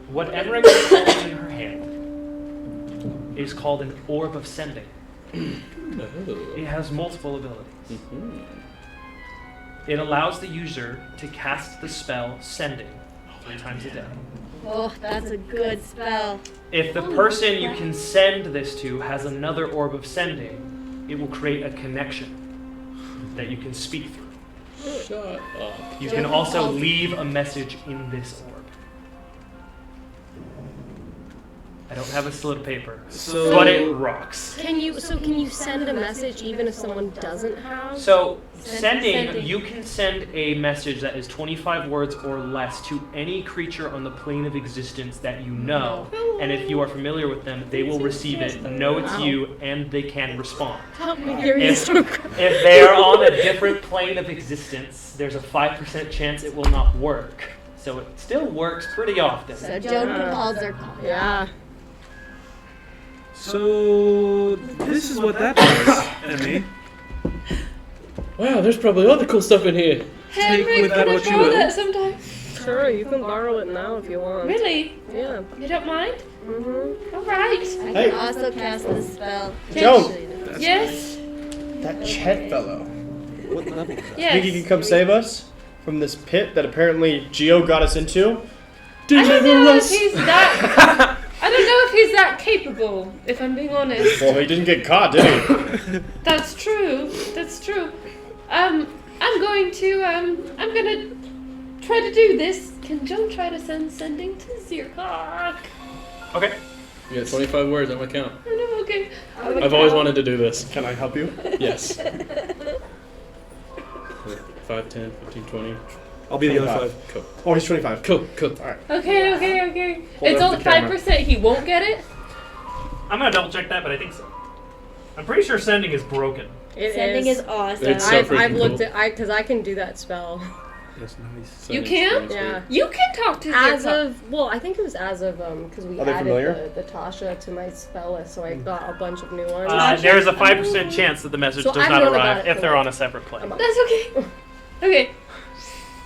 Whatever is holding in her hand is called an Orb of Sending. It has multiple abilities. It allows the user to cast the spell Sending 3 times a day. Oh, that's a good spell. If the person you can send this to has another Orb of Sending, it will create a connection that you can speak through. Shut up. You can also leave a message in this orb. I don't have a slip paper, but it rocks. Can you send a message even if someone doesn't have? So, sending, you can send a message that is 25 words or less to any creature on the plane of existence that you know. And if you are familiar with them, they will receive it, know it's you, and they can respond. Help me, Gary. If they are on a different plane of existence, there's a 5% chance it will not work. So it still works pretty often. So Joan can call Zircon. Yeah. So this is what that does, Emmy. Wow, there's probably other cool stuff in here. Take with that can I what you borrow will. that sometime? Sure, you can borrow it now if you want. Really? Yeah. You don't mind? Mm-hmm. All right. I Hey. can also cast this spell. Joan! Yes. That Chet fellow. What level? Yes. Think he can come save us from this pit that apparently Geo got us into? I don't Deliver know us! if he's that. I don't know if he's that capable. If I'm being honest. Well, he didn't get caught, did he? That's true. That's true. I'm going to I'm gonna try to do this. Can Joan try to sending to Zircon? Okay. You got 25 words on my count. I know. Okay. I've always wanted to do this. Can I help you? Yes. 5, 10, 15, 20. I'll be the other 25. 5. Cool. Oh, he's 25. Cool. Alright. Okay. Hold It's up only the camera. 5%. He won't get it. I'm going to double check that, but I think so. I'm pretty sure sending is broken. Sending is awesome. It's so I've freaking looked cool. at because I can do that spell. That's nice. Sending's can? pretty Yeah. You can talk to As Zircon. of I think it was as of because we Are they familiar? added the Tasha to my spell list, so I got a bunch of new ones. There's a 5% chance that the message So does I've not known about arrive it if for they're like- on a separate plane. That's okay. Okay.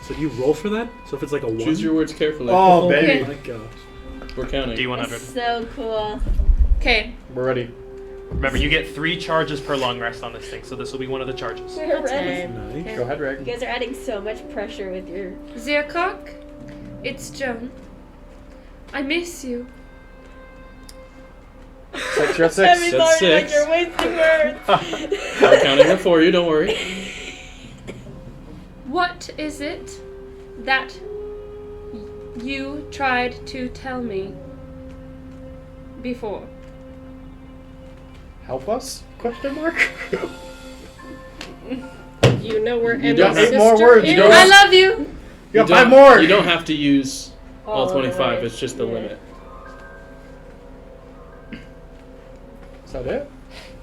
So you roll for that? So if it's like a 1? Choose your words carefully. Oh, Okay. baby. Oh my gosh. We're counting. D100. It's so cool. Okay. We're ready. Remember, you get 3 charges per long rest on this thing, so this will be one of the charges. We're ready. Nice. Go ahead, You Reg. guys are adding so much pressure with your. Zircon, it's Joan. I miss you. 6, you're at 6. That's 6. wasting words. I'm counting it for you, don't worry. What is it that you tried to tell me before? Help us? Question mark. You know where You Emmy's don't- sister Eight more words, is? you don't- I love you. You got don't- 5 more. You don't have to use all All 25. right. It's just the Yeah. limit. Is that it?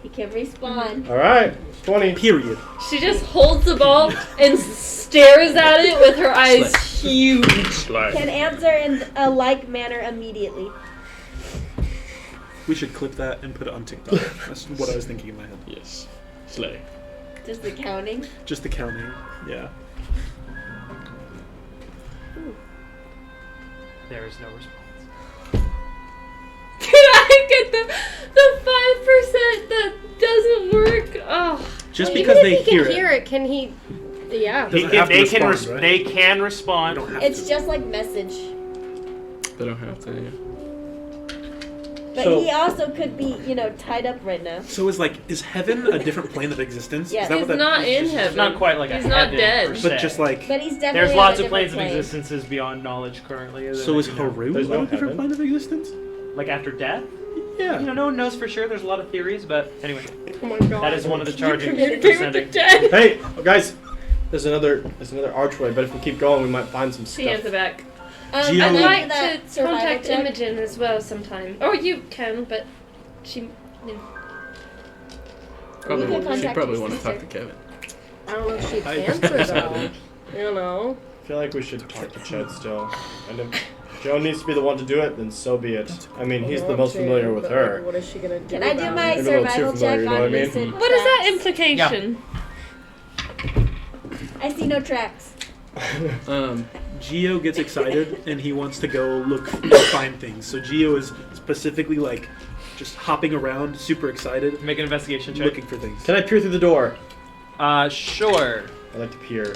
He can respawn. All right. 20. Period. She just holds the ball and stares at it with her eyes huge. Can answer in a like manner immediately. We should clip that and put it on TikTok. That's what I was thinking in my head. Yes. Slay. Just the counting. Just the counting. Yeah. There is no response. Can I get the 5% that doesn't work? Oh. Just Even because if they he can hear it. can he? Yeah. Doesn't have to They can respond, right? they can respond. You don't have It's to. just like message. They don't have to. Yeah. But So- he also could be, tied up right now. So is heaven a different plane of existence? Yes. Is that He's what that not in It's heaven. not quite like He's a not heaven dead. per se. But just like But he's definitely There's on lots a of planes of different plane. existences beyond knowledge currently. so is Haru There's no on a different heaven? plane of existence? Like after death? Yeah. No one knows for sure. There's a lot of theories, but anyway, Oh my god. that is one of the charges for communicate with the sending. dead. Hey, guys. There's another archway, but if we keep going, we might find some She has stuff. the back. Geo- I'd I'd like that to survival contact check. Imogen as well sometime. Or you can, but she. Probably. can contact She probably your want to talk to sister. Kevin. I don't know if she'd I- answer though. You know. I feel like we should talk to Ched still. And if Joe needs to be the one to do it, then so be it. I mean, he's the most familiar with But, her. like, what is she gonna do? Can I do about my it? Maybe a little too survival familiar, check you know what I on mean? lucid What is that tracks? implication? I see no tracks. Geo gets excited and he wants to go look find things. So Geo is specifically like just hopping around, super excited, Make an investigation check. looking for things. Can I peer through the door? Sure. I like to peer.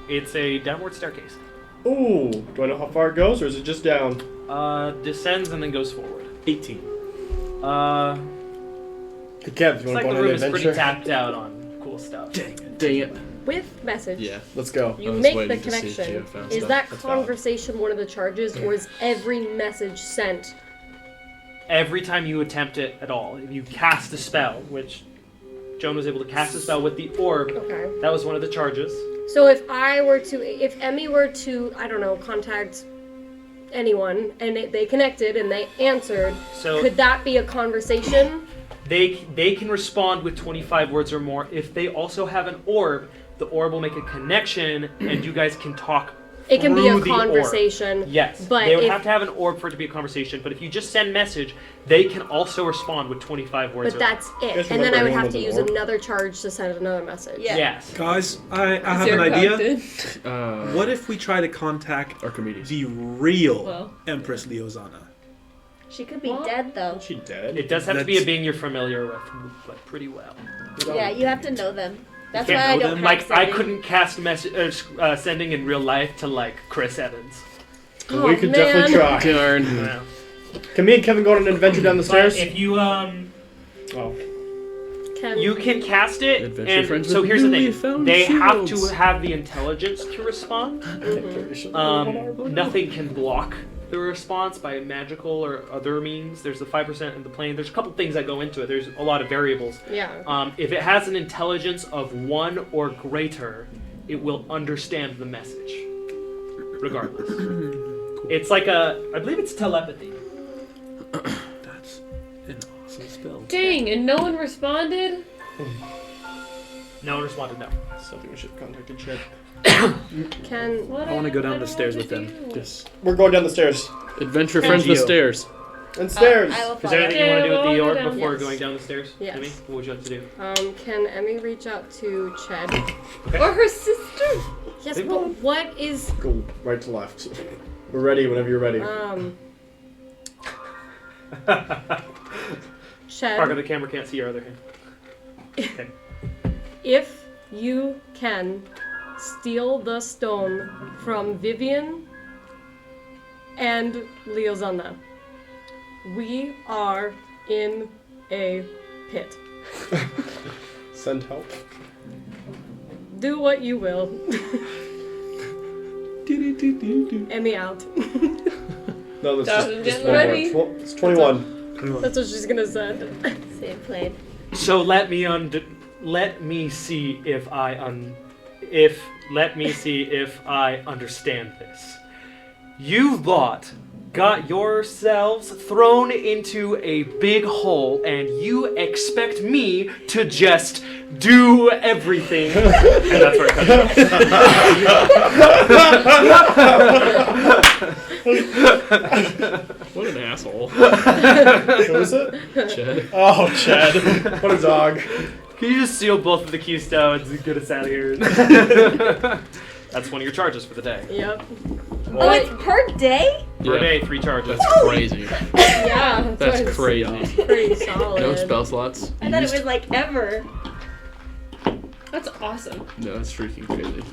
It's a downward staircase. Ooh, do I know how far it goes, or is it just down? Descends and then goes forward. 18. Hey, Kev, It's you want like to the go on room an is pretty adventure? tapped out on cool stuff. Dang it. With message. Yeah. Let's go. You I was make the waiting to see if connection. Geo found Is stuff. that That's valid. conversation one of the charges, or is every message sent? Every time you attempt it at all, if you cast a spell, which Joan was able to cast a spell with the orb, Okay. that was one of the charges. So if Emmy were to, I don't know, contact anyone, and they connected and they answered, So could that be a conversation? they can respond with 25 words or more. If they also have an orb, the orb will make a connection, and you guys can talk. It can be a through the orb. conversation. Yes, But they would if- have to have an orb for it to be a conversation. But if you just send message, they can also respond with 25 words. But or that's You it. guys And then remember I would anyone have to with use an orb? another charge to send another message. Yeah. Yes. Guys, I have an idea. What if we try to contact Archimedes. the real Well. Empress Leozana? She could be What? dead though. Is she dead? It does have to be a That's- being you're familiar with, but pretty well. Yeah, you have to know them. That's You why can't I know don't them. have Like I sending. couldn't cast sending in real life to like Chris Evans. Well, we Oh, could man. definitely try. Darn. Yeah. Can me and Kevin go on an adventure down the But stairs? if you Oh. Can you can cast it, Adventure and friends so with here's the newly thing: found they have shields. to have the intelligence to respond. Nothing can block the response by magical or other means. There's the 5% in the plane. There's a couple things that go into it. There's a lot of variables. Yeah. If it has an intelligence of 1 or greater, it will understand the message, regardless. It's like I believe it's telepathy. That's an awesome spell. Dang, and no one responded? No one responded. No. Something we should have contacted Ched. Can What I wanna go down don't the know stairs what with to them. do. Yes. We're going down the stairs. Adventure friends with Geo. stairs. And stairs. I will Is there follow. anything you want to do with the Yeah, we'll orb go down. before Yes. going down the stairs? Yes. Emmy? What would you like to do? Can Emmy reach out to Ched? Or her sister? Yes, but what is Go right to left. We're ready whenever you're ready. Ched? Parker, the camera can't see your other hand. Okay. If you can steal the stone from Vivian and Leozana, we are in a pit. Send help. Do what you will. Emmy out. No, that's Downstage just ready? one more. It's 21. That's what she's gonna say. Same plane. So let me see if I understand this. You've got yourselves thrown into a big hole, and you expect me to just do everything. And that's where it cuts. What an asshole. What was it? Chad. Oh, Chad. What a dog. Can you just seal both of the keystones and get us out of here? That's one of your charges for the day. Yep. Oh, it's per day? Per day, 3 charges. That's crazy. Yeah. That's why crazy. it's pretty solid. No spell slots. I thought it was like ever. That's awesome. No, it's freaking crazy.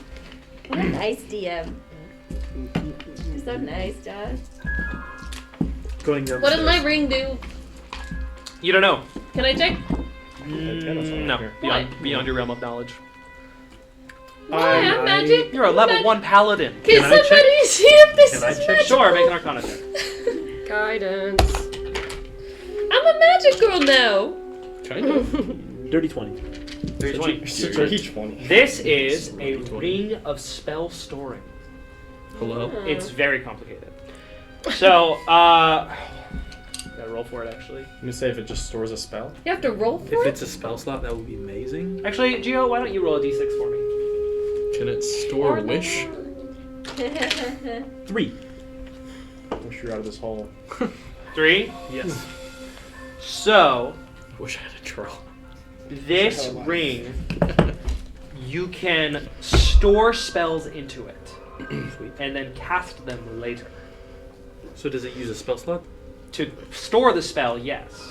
What a nice DM. You're so nice, Josh. Going down. What does my ring do? You don't know. Can I check? No, beyond your realm of knowledge. Why? I'm magic. You're a level 1 paladin. Can Can I check? somebody see if this Can I is check? magic? Sure, make an Arcana check. Guidance. I'm a magic girl now. Kind of. Dirty 20. 320. Such a huge one. This is a ring of spell storing. Hello? It's very complicated. So, gotta roll for it actually. Let me say if it just stores a spell. You have to roll for If it? it's a spell slot, that would be amazing. Actually, Gio, why don't you roll a d6 for me? Can it store wish? 3. Wish you're out of this hole. 3. Yes. So, Wish I had a troll. this ring, you can store spells into it, and then cast them later. So does it use a spell slot? To store the spell, yes.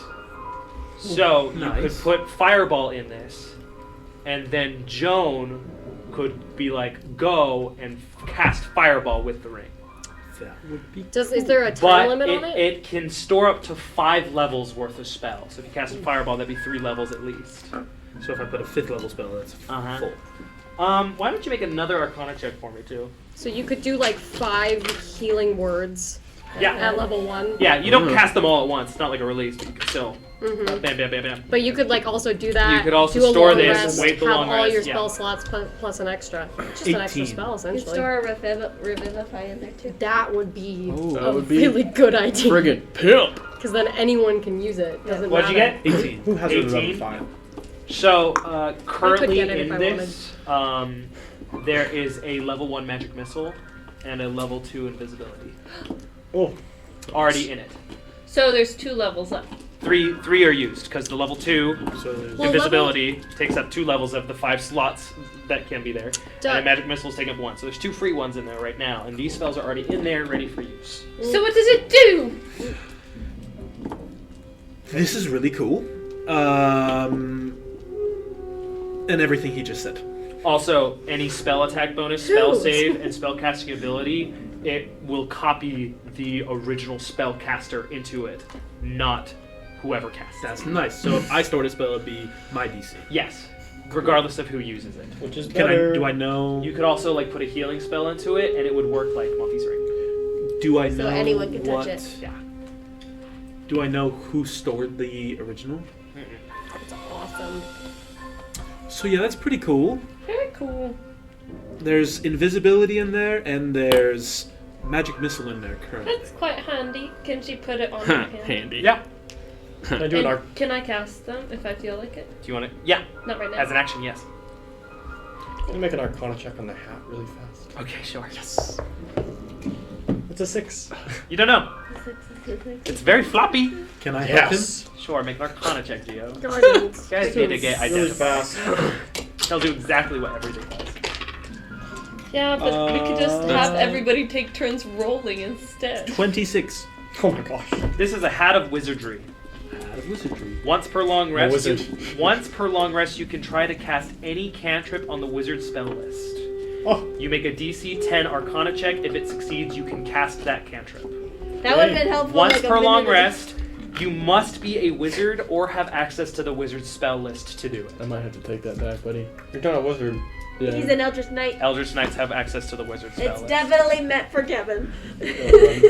So you could Nice. put Fireball in this, and then Joan could be like, go and cast Fireball with the ring. That would be. Is there a time But limit on it? it can store up to 5 levels worth of spells. So if you cast a Fireball, that'd be 3 levels at least. So if I put a 5th level spell, that's Uh-huh. full. Why don't you make another Arcana check for me too? So you could do like 5 healing words Yeah. at level 1. Yeah, you don't cast them all at once. It's not like a release, but you can still Mm-hmm. bam, bam, bam, bam. But you could like also do that. You could also do a store long this, rest, wait the have long all rest, your yeah. spell slots plus an extra. Just an extra 18. spell You essentially. store a revivify in there too. That would be That a would be really good idea. friggin' pimp. Because then anyone can use it. Doesn't What'd you matter. get? 18. Who has 18? a level 5? So, currently get it in if I this, there is a level 1 magic missile and a level 2 invisibility Oh. already in it. So there's 2 levels left. Three are used because the level 2 So there's Well, invisibility takes up 2 levels of the 5 slots that can be there, and the magic missiles take up 1. So there's 2 free ones in there right now, and these spells are already in there, ready for use. So what does it do? This is really cool. And everything he just said. Also, any spell attack bonus, spell save, and spell casting ability, it will copy the original spell caster into it, not whoever casts it. That's nice. So if I stored a spell, it'd be my DC. Yes, regardless of who uses it. Which is Can better. do I know? You could also like put a healing spell into it, and it would work like Monty's ring. Do I So know anyone can touch what? it. Yeah. Do I know who stored the original? It's awesome. So yeah, that's pretty cool. Very cool. There's invisibility in there, and there's magic missile in there currently. That's quite handy. Can she put it on her hand? Handy. Yeah. Can I do an And arc? can I cast them if I feel like it? Do you want to? Yeah. Not right now. As an action, yes. Can I make an Arcana check on the hat really fast? Okay, sure. Yes. It's a 6. You don't know. It's very floppy. Can I help him? Yes. Sure, make an Arcana check, Gio. Guidance. Guys need to get Really identified. fast. They'll do exactly what everything does. Yeah, but we could just That's- have everybody take turns rolling instead. 26. Oh my gosh. This is a hat of wizardry. Out of wizardry. Once per long rest, wizard. once per long rest, you can try to cast any cantrip on the wizard spell list. Oh. You make a DC 10 Arcana check. If it succeeds, you can cast that cantrip. That would have been helpful. Once like a per long minute. rest, You must be a wizard or have access to the wizard spell list to do it. I might have to take that back, buddy. You're not a wizard. Yeah. He's an Eldritch Knight. Eldritch Knights have access to the wizard spell It's list. definitely meant for Kevin.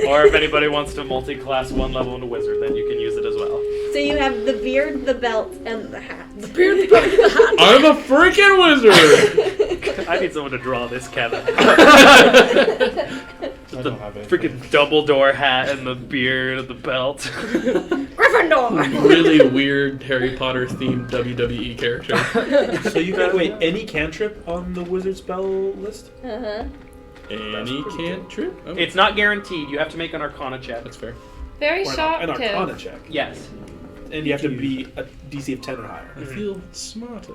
Or if anybody wants to multi-class one level into wizard, then you can use it as well. So you have the beard, the belt, and the hat. The beard, the belt, and the hat. I'm a freaking wizard! I need someone to draw this, Kevin. I don't have it. Freaking Dumbledore hat and the beard and the belt. Gryffindor! Really weird Harry Potter themed WWE character. So you got wait any cantrip on the wizard spell list? Uh-huh. Any cantrip? Oh, It's not guaranteed. You have to make an Arcana check. that's fair. Very Or sharp an too. Arcana check, Yes. and you have to be a DC of 10 or higher. I feel smarter.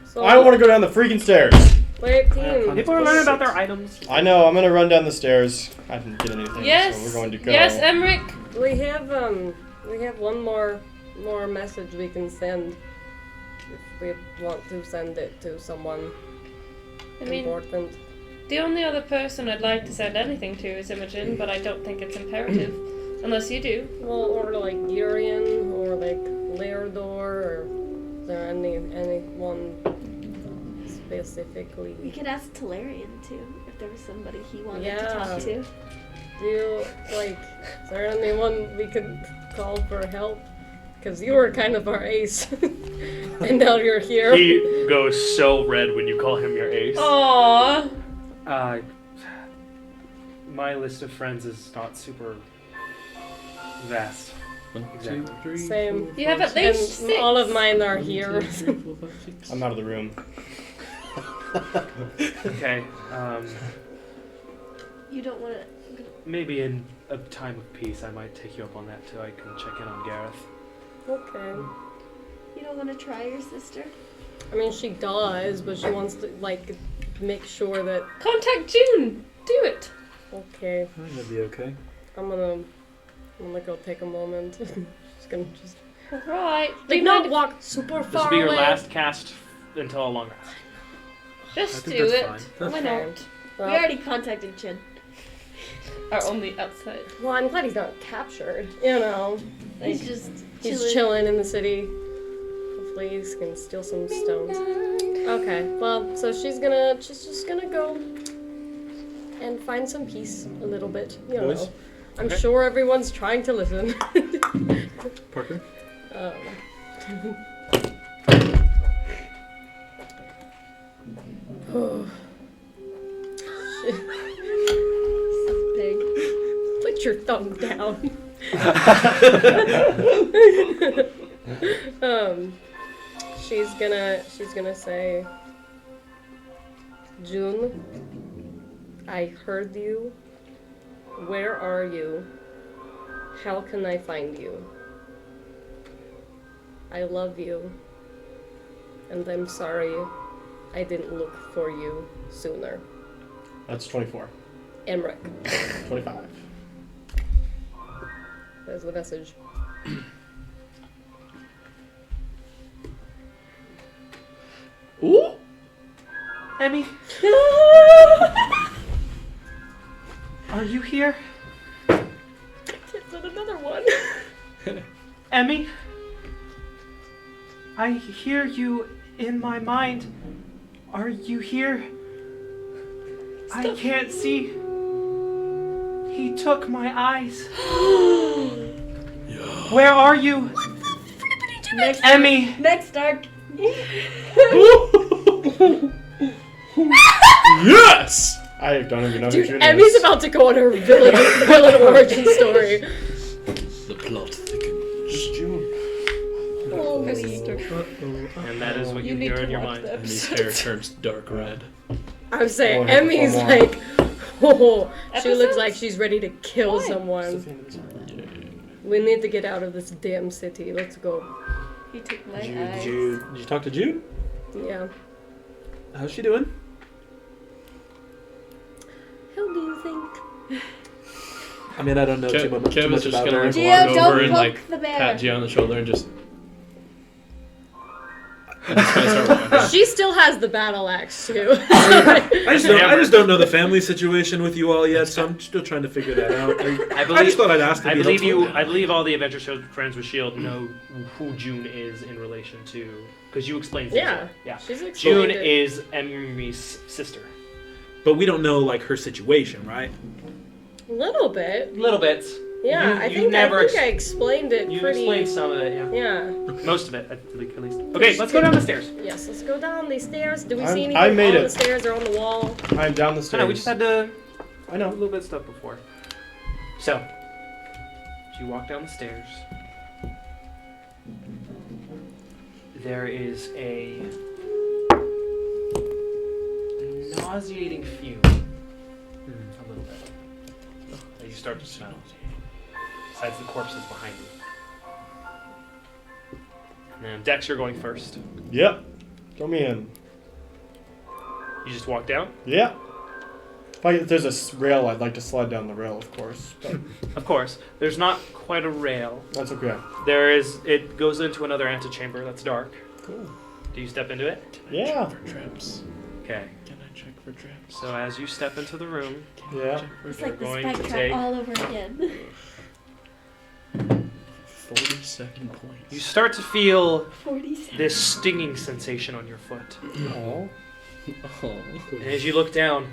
So, I don't want to go down the freaking stairs. wait, team. People are learning about their items. I know. I'm gonna run down the stairs. I didn't get anything, Yes. so we're going to go. Yes, Emmerich. We have one more message we can send if we want to send it to someone I mean, important. the only other person I'd like to send anything to is Imogen, but I don't think it's imperative. Unless you do. Well, or like Urian, or like Lairdor, or is there anyone specifically? We could ask Talarian too, if there was somebody he wanted to Yeah. talk to. Do you, like, is there anyone we could call for help? Because you were kind of our ace. And now you're here. He goes so red when you call him your ace. Aww. My list of friends is not super vast. 1, Exactly. 2, 3, Same. 4, You have 5, at least And 6. all of mine are 1, 2, here. 3, 4, 5, 6. I'm out of the room. Okay. You don't want to. Maybe in a time of peace, I might take you up on that too. I can check in on Gareth. Okay. You don't want to try your sister. I mean, she does, but she wants to, like, make sure that. Contact June. Do it. Okay, I think that'd be okay. I'm gonna go take a moment. just Right. Do like you not mind walk super This far will be your away. last cast until a long rest. if just I think do that's it? fine. Why Okay. not? Well, We already contacted Chin. Are only outside. well, I'm glad he's not captured. You know, He's just he's chilling in the city. Hopefully, he can steal some stones. Okay, well, so she's just gonna go and find some peace a little bit. You know, Boys? I'm Okay. sure everyone's trying to listen. Parker? Big. Put your thumb down. She's gonna say, June, I heard you. Where are you? How can I find you? I love you. And I'm sorry I didn't look for you sooner. That's 24. Emmerich. 25. That's the message. Ooh! Emmy, are you here? Is that another one? Emmy? I hear you in my mind. Are you here? I can't see. He took my eyes. Where are you? Next, Emmy! next dark. Yes! I don't even know who Dude, June Emmy's is. about to go on her villain origin story. The plot thickens. Holy. And that is what you, You need hear to in your watch mind. the Emmy's episode. hair turns dark red. I was saying, Oh, heck, Emmy's come on. like, oh, she looks Episodes? like she's ready to kill Why? someone. We need to get out of this damn city. Let's go. He took my Did eyes. you talk to Jude? Yeah. How's she doing? How do you think? I mean, I don't know too much Kevin's just about gonna her. like Gio, walk don't over and poke like the bear. pat Gio on the shoulder and just And just kind of start walking. She still has the battle axe too. I just don't know the family situation with you all yet, so I'm still trying to figure that out. I just thought I'd ask. To I be believe helpful. I believe all the Adventure Show friends with Shield know who June is in relation to, because you explained. Yeah. Yeah. She's explained June it. is Emery's sister. But we don't know like her situation, right? Little bit. Little bits. Yeah, I think I explained it You pretty. explained some of it, yeah. Yeah. Most of it, at least. Okay, let's go down the stairs. Yes, let's go down these stairs. Do we see anything I made on it. the stairs or on the wall? I'm down the I stairs. know, we just had to. I know. A little bit of stuff before. So, as you walk down the stairs, there is a nauseating fume. A little bit. That you start to smell. Besides the corpses behind you. And then Dex, you're going first. Yep. Throw me in. You just walk down? Yeah. If there's a rail, I'd like to slide down the rail, of course. But Of course. There's not quite a rail. that's okay. It goes into another antechamber that's dark. Cool. Do you step into it? Yeah. For traps. Okay. Can I check for traps? So as you step into the room, Yeah. It's You're like the going spike to trap take- all over again. 47 points. you start to feel 47. this stinging sensation on your foot. Oh. Oh. And as you look down,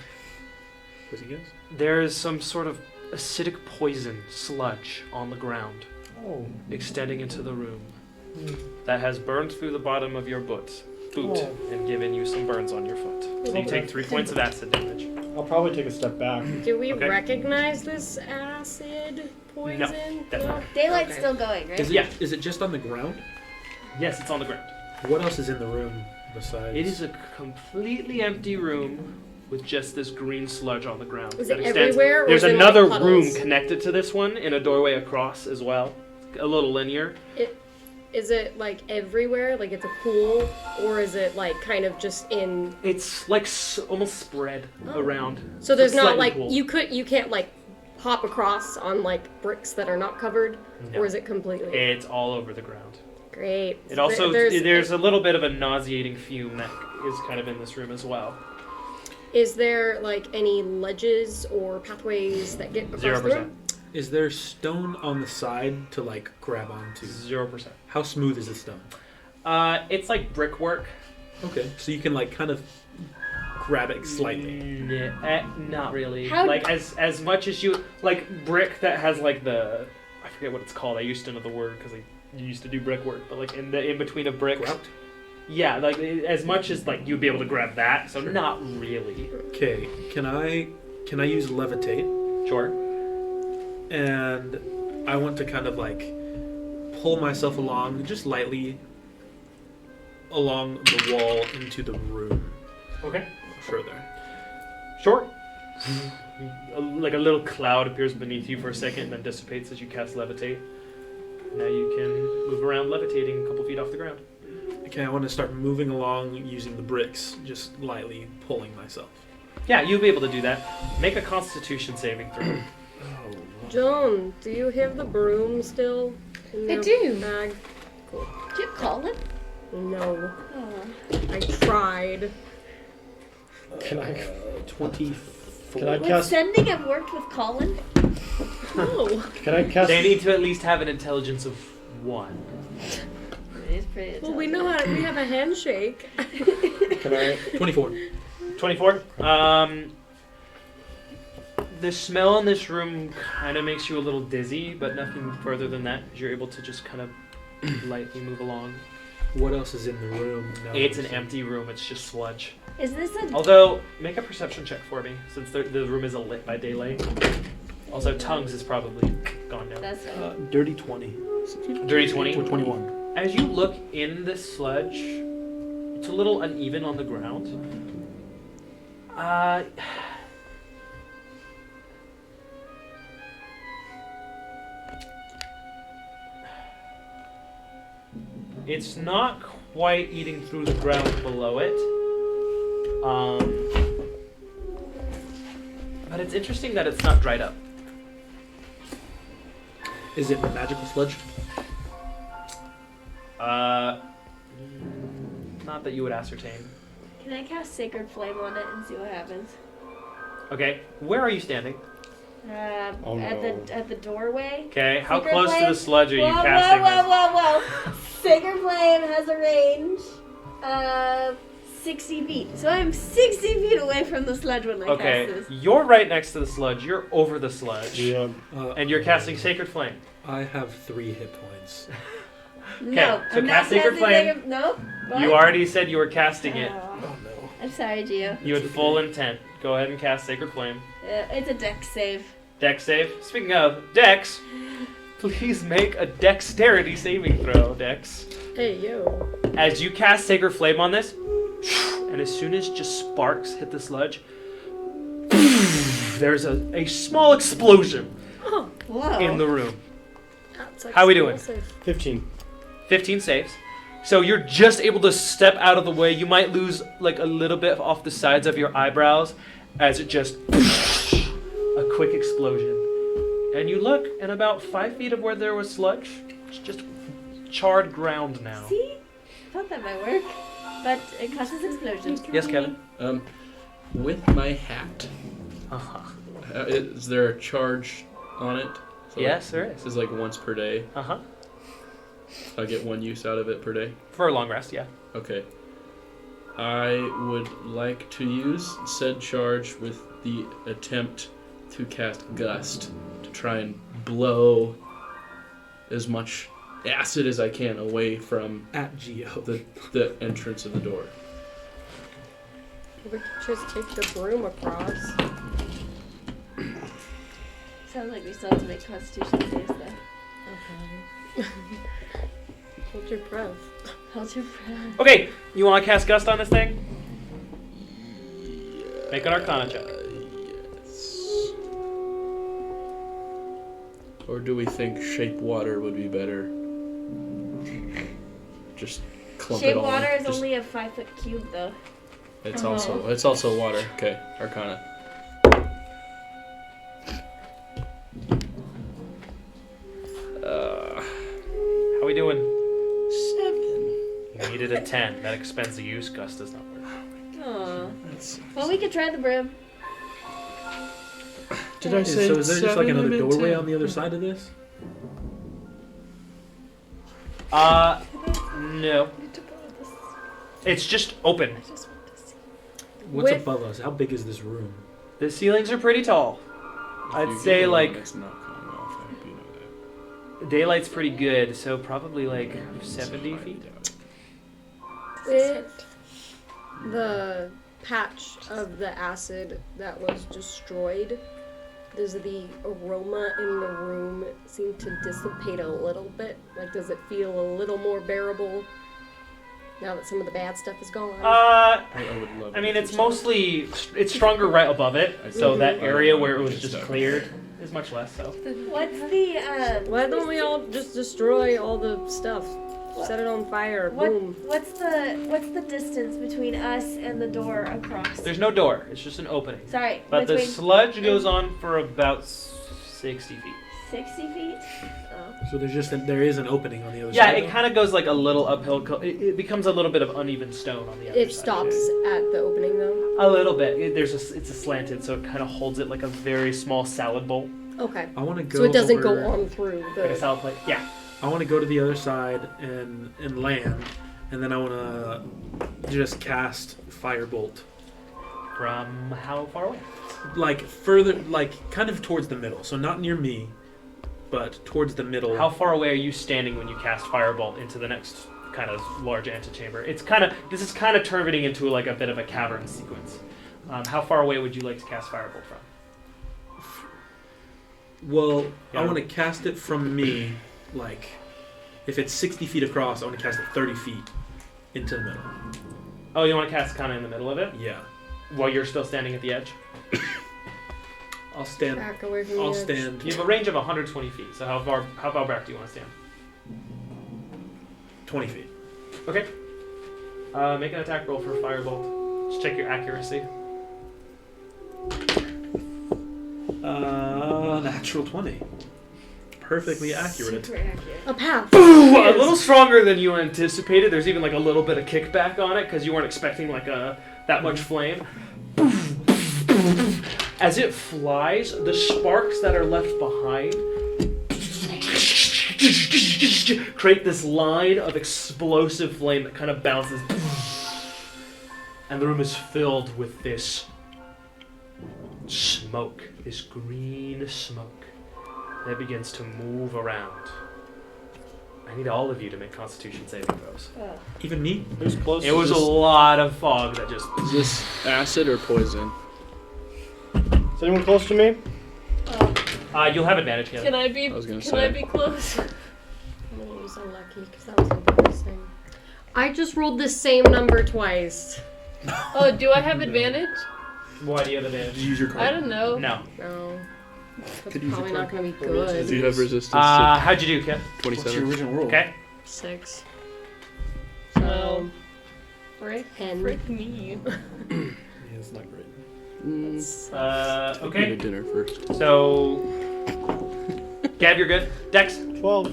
What's he guess? there is some sort of acidic poison sludge on the ground, Oh. extending into the room, that has burned through the bottom of your boot Oh. and given you some burns on your foot. So you take 3 points of acid damage. I'll probably take a step back. Do we Okay. recognize this acid poison? definitely. Daylight's Okay. still going, right? Is it just on the ground? Yes, it's on the ground. What else is in the room besides? It is a completely empty room with just this green sludge on the ground. Is that it extends- everywhere, or There's is it another like room puddles? connected to this one in a doorway across as well. A little linear. Is it like everywhere, like it's a pool, or is it like kind of just in? It's like almost spread around. So there's it's not slightly like cool. you can't like hop across on like bricks that are not covered, No. or is it completely? It's all over the ground. Great. It also there's there's a little bit of a nauseating fume that is kind of in this room as well. Is there like any ledges or pathways that get across the 0%. room? Is there stone on the side to like grab onto? 0%. How smooth is the stone? It's like brickwork. Okay, so you can like kind of grab it slightly. Not really. How- Like as much as you like brick that has like the I forget what it's called. I used to know the word because you used to do brickwork, but like in between of bricks. Grout? Yeah, like as much as like you'd be able to grab that. So not really. Okay, can I use levitate? Sure. And I want to kind of like pull myself along just lightly along the wall into the room Okay. further. Sure. Like a little cloud appears beneath you for a second, and then dissipates as you cast levitate. Now you can move around levitating a couple feet off the ground. Okay, I want to start moving along using the bricks, just lightly pulling myself. Yeah, you'll be able to do that. Make a Constitution saving throw. Joan, do you have the broom still? In I your do. Bag? Do you call him? No, Oh. I tried. Can I? 24. Can I Would cast? sending have worked with Colin? No. Can I cast? They need to at least have an intelligence of 1. It is pretty Well, we know how to, we have a handshake. Can I? 24. 24. The smell in this room kind of makes you a little dizzy, but nothing further than that. You're able to just kind of lightly move along. What else is in the room? Now It's an empty room. It's just sludge. Is this a Although, make a perception check for me, since the room isn't lit by daylight. Also, tongues is probably gone now. That's Dirty 20. Dirty 20. Or 21. As you look in this sludge, it's a little uneven on the ground. It's not quite eating through the ground below it. But it's interesting that it's not dried up. Is it magical sludge? Not whatnot that you would ascertain. Can I cast Sacred Flame on it and see what happens? Okay, where are you standing? Oh, no. At the doorway. Okay, how Sacred close to Flame? the sludge are you Whoa, casting whoa, this? whoa, whoa, whoa! Sacred Flame has a range of 60 feet. So I'm 60 feet away from the sludge when I Okay, cast this. you're right next to the sludge. You're over the sludge. Yeah. And you're casting Sacred Flame. I have 3 hit points. No, so I'm not cast Sacred casting Flame. Sacred... Nope. What? You already said you were casting it. Oh, Oh no. I'm sorry, Gio. You had full intent. Go ahead and cast Sacred Flame. It's a dex save. Dex save. Speaking of Dex, please make a dexterity saving throw, Dex. Hey, yo. As you cast Sacred Flame on this, and as soon as just sparks hit the sludge, there's a small explosion Oh, Whoa. in the room. that's like How we doing? explosive. 15. 15 saves. So you're just able to step out of the way. You might lose like a little bit off the sides of your eyebrows as it just a quick explosion. And you look, and about 5 feet of where there was sludge, it's just charred ground now. See? Thought that might work. But it causes explosions. Yes, Kevin? With my hat, Uh-huh. is there a charge on it? So Yes, there This is. is like once per day. Uh-huh. I get 1 use out of it per day. For a long rest, yeah. Okay. I would like to use said charge with the attempt to cast Gust to try and blow as much acid as I can away from At Geo. the entrance of the door. We could just take the broom across. Sounds like we still have to make Constitution saves though. Okay. Hold your breath. Hold your breath. Okay, you want to cast Gust on this thing? Make an Arcana check. Yes. Or do we think shape water would be better? Just clump Shape it all. water is Just- only a 5-foot cube though. It's also water. Okay, Arcana. How we doing? 7. Needed a 10. That expends the use. Gust does not work. Aw. Well, we could try the broom. Did I say So is there just like 7? I another meant doorway 10. on the other side of this? No. It's just open. What's With- above us? How big is this room? The ceilings are pretty tall. I'd You say get one like that's not coming off, I hope you know that. daylight's pretty good, so probably like 70 feet. With the patch of the acid that was destroyed, does the aroma in the room seem to dissipate a little bit? Like, does it feel a little more bearable now that some of the bad stuff is gone? I would love I mean, it it's if mostly, it's stronger right above it, so that area where it was just Mhm. cleared is much less so. What's the Why don't we all just destroy all the stuff? Set it on fire, boom. what's the distance between us and the door across? There's no door, it's just an opening. Sorry, But the between sludge goes on for about 60 feet. 60 feet? Oh. So there is an opening on the other Yeah, side. it kind of goes like a little uphill. It becomes a little bit of uneven stone on the other It side. stops at the opening though? A little bit. It's a slanted, so it kind of holds it like a very small salad bowl, Okay. I want to go. So it doesn't over- go on through like a the... salad plate. Yeah. I want to go to the other side and land, and then I want to just cast Firebolt, From how far away? like further, like kind of towards the middle. So not near me, but towards the middle. How far away are you standing when you cast Firebolt into the next kind of large antechamber? This is kind of turning into like a bit of a cavern sequence. How far away would you like to cast Firebolt from? Well, Yeah. I want to cast it from me, like if it's 60 feet across, I want to cast it 30 feet into the middle. Oh, you want to cast kind of in the middle of it Yeah, while you're still standing at the edge? I'll stand. Back away from the I'll edge. stand You have a range of 120 feet. So how far back do you want to stand? 20 feet. Okay. Make an attack roll for Firebolt. Just check your accuracy. Natural 20. perfectly accurate. Super accurate. A path. A little stronger than you anticipated. There's even like a little bit of kickback on it because you weren't expecting like that much flame. As it flies, the sparks that are left behind create this line of explosive flame that kind of bounces. And the room is filled with this smoke, this green smoke that begins to move around. I need all of you to make Constitution saving throws. Even me? Who's close? It was a lot of fog that just... Is this acid or poison? Is anyone close to me? you'll have advantage, Caleb. Can I be? I was gonna Can say. I be close? I'm gonna use unlucky because that was embarrassing. I just rolled the same number twice. Oh, do I have advantage? Why do you have advantage? Did you use your card? I don't know. No. No. That's Could use probably your not gonna be Do good. you have resistance How'd you do, Kev? to What's your 27? original roll? Okay. 6. Well, frick 10. frick me. Yeah, it's not great. Go Okay. to dinner first. So, Gab, you're good. Dex, 12.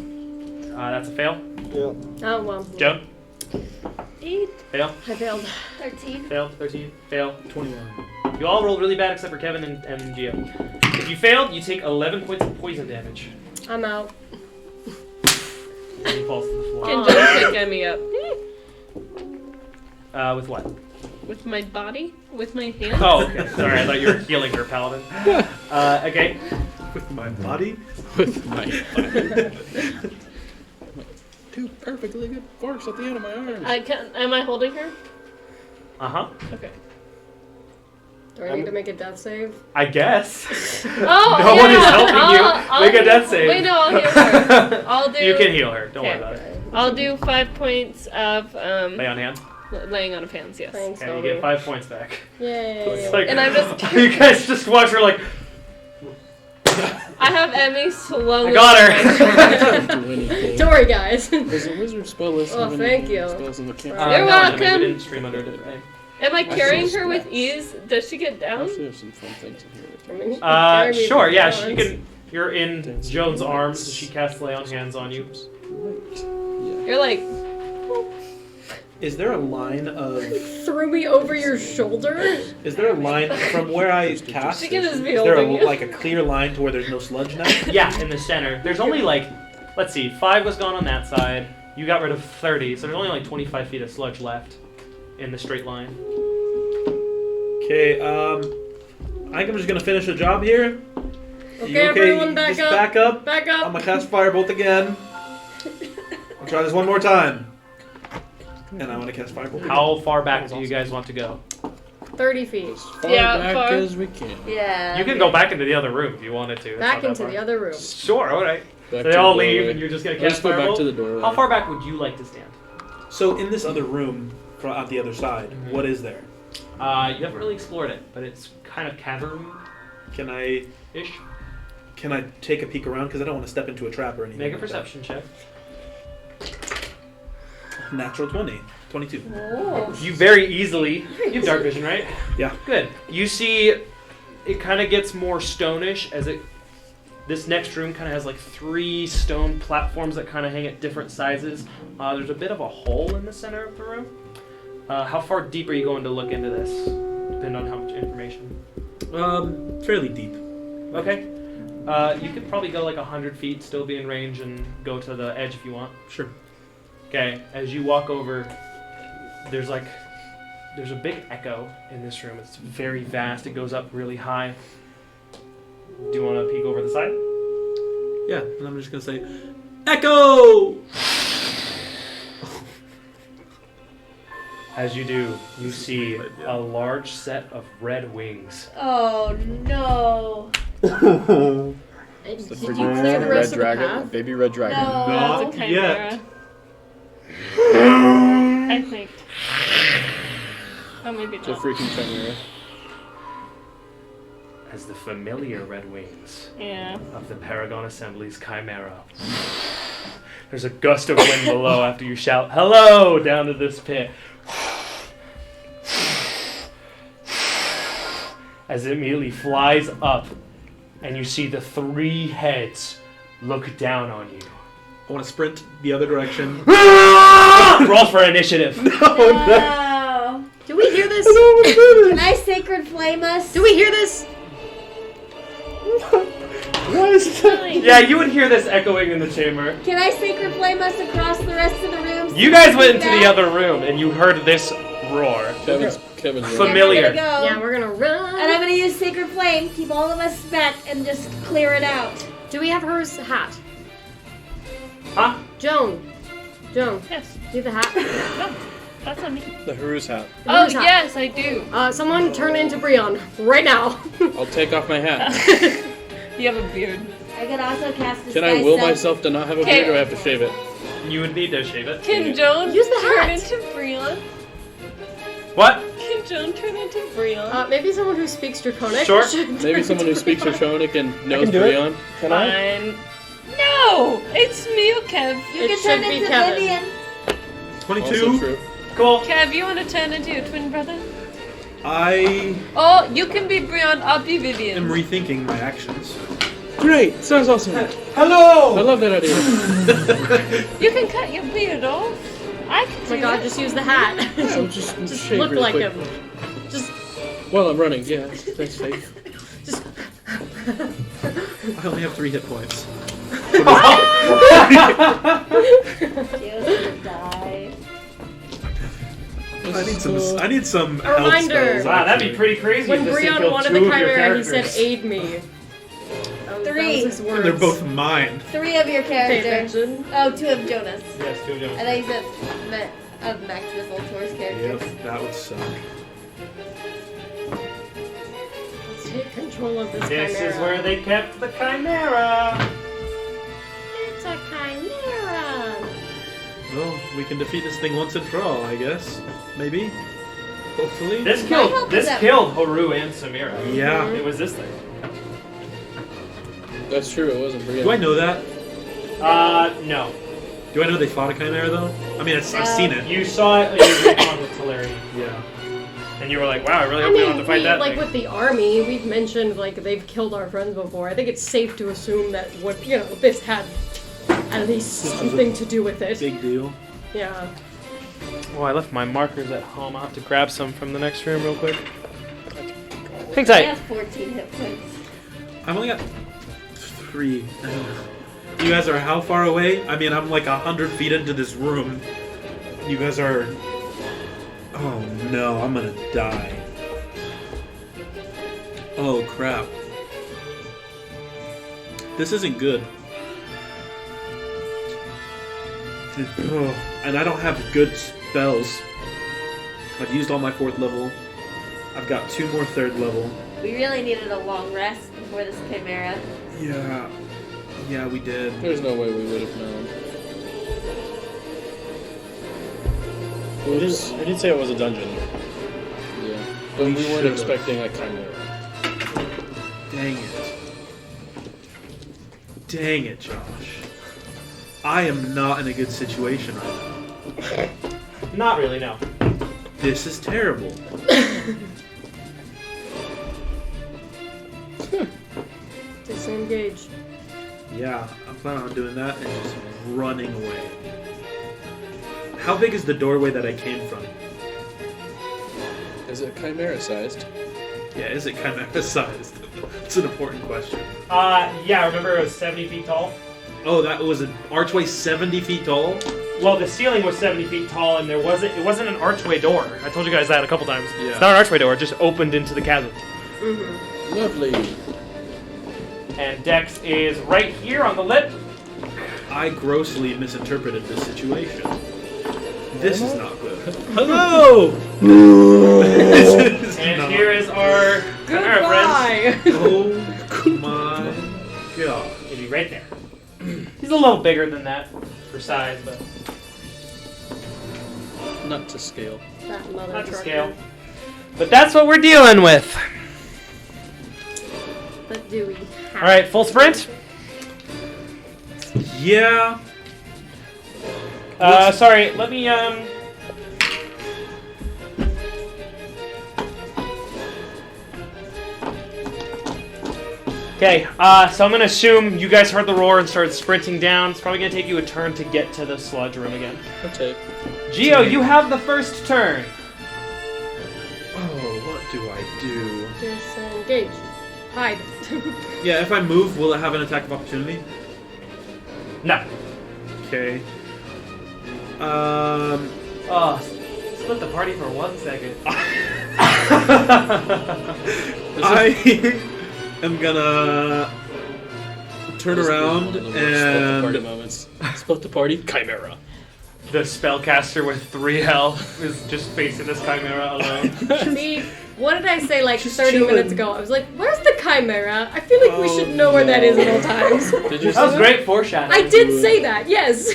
that's a fail. Yeah. Oh well. Joan, 8. fail. I failed. 13. Fail. 13, fail. 21. You all rolled really bad except for Kevin and Gio. If you failed, you take 11 points of poison damage. I'm out. And he falls to the floor. Can Joan pick me up? With what? With my body? With my hands? Oh, okay. Sorry, I thought you were healing her, Paladin. Okay. With my body? With my two perfectly good forks at the end of my arms. Am I holding her? Uh-huh. Okay. Do I need to make a death save? I guess. Oh, No yeah. one is helping you. I'll Make a do- death save. Wait, no, I'll heal her. I'll do. You can heal her. Don't worry Okay. about it. I'll do 5 points of Lay on hands. laying on of hands. Yes. Thanks, And you Toby. get 5 points back. Yay. It's like, And I'm just. you guys just watch her like, I have Emmy slowly. I got her. Do anything. Don't worry, guys. Does a wizard spell list Oh, have thank any you. spells in the camp? You're no, welcome. We didn't stream under a different name. Am I carrying see her with stats. ease? Does she get down? Actually, there's some fun things in here. I mean, you can carry me Sure, if yeah, you she want. can. You're in Joan's arms. So she casts lay on hands on you. Right. You're like. Is there a line of... Threw me over your shoulder? Is there a line from where I cast? She can just be Is there holding you. like a clear line to where there's no sludge now? Yeah, in the center. There's only like, let's see, 5 was gone on that side. You got rid of 30, so there's only like 25 feet of sludge left in the straight line. Okay, I think I'm just gonna finish the job here. Okay, You everyone back just up. back up. Back I'm up. gonna cast Firebolt again. I'll try this one more time. And I want to cast Firebolt again. How far back do you guys want to go? 30 feet. Far Yeah, back far. as we can. Yeah. You can go back into the other room if you wanted to. It's Back not into that the far. other room. Sure, alright. Back They to all the leave doorway. and you're just gonna Let's cast go back Firebolt? to the doorway. How far back would you like to stand? So in this other room, on the other side, what is there? You haven't really explored it, but it's kind of cavern-ish. Can I take a peek around? Because I don't want to step into a trap or anything. Make a like that. perception check. Natural 20. 22. You very easily. You have dark vision, right? Yeah. Good. You see, it kind of gets more stonish as it. This next room kind of has like 3 stone platforms that kind of hang at different sizes. There's a bit of a hole in the center of the room. How far deep are you going to look into this? Depending on how much information. Fairly deep. Okay. You could probably go like 100 feet, still be in range, and go to the edge if you want. Sure. Okay. As you walk over, there's a big echo in this room. It's very vast. It goes up really high. Do you want to peek over the side? Yeah, and I'm just gonna say, Echo! As you do, you see a large set of red wings. Oh no. Did you clear the rest of the path? Baby red dragon. No. Not That's a yet. chimera. I think. Oh, maybe It's a not. freaking chimera. As the familiar red wings Yeah. of the Paragon Assembly's Chimera. There's a gust of wind below after you shout, "Hello!" down to this pit. As it immediately flies up, and you see the 3 heads look down on you. I want to sprint the other direction. Roll for initiative. No. Do we hear this? Can I sacred flame us? Do we hear this? What is that? Yeah, you would hear this echoing in the chamber. Can I sacred flame us across the rest of the room? You guys went into the other room and you heard this roar. Kevin's Familiar. And we're gonna go. Yeah, we're gonna run. And I'm gonna use sacred flame, keep all of us back, and just clear it out. Do we have hers hat? Huh? Joan. Yes. Do the hat? No, that's on me. The Haru's hat. The Oh, Haru's hat. yes, I do. Someone turn into Breon right now. I'll take off my hat. You have a beard. I could also cast Can I disguise will self. myself to not have a Okay. beard, or I have to shave it? You would need to shave it. Can Joan Use the turn hat. into Breon? What? Can Joan turn into Breon? Maybe someone who speaks Draconic. Sure. should- Maybe someone who speaks Draconic and knows can do it. Breon. Can I? Fine. No! It's me, Kev. You It can turn should be into Kevin. Vivian. Also 22. true. Cool. Kev, you want to turn into your twin brother? I Oh, you can be Breon, I'll be am Vivian. rethinking my actions. Great! Sounds awesome. I Hello! love that idea. You can cut your beard off. I can Oh do my god, it. just use the hat. I'll just shave look real like quick. him. Just While I'm running, yeah, that's safe. I only have 3 hit points. She'll die. I need some A health reminder. spells. Wow, that'd be pretty crazy when if this thing Breon killed wanted 2 the of your Chimera, he said, characters. "Aid me." That 3. was his words. And they're both mine. 3 of your Pay characters. attention. Oh, 2 of Jonas. Yes, 2 of them. And I said of Maximus Ultor's characters. Yep, that would suck. Let's take control of this This Chimera. is where they kept the Chimera. It's a Chimera. Well, we can defeat this thing once and for all, I guess. Maybe. Hopefully. This My help killed is up. Haru and Samira. Yeah. It was this thing. That's true, it wasn't Breon. Do I know that? No. Do I know they fought a chimera though? I mean, I've seen it. You saw it on with Talari. Yeah. And you were like, wow, I really I hope we don't mean, have to fight that like thing. with the army, we've mentioned like they've killed our friends before. I think it's safe to assume that what this had at least something to do with it. Big deal. Yeah. Oh, I left my markers at home. I'll have to grab some from the next room real quick. Hang I tight. have 14 hit points. I've only got 3. You guys are how far away? I mean, I'm like 100 feet into this room. You guys are... Oh no, I'm gonna die. Oh crap. This isn't good. And I don't have good spells. I've used all my 4th level. I've got 2 more 3rd level. We really needed a long rest before this Chimera. Yeah. Yeah, we did. There's no way we would have known. I did say it was a dungeon. Yeah. But we weren't should've. expecting a Chimera. Dang it. Dang it, Josh. I am not in a good situation right now. Not really, no. This is terrible. Disengage. Yeah, I'm planning on doing that and just running away. How big is the doorway that I came from? Is it Chimera sized? Yeah, is it kind of sized? It's an important question. Yeah, remember it was 70 feet tall? Oh, that was an archway 70 feet tall? Well, the ceiling was 70 feet tall, and it wasn't an archway door. I told you guys that a couple times. Yeah. It's not an archway door, it just opened into the chasm. Mm-hmm. Lovely. And Dex is right here on the lip. I grossly misinterpreted this situation. This is not good. Hello! This is And not- here is our Chimera friend. Goodbye. Oh my god. He'll be right there. He's a little bigger than that for size, but Not to scale. That mother not to trucker. scale. But that's what we're dealing with. But do we have All right, full sprint. Yeah. Sorry, let me Okay, so I'm gonna assume you guys heard the roar and started sprinting down. It's probably gonna take you a turn to get to the sludge room again. Okay. Geo, you have the first turn. Oh, what do I do? Disengage. Hide. Yeah, if I move, will it have an attack of opportunity? No. Okay. Split the party for 1 second. I am gonna turn around Split the party and moments. Split the party. Chimera. The spellcaster with 3 health is just facing this chimera alone. See, what did I say like Just 30 chilling. minutes ago? I was like, where's the chimera? I feel like we should know where that is at all times. Did you That was say great foreshadowing. I did say that, yes.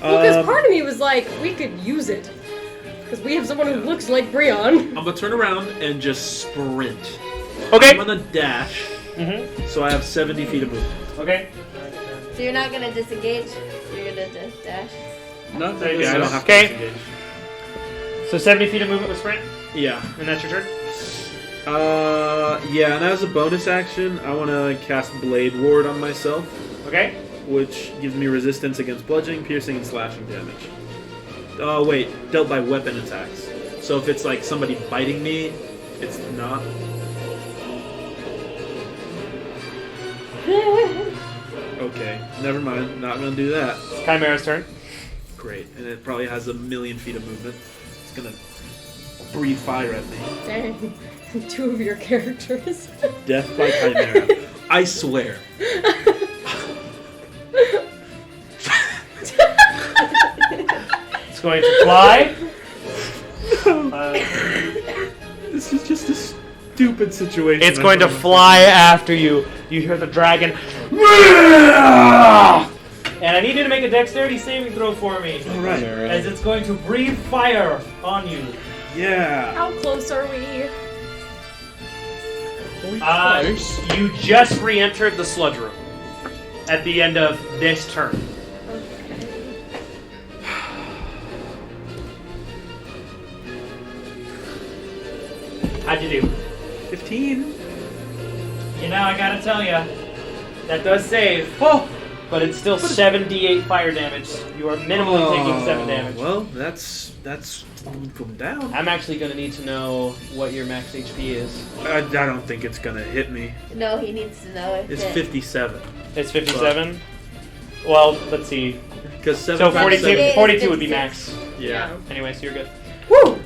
Well, because Um, part of me was like, we could use it. Because we have someone who looks like Breon. I'm gonna turn around and just sprint. Okay. I'm gonna dash, Mm-hmm. so I have 70 feet of movement. Okay. So you're not gonna disengage? You're gonna just dash? No, So you yeah, I don't have to Okay. disengage. So 70 feet of movement with sprint, Yeah. and that's your turn? Yeah, and as a bonus action, I want to cast Blade Ward on myself, Okay. which gives me resistance against bludgeoning, piercing, and slashing damage. Oh, wait, dealt by weapon attacks. So if it's like somebody biting me, it's not. Okay, never mind. Not gonna do that. Chimera's turn. Great, and it probably has 1,000,000 feet of movement. It's gonna breathe fire at me. Dang. 2 of your characters. Death by Chimera. I swear. It's going to fly. This is just a stupid situation. It's going to fly after you. You hear the dragon. And I need you to make a dexterity saving throw for me. Alright. As it's going to breathe fire on you. Yeah. How close are we? You just re-entered the sludge room at the end of this turn. How'd you do? 15. You know, I gotta tell you, that does save. Oh, but it's still 78 fire damage. You are minimally taking 7 damage. Well, that's from down. I'm actually gonna need to know what your max HP is. I don't think it's gonna hit me. No, he needs to know if It's it. 57. It's 57. Well, let's see. Because So 7 42 would be max. Yeah. Anyway, so you're good. Woo!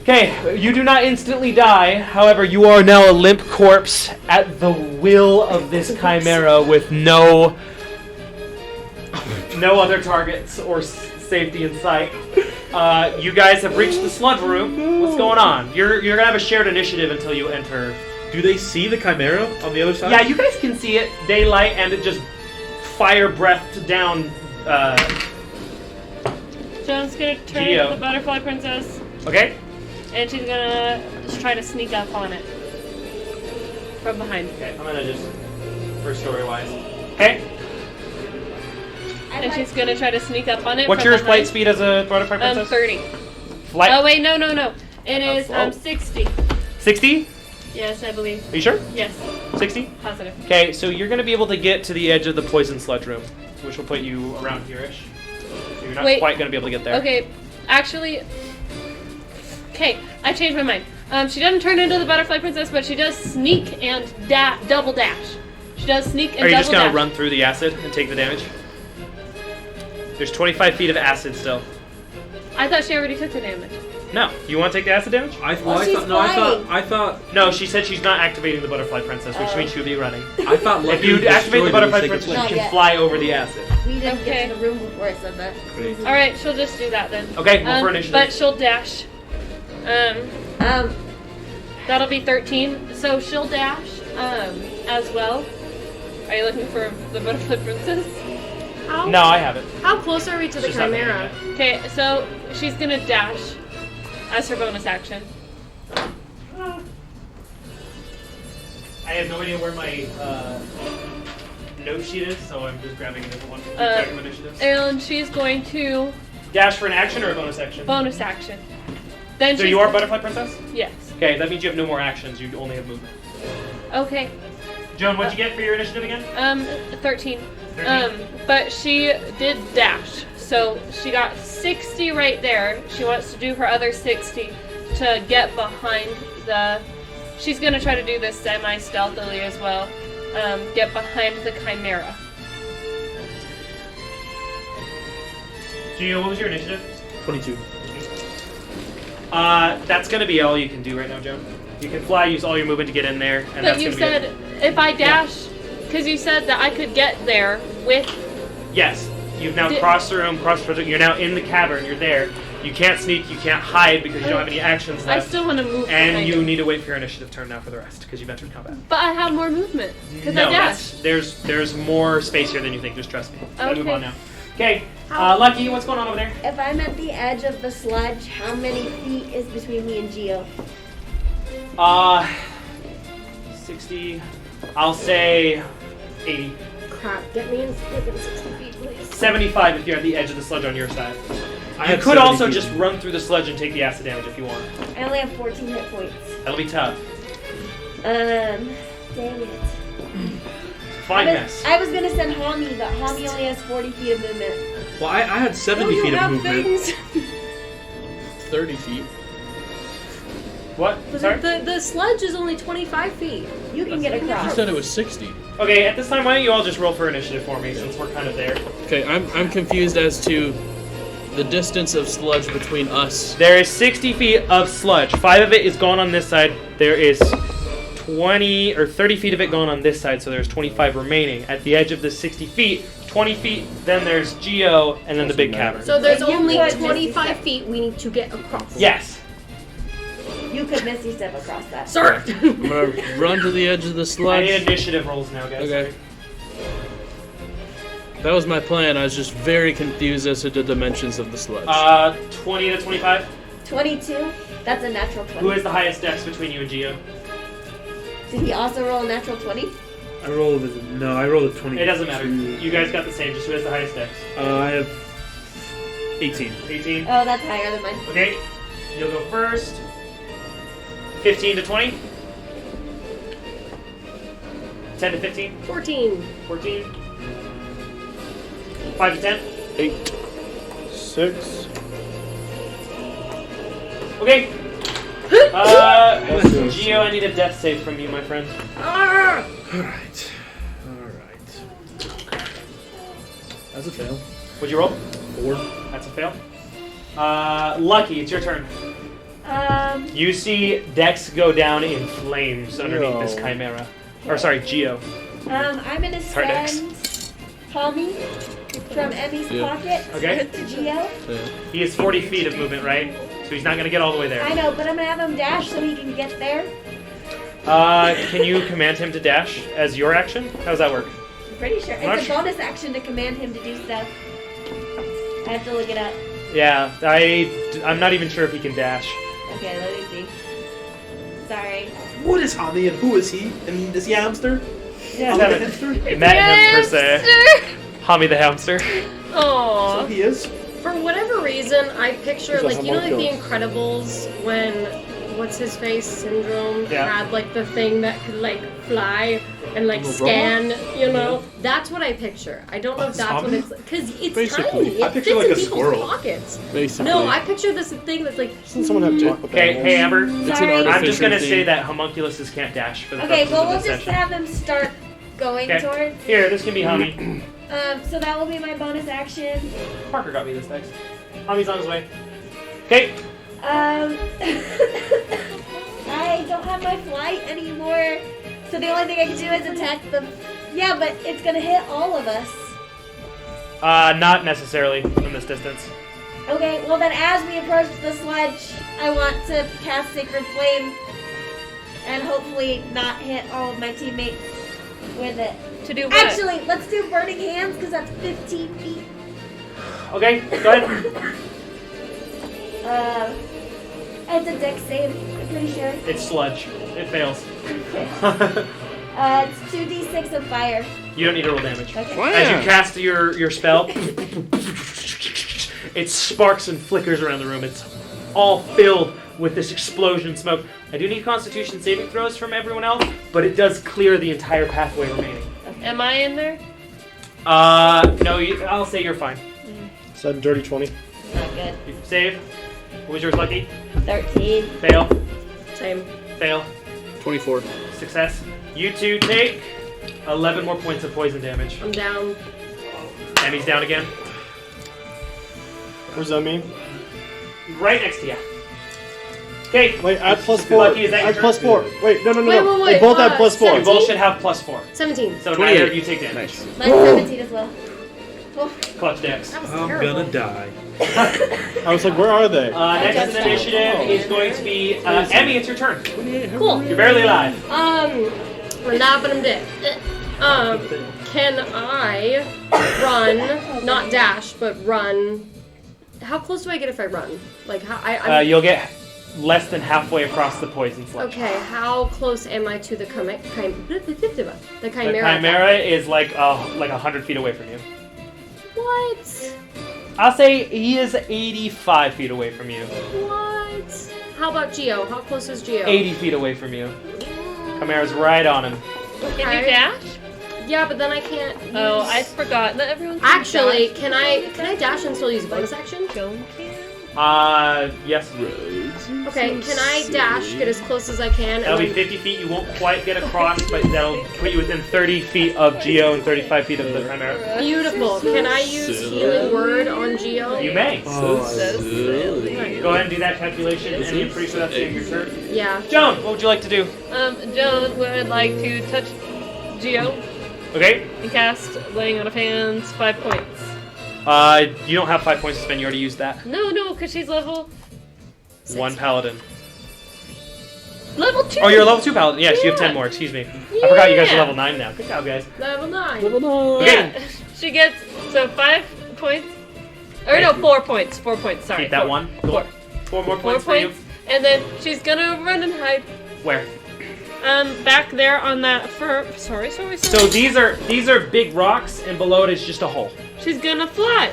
Okay, you do not instantly die. However, you are now a limp corpse at the will of this chimera with no other targets or safety in sight. You guys have reached the sludge room. What's going on? You're gonna have a shared initiative until you enter. Do they see the chimera on the other side? Yeah, you guys can see it daylight, and it just fire breathed down. Joan's gonna turn Geo. to the butterfly princess, Okay. and she's gonna just try to sneak up on it from behind. Okay, I'm gonna just for story wise. Okay. And she's gonna try to sneak up on it. What's from your behind. flight speed as a butterfly princess? 30. Flight. Oh wait, no. It is slow. 60. 60? Yes, I believe. Are you sure? Yes, 60? positive. Okay, so you're gonna be able to get to the edge of the poison sludge room, which will put you around here-ish. So you're not Wait. quite gonna be able to get there. Okay, actually, okay, I changed my mind. She doesn't turn into the butterfly princess, but she does sneak and double dash. She does sneak and Are you double just gonna dash. run through the acid and take the damage? There's 25 feet of acid still. I thought she already took the damage. No. You want to take the acid damage? I she's thought No, she said she's not activating the butterfly princess, which means she'll be running. If If you activate the butterfly princess, you Not can yet. fly over the acid. We didn't Okay. get to the room before I said that. All right, she'll just do that then. Okay, roll for initiative. But she'll dash. That'll be 13. So she'll dash as well. Are you looking for the butterfly princess? No, I haven't. How close are we to the She's not chimera? doing Okay, so she's gonna dash as her bonus action. I have no idea where my note sheet is, so I'm just grabbing it as one. Uh, Check initiatives. And she's going to Dash for an action or a bonus action? bonus action. Then So she's you are butterfly princess? Yes. Okay, that means you have no more actions. You only have movement. Okay. Joan, what'd you get for your initiative again? 13. 13? But she did dash. So she got 60 right there. She wants to do her other 60 to get behind the... She's going to try to do this semi-stealthily as well. Get behind the Chimera. Gio, what was your initiative? 22. That's going to be all you can do right now, Joan. You can fly, use all your movement to get in there, and But that's you going to be said if I dash... Because you said that I could get there with... Yes. You've now crossed the room, you're now in the cavern, you're there. You can't sneak, you can't hide because you don't have any actions I left. still want to move And behind you him. need to wait for your initiative turn now for the rest, because you've entered combat. But I have more movement. Because No, I dashed. there's more space here than you think, just trust me. Gotta move Okay. on now. Okay, Lucky, what's going on over there? If I'm at the edge of the sludge, how many feet is between me and Geo? 60, I'll say 80. Crap, get me in within 60 feet, please. 75 if you're at the edge of the sludge on your side. I You have could 70 also feet. just run through the sludge and take the acid damage if you want. I only have 14 hit points. That'll be tough. Dang it. Fine mess. I was gonna send Hami, but Hami only has 40 feet of movement. Well, I had 70 you feet of have movement. things. 30 feet. What? Sorry? The sludge is only 25 feet. You can get You across. said it was 60. Okay, at this time, why don't you all just roll for initiative for me, since we're kind of there. Okay, I'm confused as to the distance of sludge between us. There is 60 feet of sludge. 5 of it is gone on this side. There is 20 or 30 feet of it gone on this side, so there's 25 remaining. At the edge of the 60 feet, 20 feet, then there's Geo, and then the big cavern. So there's You only could 25 Misty feet we need to get across. Yes. You could Misty Step across that. Sir! I'm gonna run to the edge of the I sludge. need initiative rolls now, guys. Okay. That was my plan. I was just very confused as to the dimensions of the sludge. 20 to 25. 22? That's a natural 20. Who has the highest dex between you and Geo? Did he also roll a natural 20? I rolled a 20. It doesn't matter. You guys got the same. Just who has the highest dex? I have 18. 18. Oh, that's higher than mine. Okay. You'll go first. 15 to 20. 10 to 15. 14. 14. 5 to 10. 8. 6. Okay. Geo, I need a death save from you, my friend. Alright. That's a fail. What'd you roll? 4. That's a fail. Lucky, it's your turn. You see Dex go down in flames underneath this chimera. Or sorry, Geo. I'm gonna Sorry, Dex. send Tommy from Emmy's Yeah. pocket Okay. to Geo. He has 40 feet of movement, right? So he's not going to get all the way there. I know, but I'm gonna have him dash so he can get there. Can you command him to dash as your action? How does that work? I'm pretty sure. Not It's a sure. bonus action to command him to do stuff. I have to look it up. Yeah, I'm not even sure if he can dash. Okay, let me see. Sorry. What is Hobby and who is he? And is he a hamster? Yeah. Hobby the hamster? Met him per se. Hami the hamster. So Aww. he is? For whatever reason, I picture, He's a like, you know, like the homunculus. Incredibles when what's his face syndrome Yeah. had like the thing that could like fly and like Little scan, you know? That's what I picture. I don't know if It's that's what Tommy? it's because it's Basically. tiny. It I picture fits like in a people's squirrel. pockets. Basically. No, I picture this thing that's like. Doesn't someone have talk with Okay, animals? hey Amber. It's an Sorry. I'm just artificial going to thing. say that homunculuses can't dash for the Okay, purposes well, of we'll this just session. have him start going Okay. towards. Here, this can be Hami. So that will be my bonus action. Parker got me this next. Hami's on his way. Okay. I don't have my flight anymore, so the only thing I can do is attack them. Yeah, but it's gonna hit all of us. Not necessarily from this distance. Okay, well then as we approach the sludge, I want to cast Sacred Flame and hopefully not hit all of my teammates with it. To do what? Actually, let's do Burning Hands because that's 15 feet. Okay, go ahead. It's a dex save, I'm pretty sure. It's sludge. It fails. It's 2d6 of fire. You don't need to roll damage. Okay. As you cast your spell, it sparks and flickers around the room. It's all filled with this explosion smoke. I do need Constitution saving throws from everyone else, but it does clear the entire pathway remaining. Am I in there? No, I'll say you're fine. So dirty 20. Not good. You save. What was yours, Lucky? 13. Fail. Same. Fail. 24. Success. You two take 11 more points of poison damage. I'm down. Emmy's down again. What does that mean? Right next to you. Okay. Wait, add +4. Lucky, is that your Add +4. Wait, no. Wait, They both add +4. You both should have +4. 17. So 28. neither of you take damage. Nice. Mine's 17 as well. Clutch decks. That was I'm terrible. gonna die. I was like, where are they? Next in initiative is going to be Emmy. It's your turn. Cool. You're barely alive. We're not, but I'm dead. Can I run, not dash, but run? How close do I get if I run? Like, how, You'll get less than halfway across the poison sludge. okay, how close am I to the the The chimera? chimera is like 100 feet away from you. What? I'll say he is 85 feet away from you. What? How about Geo? How close is Geo? 80 feet away from you. Chimera's right on him. Can you dash? Yeah, but then I can't. Oh, use- I forgot that everyone. Actually, can I dash and still use bonus action? Don't care. Yes. Okay, can I dash, get as close as I can, That'll and be then 50 feet. You won't quite get across, but that'll put you within 30 feet of Geo and 35 feet of the chimera. beautiful. Can I use healing word on Geo? You may. So silly. Go ahead and do that calculation, and I'm pretty sure that's the end of your turn. Yeah. Joan, what would you like to do? Joan would like to touch Geo Okay. and cast Laying on of Hands 5 points. You don't have 5 points to spend. You already used that. No, because she's level 1 paladin. 2. Oh, you're a level 2 paladin. Yes, you have 10 more. Excuse me. I forgot you guys are level 9 now. Good job, guys. Level 9. Okay. Yeah, she gets 5 points. Or no, 4 points. 4 points. Sorry. Keep that 4. 1. 4. 4 more 4 points for you. points, and then she's gonna run and hide. Where? Back there on that Sorry. So these are big rocks, and below it is just a hole. She's gonna fly.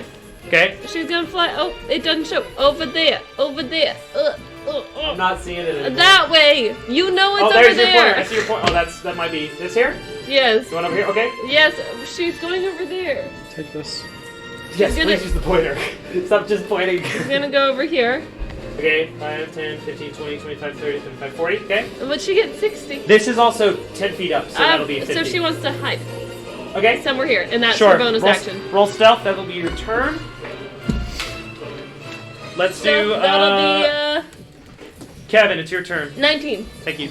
Okay. She's gonna fly. Oh, it doesn't show. Over there. I'm not seeing it anymore. That way. You know it's Oh, over there's your pointer. I there. see your point. Oh, that might be this here. Yes. The one over here. Okay. Yes. She's going over there. Take this. Yes, gonna- please use the pointer. Stop just pointing. She's gonna go over here. Okay, 5, 10, 15, 20, 25, 30, 35, 40. Okay. But she gets 60. This is also 10 feet up, so that'll be 50. So she wants to hide Okay. somewhere here, and that's Sure. her bonus roll, action. Roll stealth. That'll be your turn. Let's do. So that'll be Kevin, it's your turn. 19. Thank you.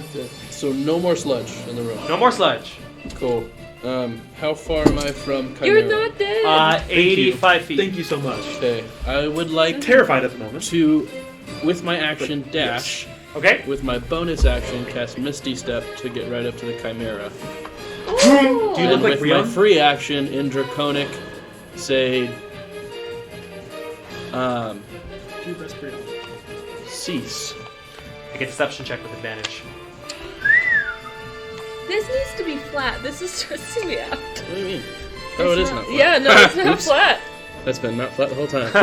So no more sludge in the room. No more sludge. Cool. How far am I from Chimera? You're not dead. 85 feet. Thank you so much. Okay. I would like Terrified at the moment. to, with my action, dash. Okay. With my bonus action, cast Misty Step to get right up to the Chimera. Do you And look like with my Rion? free action in Draconic, say, cease. Make a deception check with advantage. This needs to be flat. This is stressing me out. What do you mean? Oh, it is not flat. Yeah, no, it's not Oops. flat. That's been not flat the whole time.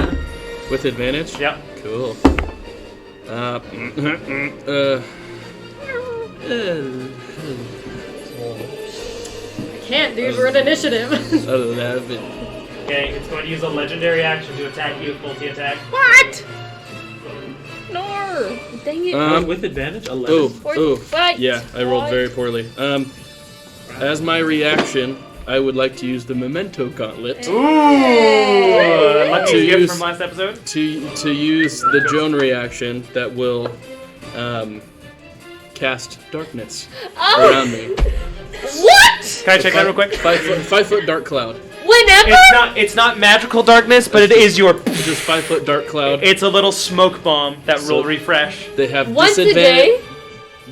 With advantage? Yep. Cool. Can't, dude. We're in initiative. Other than that, I've been... Okay, it's going to use a legendary action to attack you with multi-attack. What? No. Dang it. With advantage, 11. Fight. Yeah, I rolled very poorly. As my reaction, I would like to use the Memento Gauntlet Ooh! Lucky To gift use- from last episode. to use the Joan reaction that will cast darkness around me. What? Can I check that real quick? 5 foot dark cloud. Whenever? It's not magical darkness, but it is your. Just 5 foot dark cloud. It's a little smoke bomb that will refresh. They have Once a disadvantage. day?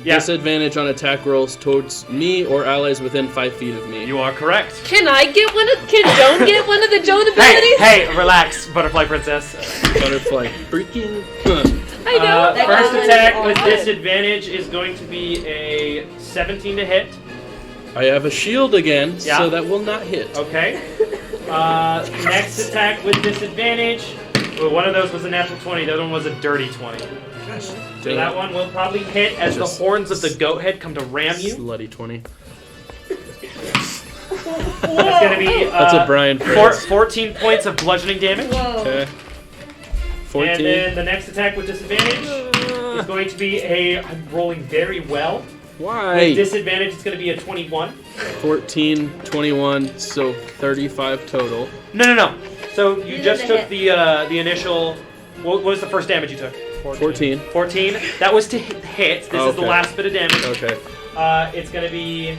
Yeah, Disadvantage on attack rolls towards me or allies within 5 feet of me. you are correct. Can I get one of? Can Joan get one of the Joan abilities? Hey, relax, butterfly princess. Butterfly freaking. I know. First attack with disadvantage is going to be a 17 to hit. I have a shield again, Yeah. so that will not hit. Okay. Next attack with disadvantage Well, one of those was a natural 20, the other one was a dirty 20. So that one will probably hit as the horns of the goat head come to ram you. Slutty 20. That's going to be That's a Brian phrase. 14 points of bludgeoning damage. Okay. 14. And then the next attack with disadvantage is going to be I'm rolling very well. Why? With disadvantage, it's going to be a 21. 14, 21, so 35 total. No. So you You just did the took the initial. What was the first damage you took? 14. 14. That was to hit. This is the Okay. last bit of damage. Okay. It's going to be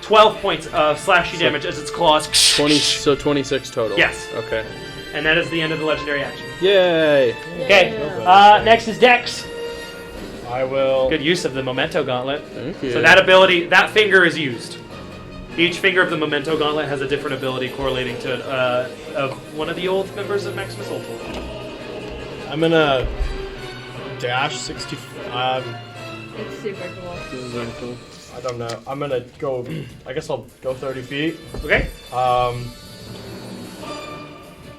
12 points of slashy damage as its claws. 20, so 26 total. Yes. Okay. And that is the end of the legendary action. Yay! Okay. Next is Dex. I will. Good use of the Memento Gauntlet. Thank you. So that ability, that finger is used. Each finger of the Memento Gauntlet has a different ability correlating to one of the old members of Maximus Ultor. I'm gonna dash 60. It's super cool. This is very cool. I don't know. I'm gonna go. I guess I'll go 30 feet. Okay.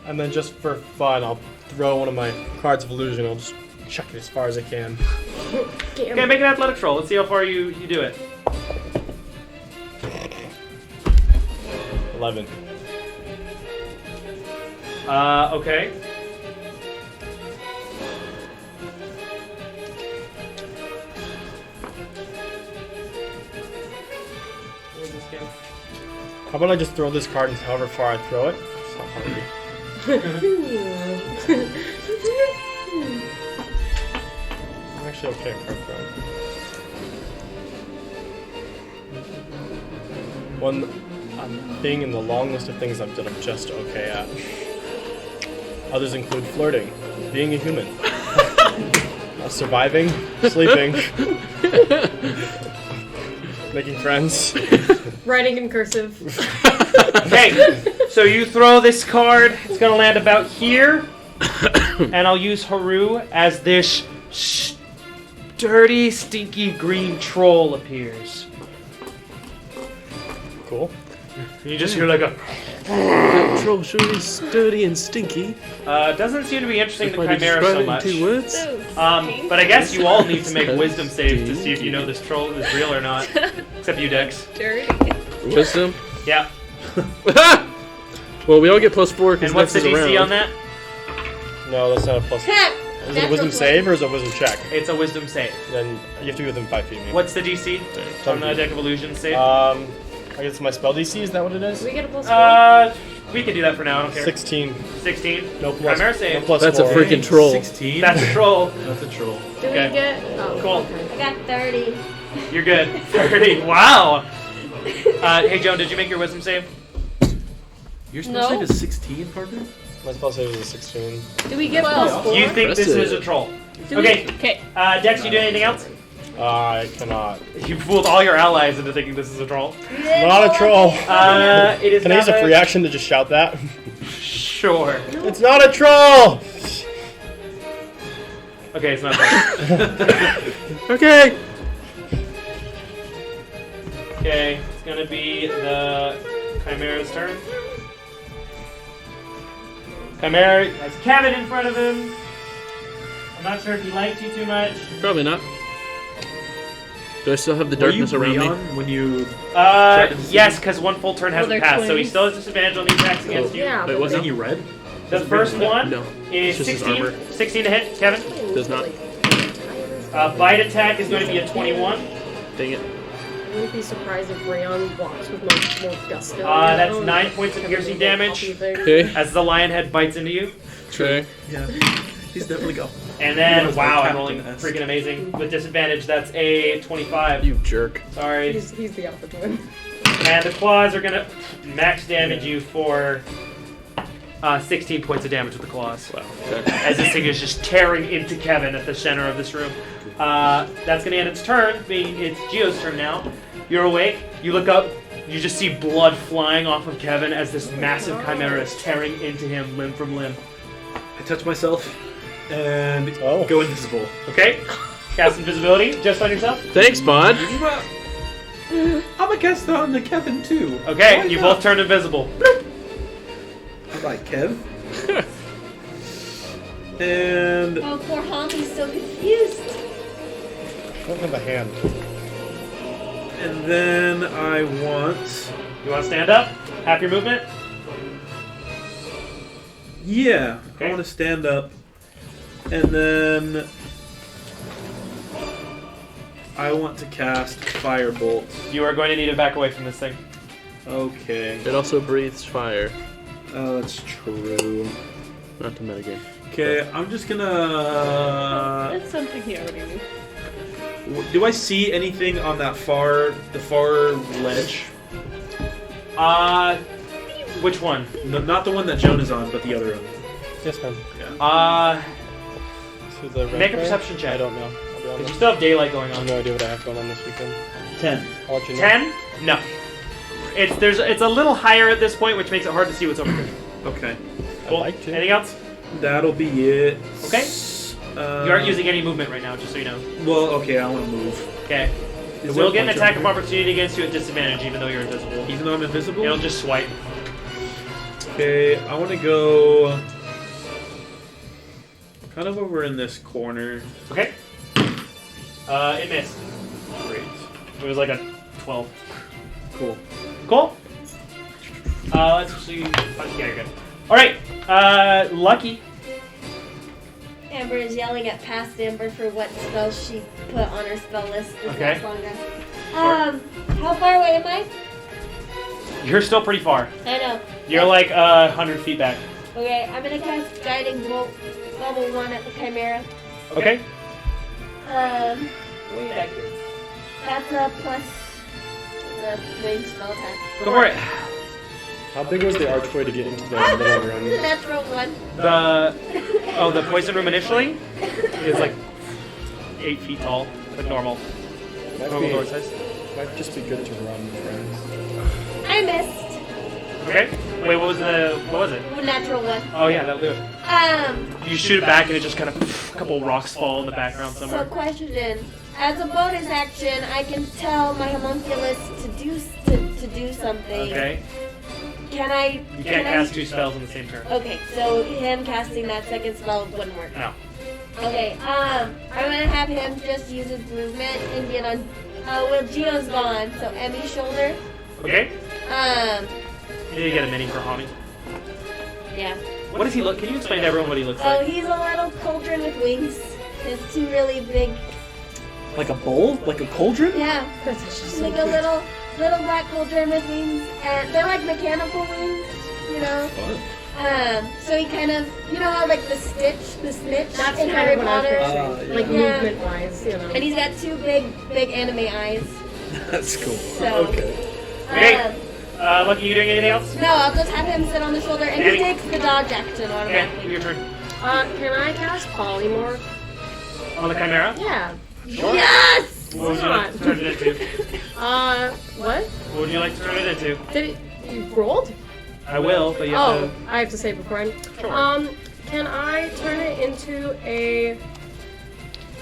And then just for fun, I'll throw one of my cards of illusion. I'll just chuck it as far as I can. Okay, make an athletics roll. Let's see how far you do it. 11. Okay. How about I just throw this card and however far I throw it? It's not hungry. I'm actually okay at card throwing. One thing in the long list of things I've done I'm just okay at. Others include flirting, being a human, surviving, sleeping, making friends. Writing in cursive. Okay, so you throw this card. It's gonna land about here, and I'll use Haru as this dirty, stinky green troll appears. Cool. And you just hear like a. That troll sure is dirty and stinky. Doesn't seem to be interesting to If I Chimera describe so it in much. 2 words. But I guess you all need to make Sounds wisdom saves to see if you know this troll is real or not. Except you, Dex. Dirty. Wisdom. Yeah. Well, we all get +4 because And what's the DC on that? No, that's not a plus. Is it a Natural wisdom 20. save or is it a wisdom check? It's a wisdom save. Then you have to be within 5 feet of me. What's the DC on the Deck of Illusions save? I guess my spell DC, is that what it is? We get a plus We can do that for now. I don't care. 16. 16. No plus. Chimera save. No plus That's a 4. freaking troll. 16? That's a troll. That's a troll. Do Okay. we get? Oh, Cool. okay. I got 30. You're good. 30. Wow. Hey, Joan, did you make your wisdom save? Your spell No. save is 16, partner? My spell save is a 16. Do we get plus 4? You think this is a troll? Okay. Okay. Dex, you do anything else? I cannot. You fooled all your allies into thinking this is a troll. Not a troll. It is Can I not use a free action to just shout that? Sure. It's not a troll! Okay, it's not that. Okay. Okay, it's gonna be the Chimera's turn. Chimera has Kevin in front of him. I'm not sure if he likes you too much. Probably not. Do I still have the Were you darkness around me? Breon when you... Yes, because one full turn hasn't they're passed, so he twins? still has disadvantage on the attacks against you. Yeah. Wait, what's Wasn't that? he red? The first one No. is It's just his 16. armor. 16 to hit, Kevin. Does not. Bite attack is going to be a 21. Dang it. I wouldn't be surprised if Rayon walks with more gusto. That's you know? 9 points of piercing damage. Okay. As the lion head bites into you. Okay. Yeah. He's definitely go. And then, He was wow, the I'm rolling captain. freaking amazing. With disadvantage, that's a 25. You jerk. Sorry. He's the alpha twin. And the claws are gonna max damage you for 16 points of damage with the claws. Wow. Okay. As this thing is just tearing into Kevin at the center of this room. That's gonna end its turn, being it's Geo's turn now. You're awake, you look up, you just see blood flying off of Kevin as this massive chimera is tearing into him limb from limb. I touch myself and Oh. go invisible. Okay? Cast invisibility just on yourself. Thanks, bud. I'm gonna cast that on the Kevin too. Okay, Why you not? both turn invisible. Goodbye, Kev. And Oh, poor Hommy's so confused. I don't have a hand. then I want. You want to stand up? Half your movement? Yeah, Okay. I want to stand up, and then I want to cast Firebolt. You are going to need to back away from this thing. Okay. It also breathes fire. Oh, that's true. Not to metagame. Okay, I'm just gonna. That's something he already knew. Do I see anything on that far ledge? Which one? No, not the one that Joan is on, but the other one. Yes, ma'am. To the Make a red perception check. I don't know. I'll be Because honest. you still have daylight going I have on. no idea what I have going on this weekend. 10. I'll let you know. 10? No. It's a little higher at this point, which makes it hard to see what's over here. Okay. I'd Cool. like to. Anything else? That'll be it. Okay. You aren't using any movement right now, just so you know. Well, okay, I want to move. Okay. It Is will there get an a attack punch of opportunity against you at disadvantage, even though you're invisible. Even though I'm invisible? It'll just swipe. Okay, I want to go kind of over in this corner. Okay. It missed. Great. It was like a 12. Cool. Cool. Let's see. Yeah, you're good. All right. Lucky. Amber is yelling at past Amber for what spells she put on her spell list this Okay. last long time. How far away am I? You're still pretty far. I know. You're like 100 feet back. Okay, I'm gonna cast Guiding Bolt level 1 at the Chimera. Okay. Way back here. That's a plus the main spell attack. Go for it. How big was the archway to get into the Ah, middle the room? natural one. The poison room initially is like 8 feet tall, like normal. Normal door size. Might just be good to run, friends. I missed. Okay. Wait, what was it? Natural one. Oh yeah, that'll do it. You shoot it back and it just kind of a couple rocks fall in the background So somewhere. question, as a bonus action, I can tell my homunculus to do something. Okay. Can I? You can't cast 2 spells in the same turn. Okay, so him casting that second spell wouldn't work. No. Okay, I'm gonna have him just use his movement and get on. Well, Gio's gone, so Emmy's shoulder. Okay. You get a mini for Hami. Yeah. What does he look? Can you explain to everyone what he looks Oh, like? he's a little cauldron with wings. His 2 really big. Like a bowl? Like a cauldron? Yeah. Like a little black cauldron with wings, and they're like mechanical wings, you know. So he kind of, you know how like the snitch That's in kind Harry of what I was Potter, picturing. Like Yeah. movement wise, you know. and he's got 2 big anime eyes. That's cool. So, Okay. Okay. Lucky, you doing anything else? no, I'll just have him sit on the shoulder, and he Annie. takes the dodge action Okay, automatically. your turn. Can I cast polymorph? On the Chimera? Yeah. Yes! What would you like to turn it into? What? What would you like to turn it into? Did it? You rolled? I will, but you have Oh, I have to say before. Sure. Can I turn it into a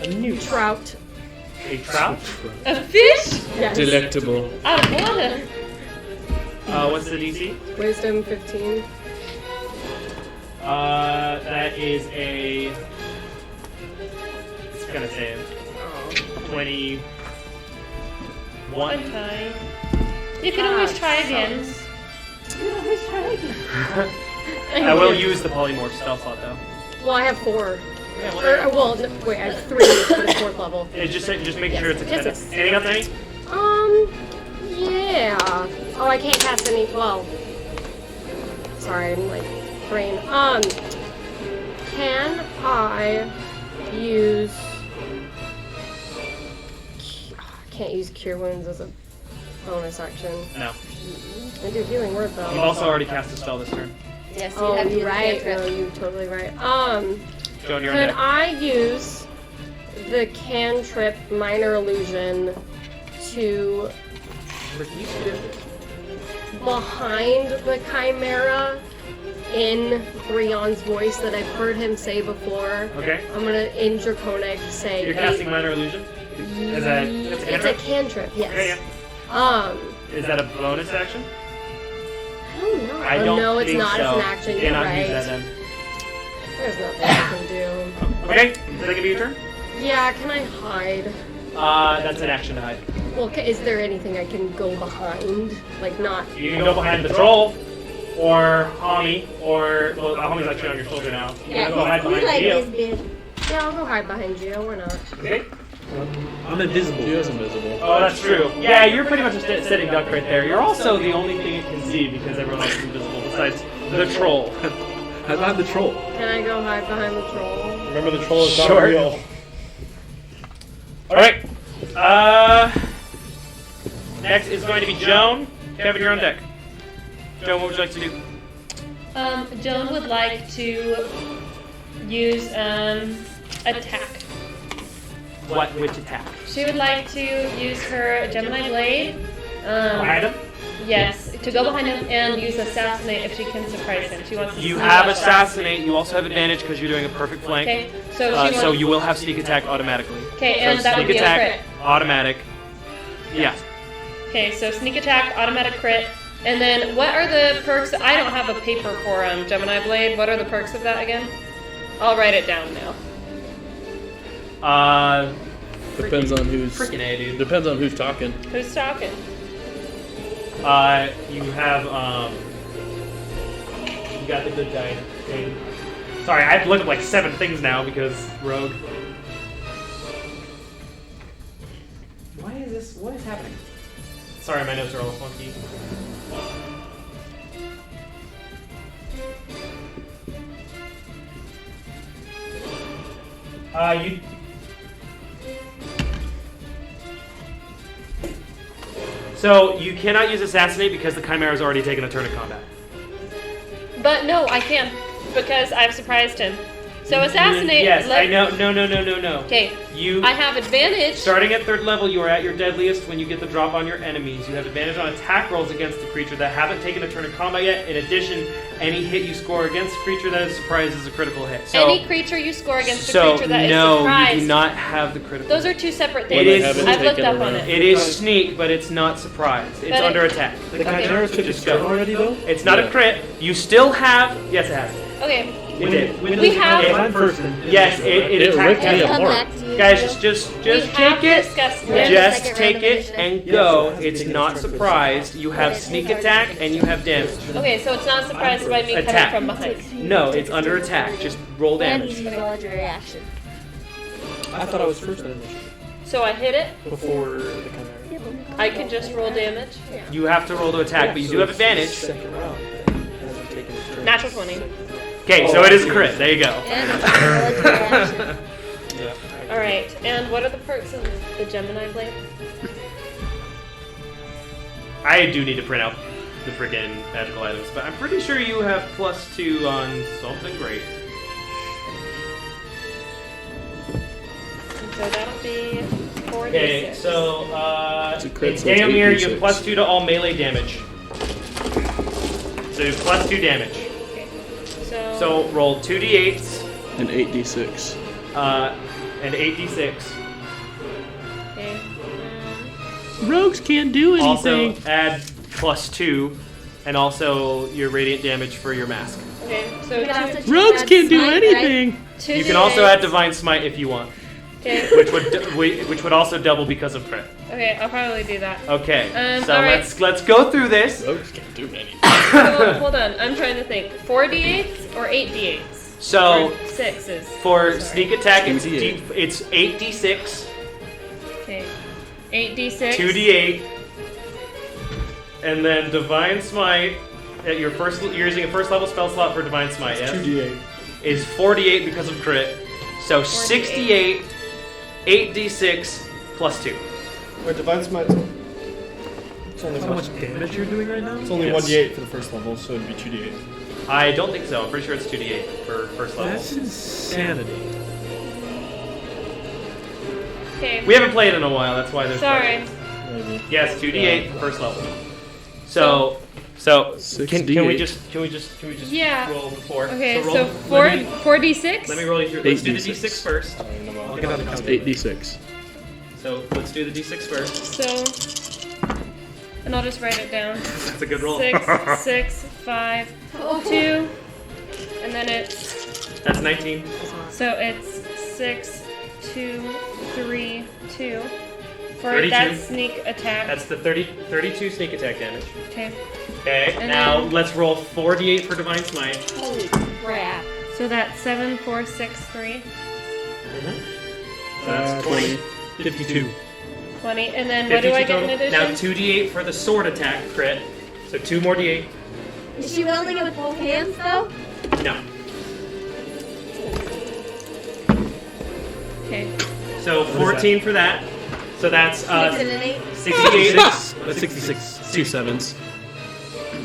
new trout? a trout. A fish? Yes. Delectable. Out of water. What's the DC? Wisdom 15. That is a. It's gonna save. 21. Okay. You can always try again. I will use the polymorph spell slot though. Well, I have 4. Yeah, Wait, I have 3 for the 4th level. Just make sure it's Yes, extended. yes. Anything else, Annie? Yeah. Oh, I can't cast any. Well, sorry, I'm like brain. Can I use? I can't use cure wounds as a bonus action. No. I do healing word though. You've also already cast a spell this turn. Yes, you Oh, have to use you're a right. cantrip. No, you're totally right. Joan, you're on Could deck. I use the cantrip minor illusion to behind the chimera in Brion's voice that I've heard him say before? Okay. I'm gonna in Draconic say. You're casting minor illusion. Is that that's a It's cantrip? a cantrip. Yes. Yeah. Is that a bonus action? I don't know. I Oh, don't no, it's think not. so. It's an action. You You're cannot right. use that then. There's nothing I can do. Okay, did I give you a turn? Yeah, can I hide? That's an action to hide. Well, is there anything I can go behind? Like, not. You can go behind the troll, or Homie, or well, Homie's actually on your shoulder now. You can go hide We behind like Gio. this bit. Yeah, I'll go hide behind Gio. Why not? Okay. I'm invisible. Gio's invisible. Oh, that's true. Yeah, you're pretty much just sitting duck right there. You're also the only thing it can see because everyone else is invisible besides the troll. I'm not the troll. Can I go hide behind the troll? Remember, the troll is not Sure. real. All right. Next is going to be Joan. Kevin, you're on deck. Joan, what would you like to do? Joan would like to use attack. Which attack? She would like to use her Gemini Blade. Behind him? Yes, to go behind him and use Assassinate if she can surprise him. She wants to You sneak have up. Assassinate. You also have advantage because you're doing a perfect flank. Okay, so she So wants. you will have sneak attack automatically. Okay, and so that would sneak be a attack, crit. automatic. Yeah. Okay, so sneak attack, automatic crit. And then what are the perks? I don't have a paper for Gemini Blade. What are the perks of that again? I'll write it down now. Depends on who's. Freaking A, dude. Depends on who's talking. Who's talking? You have, you got the good guy thing. Sorry, I have to look at like 7 things now because Rogue. What is happening? Sorry, my notes are all funky. You. So you cannot use Assassinate because the Chimera's already taken a turn of combat. But no, I can because I've surprised him. So assassinate. Yes, I know. No. Okay. You. I have advantage. Starting at 3rd level, you are at your deadliest when you get the drop on your enemies. You have advantage on attack rolls against the creature that haven't taken a turn of combat yet. In addition, any hit you score against a creature that is surprised is a critical hit. So, Any creature you score against a creature that is no, surprised. you do not have the critical. Those are 2 separate things. It is- I've looked up on it. It is sneak, but it's not surprise. It's But under attack. The Chimera took its turn already, though? It's not a crit. You still have. Yes, it has. Okay. It did. We have. I'm first. Yes, it attacked ripped me you. Come apart. back to you. Guys, just We take have it. discussed We're in this. the Just second take round of it vision. and Yes, go. it has It's taken not its turn for surprised. You have sneak attack and you have damage. Okay, so it's not surprised by me Attack. coming from behind. No, it's under attack. Just roll And damage. use voluntary action. I thought I was first on initiative So I hit it. before the Chimera. I can just roll damage. You have to roll to attack, but you do have advantage. Second round. Then hasn't taken its turn. Natural 20. Okay, so it is crit. There you go. And voluntary action. All right. And what are the perks of the Gemini Blade? I do need to print out the freaking magical items, but I'm pretty sure you have +2 on something great. And so that'll be 4d6. Okay, so It's a crit, in so it's Daemir, you 8d6. have +2 to all melee damage. So you have +2 damage. Okay. So roll 2d8s And 8d6. and 8d6. Okay. Rogues can't do Also add +2, and also your radiant damage for your mask. Okay. So You can also two, Rogues add can't do smite, anything. two You can also D8s. add divine smite if you want, Okay. which would also double because of crit. Okay. I'll probably do that. Okay, so all right. let's go through this. Rogues can't do anything. So, hold on. I'm trying to think. 4d8s or 8d8s? So Or 6s. for Sorry. sneak attack, it's 2d8. it's 8d6, Okay. 8d6. 2d8, and then divine smite. At your first, you're using a first level spell slot for divine smite. Yes, 2d8. is 48 because of crit. So 68, 8d6 +2. Wait, Divine Smite. It's only How much damage you're doing right now? It's only Yes. 1d8 for the first level, so it'd be 2d8. I don't think so. I'm pretty sure it's 2d8 for first level. That's insanity. Okay. We haven't played in a while. That's why there's. Sorry. Maybe. Yes, 2d8 for first level. So can we 6d8. just Yeah. roll the 4? Okay. roll, So let me 4d6. let me roll you through. Let's do the 8d6. d6 first. I'll get out the calculator. 8d6. So let's do the d6 first. So, and I'll just write it down. That's a good roll. 6, 6, 5, 2, and then it's That's 19. So it's 6, 2, 3, 2. For 32. that sneak attack. That's the 32 sneak attack damage. Okay. Okay, And now then- let's roll 4d8 for Divine Smite. Holy crap. So that's 7, 4, 6, 3, So that's 20. 52. 20. And then what do I get in addition? Now 2d8 for the sword attack crit. So 2 more d8. Is she wielding it with both hands though? No. Okay. So 14 for that. So that's 6 and an 8. 68. That's 66. 2 7s.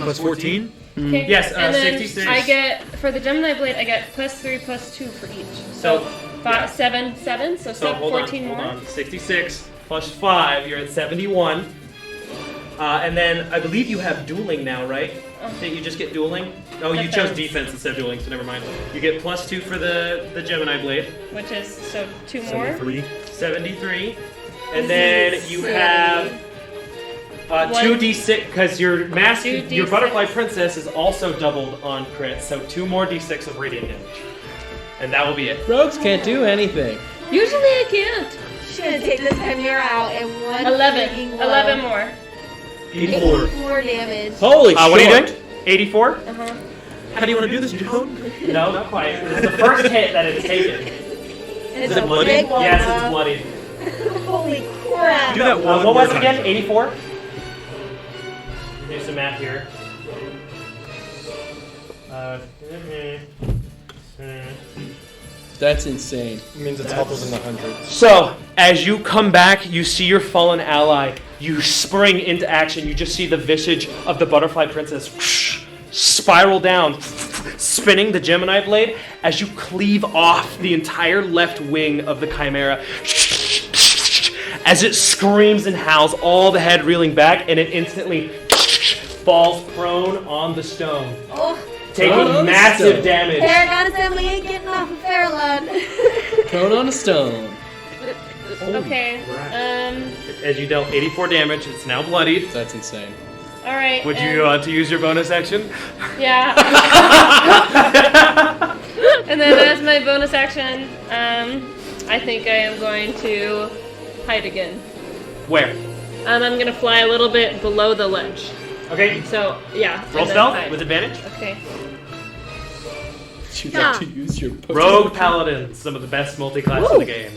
Plus 14? Okay. Yes, and then 66. I get, for the Gemini Blade, I get +3, +2 for each. So, yeah. 7, 7, so, So hold 14 on, more. hold on. 66 plus 5, you're at 71. And then I believe you have dueling now, right? That you just get dueling? Oh, you chose Defense. defense instead of dueling, so never mind. You get +2 for the Gemini Blade. Which is, so 2 more. 73. And then you have 2d6, because your your butterfly princess is also doubled on crit, so 2 more d6 of radiant damage. And that will be it. Rogues can't do anything. Usually I can't. She's gonna take this chimera out in one 11. freaking blow. 11 more. 84. 84 damage. Holy shit. What are you doing? 84? Uh-huh. How do you want to do this, Joan? No, not quite. It's the first hit that it's taken. It's Is it a bloody? big one. Yes, though. it's bloody. Holy crap. Do that one What more was it time. again? 84? Do some math here. That's insane. It means it's health is in the hundreds. So, as you come back, you see your fallen ally. You spring into action. You just see the visage of the butterfly princess spiral down, spinning the Gemini blade as you cleave off the entire left wing of the chimera. As it screams and howls, all the head reeling back, and it instantly falls prone on the stone, Oh, taking Prone on the massive stone. damage. Paragon Assembly ain't getting off of Fairlawn. Prone on a stone. Okay. As you dealt 84 damage, it's now bloodied. That's insane. All right. Would you want to use your bonus action? Yeah. And then as my bonus action, I think I am going to hide again. Where? I'm gonna fly a little bit below the ledge. Okay. So yeah. Roll and then stealth hide. with advantage. Okay. You got to use your Rogue Paladins, some of the best multi-class in the game.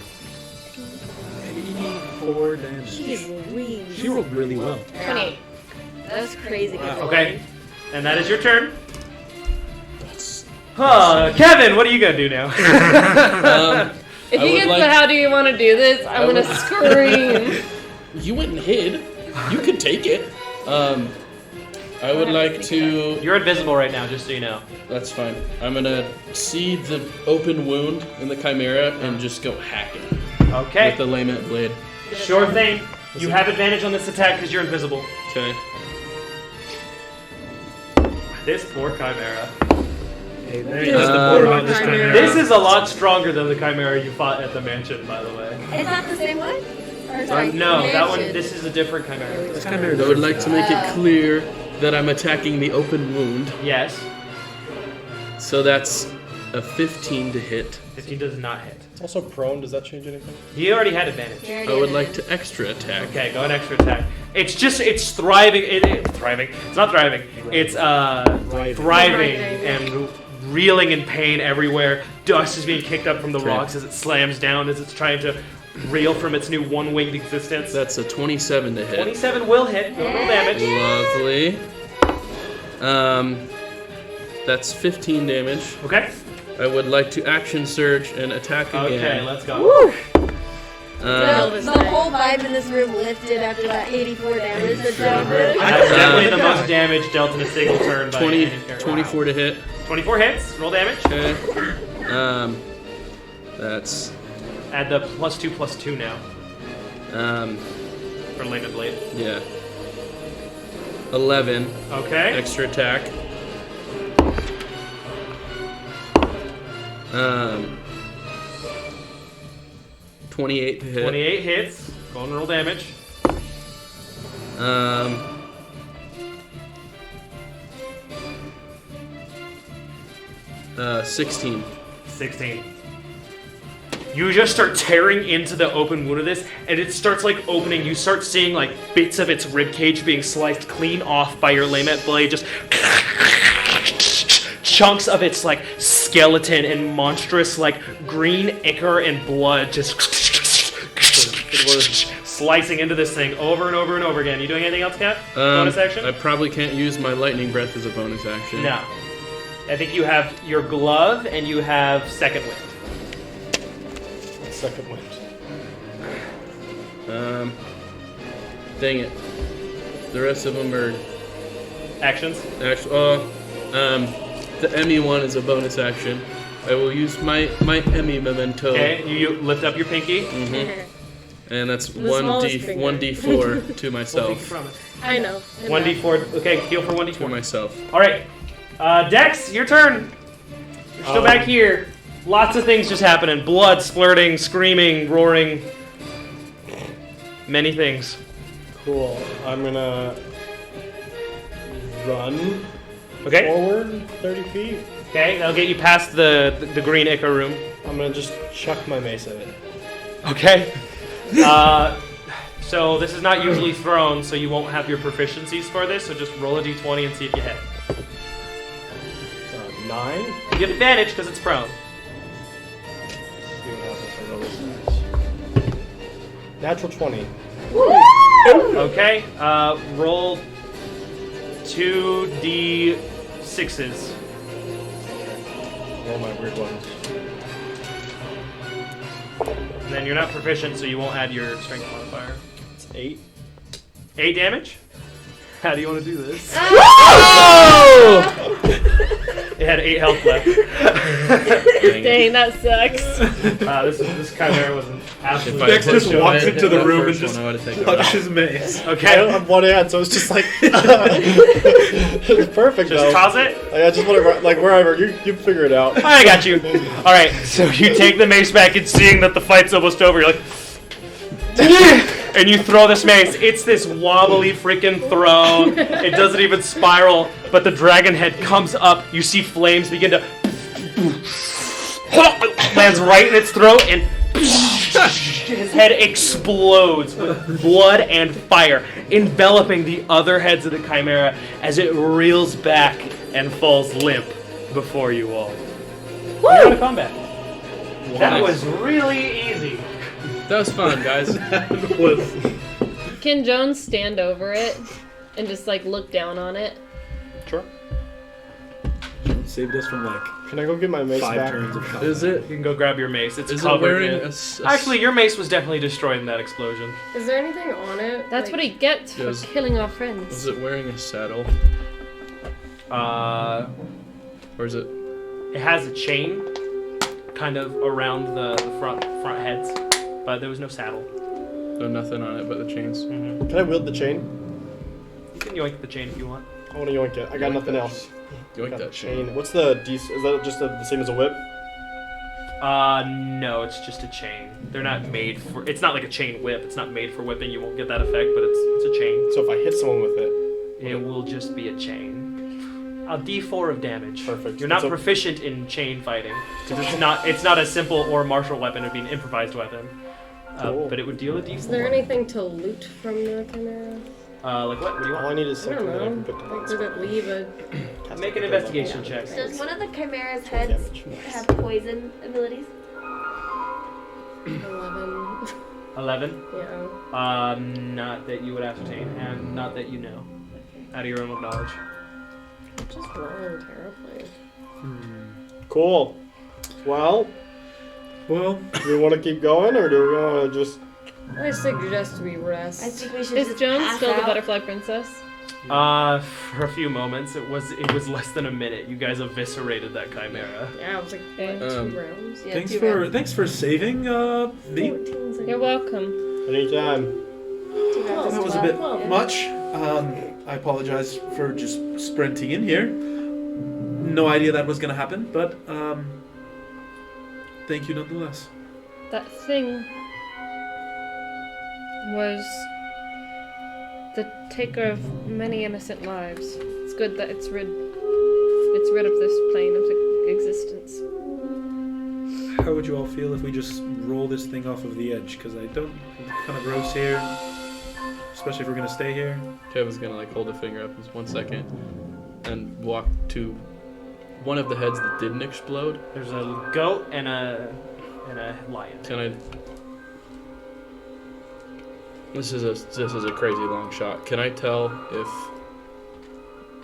84 damage. Jeez. She rolled really well. 28. That's crazy. good Okay. And that is your turn. Kevin, what are you gonna do now? If I you would get like- the how do you want to do this, I'm gonna scream. You went and hid. You could take it. I would like to. You're invisible right now, just so you know. That's fine. I'm gonna see the open wound in the chimera and just go hacking Okay. with the lament blade. Sure thing. You have advantage on this attack because you're invisible. Okay. This poor chimera. Hey, there is the more about this chimera. This is a lot stronger than the chimera you fought at the mansion, by the way. Is that the same one? Or sorry, No, that one. mansion. This is a different chimera. This chimera I would like to make it clear that I'm attacking the open wound. Yes. So that's a 15 to hit. 15 does not hit. It's also prone. Does that change anything? He already had advantage. There it I would is. like to extra attack. Okay, go an extra attack. It's thriving. It's thriving. It's not thriving. It's thriving and reeling in pain everywhere. Dust is being kicked up from the Okay. rocks as it slams down as it's trying to reel from its new one-winged existence. That's a 27 to hit. 27 will hit. Roll damage. Lovely. That's 15 damage. Okay. I would like to action surge and attack again. Okay, let's go. The whole vibe in this room lifted after that 84 damage. That's so good. That's definitely the most damage dealt in a single turn by 20, any character. 24 to hit. 24 hits. Roll damage. Okay. That's Add the +2/+2 now for Lena Blade. yeah. 11 Okay. extra attack. 28 to hit. 28 hits. Go and roll damage. 16. 16. You just start tearing into the open wound of this, and it starts like opening. You start seeing like bits of its rib cage being sliced clean off by your laymet blade. Just chunks of its like skeleton and monstrous like green ichor and blood just slicing into this thing over and over and over again. You doing anything else, Kat? Bonus action? I probably can't use my lightning breath as a bonus action. No. I think you have your glove and you have second wind. Second wind. Dang it. The rest of them are Actions? the Emmy one is a bonus action. I will use my Emmy memento. Okay, you lift up your pinky. And that's The smallest finger. 1d4 to myself. I know. 1d4. Okay, heal for To 1d4. myself. All right, Dex, your turn. You're still back here. Lots of things just happening. Blood, splurting, screaming, roaring. Many things. Cool. I'm gonna run Okay. forward 30 feet. Okay, that'll get you past the green ichor room. I'm gonna just chuck my mace at it. Okay. So this is not usually thrown, so you won't have your proficiencies for this. So just roll a d20 and see if you hit. 9. You have advantage because it's prone. See what happens if I roll this. Natural 20. Okay. Roll 2d6s. Roll my weird ones. And then you're not proficient, so you won't add your strength modifier. It's 8. 8 damage? How do you want to do this? It had 8 health left. Dang, that sucks. This chimera was an absolute. Dex just walks into the room and just just punches mace. I Okay. don't have one hand, so it's just like it's perfect Just though. toss it. Yeah, just whatever, like wherever you figure it out. I got you. All right. So you take the mace back, and seeing that the fight's almost over, you're like, and you throw this mace. It's this wobbly freaking throw. It doesn't even spiral, but the dragon head comes up. You see flames begin to lands right in its throat, and his head explodes with blood and fire, enveloping the other heads of the chimera as it reels back and falls limp before you all. You're out of combat. That was really easy. That was fun, guys. Can Jones stand over it and just like look down on it? Sure. Saved us from like Can I go get my mace 5 back? turns of combat. Is it? You can go grab your mace. It's Is it covered wearing in... a s- Actually, your mace was definitely destroyed in that explosion. Is there anything on it? That's what he gets for Does- killing our Was friends. it wearing a saddle? Or Or is it? it has a chain kind of around the front heads, but there was no saddle. No, nothing on it but the chains. Mm-hmm. Can I wield the chain? You can yoink the chain if you want. I want to yoink it. I got Yoink nothing that else. Yoink Got that the chain. What's the D? Is that just the same as a whip? No, it's just a chain. They're not made for. It's not like a chain whip. It's not made for whipping. You won't get that effect, but it's a chain. So if I hit someone with it, It will just be a chain. A D4 of damage. Perfect. You're not So- proficient in chain fighting. It's not a simple or martial weapon. It'd be an improvised weapon. Cool. But it would deal a D4. Is there anything to loot from the chimera? Like what? What do you all I want? need is I don't something that I can know. put down. Like, did it leave a... Make an investigation check. Does one of the chimera's heads have poison abilities? 11. 11. Yeah. Not that you would ascertain, and not that you know. Out of your own knowledge. Just rolling terribly. Cool. Well, Well, do we want to keep going or do we want to just? I suggest we rest. I think we should Is just Jones pass still the out. butterfly princess? For a few moments, it was less than a minute. You guys eviscerated that chimera. Yeah, it was like, what, 2 rounds? Yeah, thanks 2 for rounds. thanks for saving me. 14 seconds. You're welcome. Anytime. 2 rounds That as was a well. bit Well, much. I apologize for just sprinting in here. No idea that was gonna happen, but thank you nonetheless. That thing was the taker of many innocent lives. It's good that it's rid of this plane of existence. How would you all feel if we just roll this thing off of the edge? Because it's kind of gross here, especially if we're gonna stay here. Kevin's gonna like hold a finger up just 1 second and walk to one of the heads that didn't explode. There's a goat and a lion. Can I? This is a crazy long shot. Can I tell if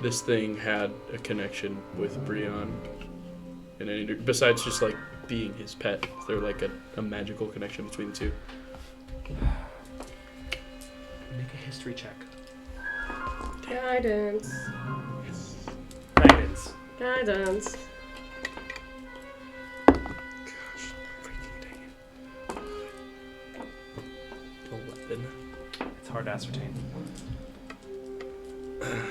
this thing had a connection with Breon in any besides just like being his pet? Is there like a magical connection between the two? Make a history check. Guidance. Guidance. Guidance. Gosh, freaking dang it. 11. It's hard to ascertain. Okay.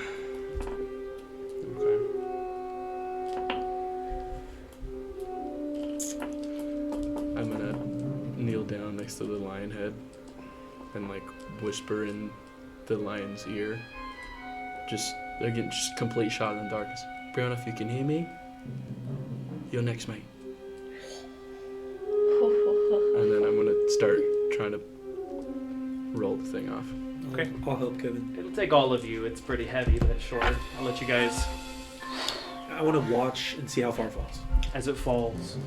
I'm gonna kneel down next to the lion head and like whisper in the lion's ear. Just complete shot in the darkness. Brianna, if you can hear me, you're next, mate. And then I'm gonna start trying to roll the thing off. Okay. I'll help Kevin. It'll take all of you. It's pretty heavy, but sure. I'll let you guys. I want to watch and see how far it falls. As it falls,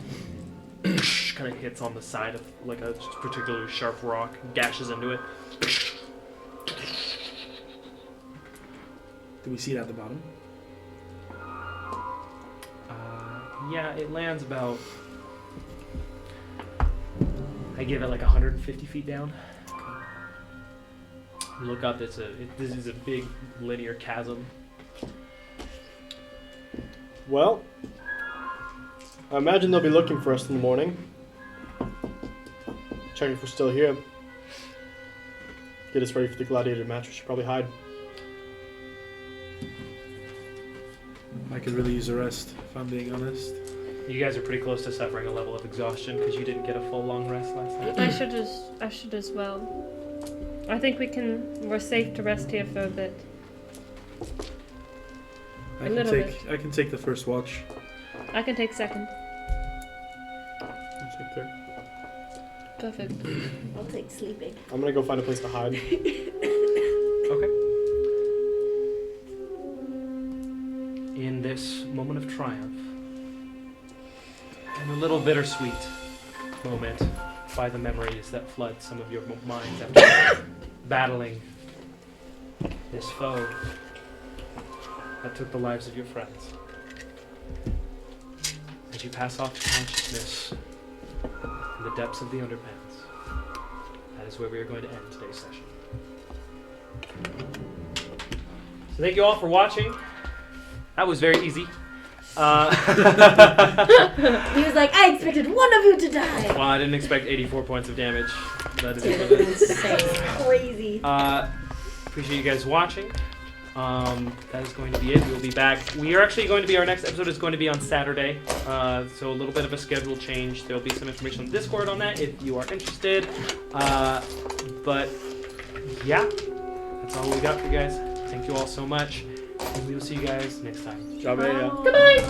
kind of hits on the side of like a particularly sharp rock, gashes into it. Do we see it at the bottom? Yeah, it lands about. I give it like 150 feet down. You look up. This is a big linear chasm. Well, I imagine they'll be looking for us in the morning. Check if we're still here. Get us ready for the gladiator match. We should probably hide. I could really use a rest, if I'm being honest. You guys are pretty close to suffering a level of exhaustion because you didn't get a full long rest last night. I should as well. I think we're safe to rest here for a bit. I can take the first watch. I can take second. I'll take third. Perfect. I'll take sleeping. I'm gonna go find a place to hide. Okay. In this moment of triumph, and a little bittersweet moment by the memories that flood some of your minds after battling this foe that took the lives of your friends. As you pass off to consciousness in the depths of the underpants, that is where we are going to end today's session. So thank you all for watching. That was very easy. He was like, I expected one of you to die. Well, I didn't expect 84 points of damage. That is what it is. Crazy. Appreciate you guys watching. That is going to be it. We'll be back. Our next episode is going to be on Saturday. So a little bit of a schedule change. There'll be some information on Discord on that if you are interested. But yeah, that's all we got for you guys. Thank you all so much. And we will see you guys next time. Ciao, bella. Good night.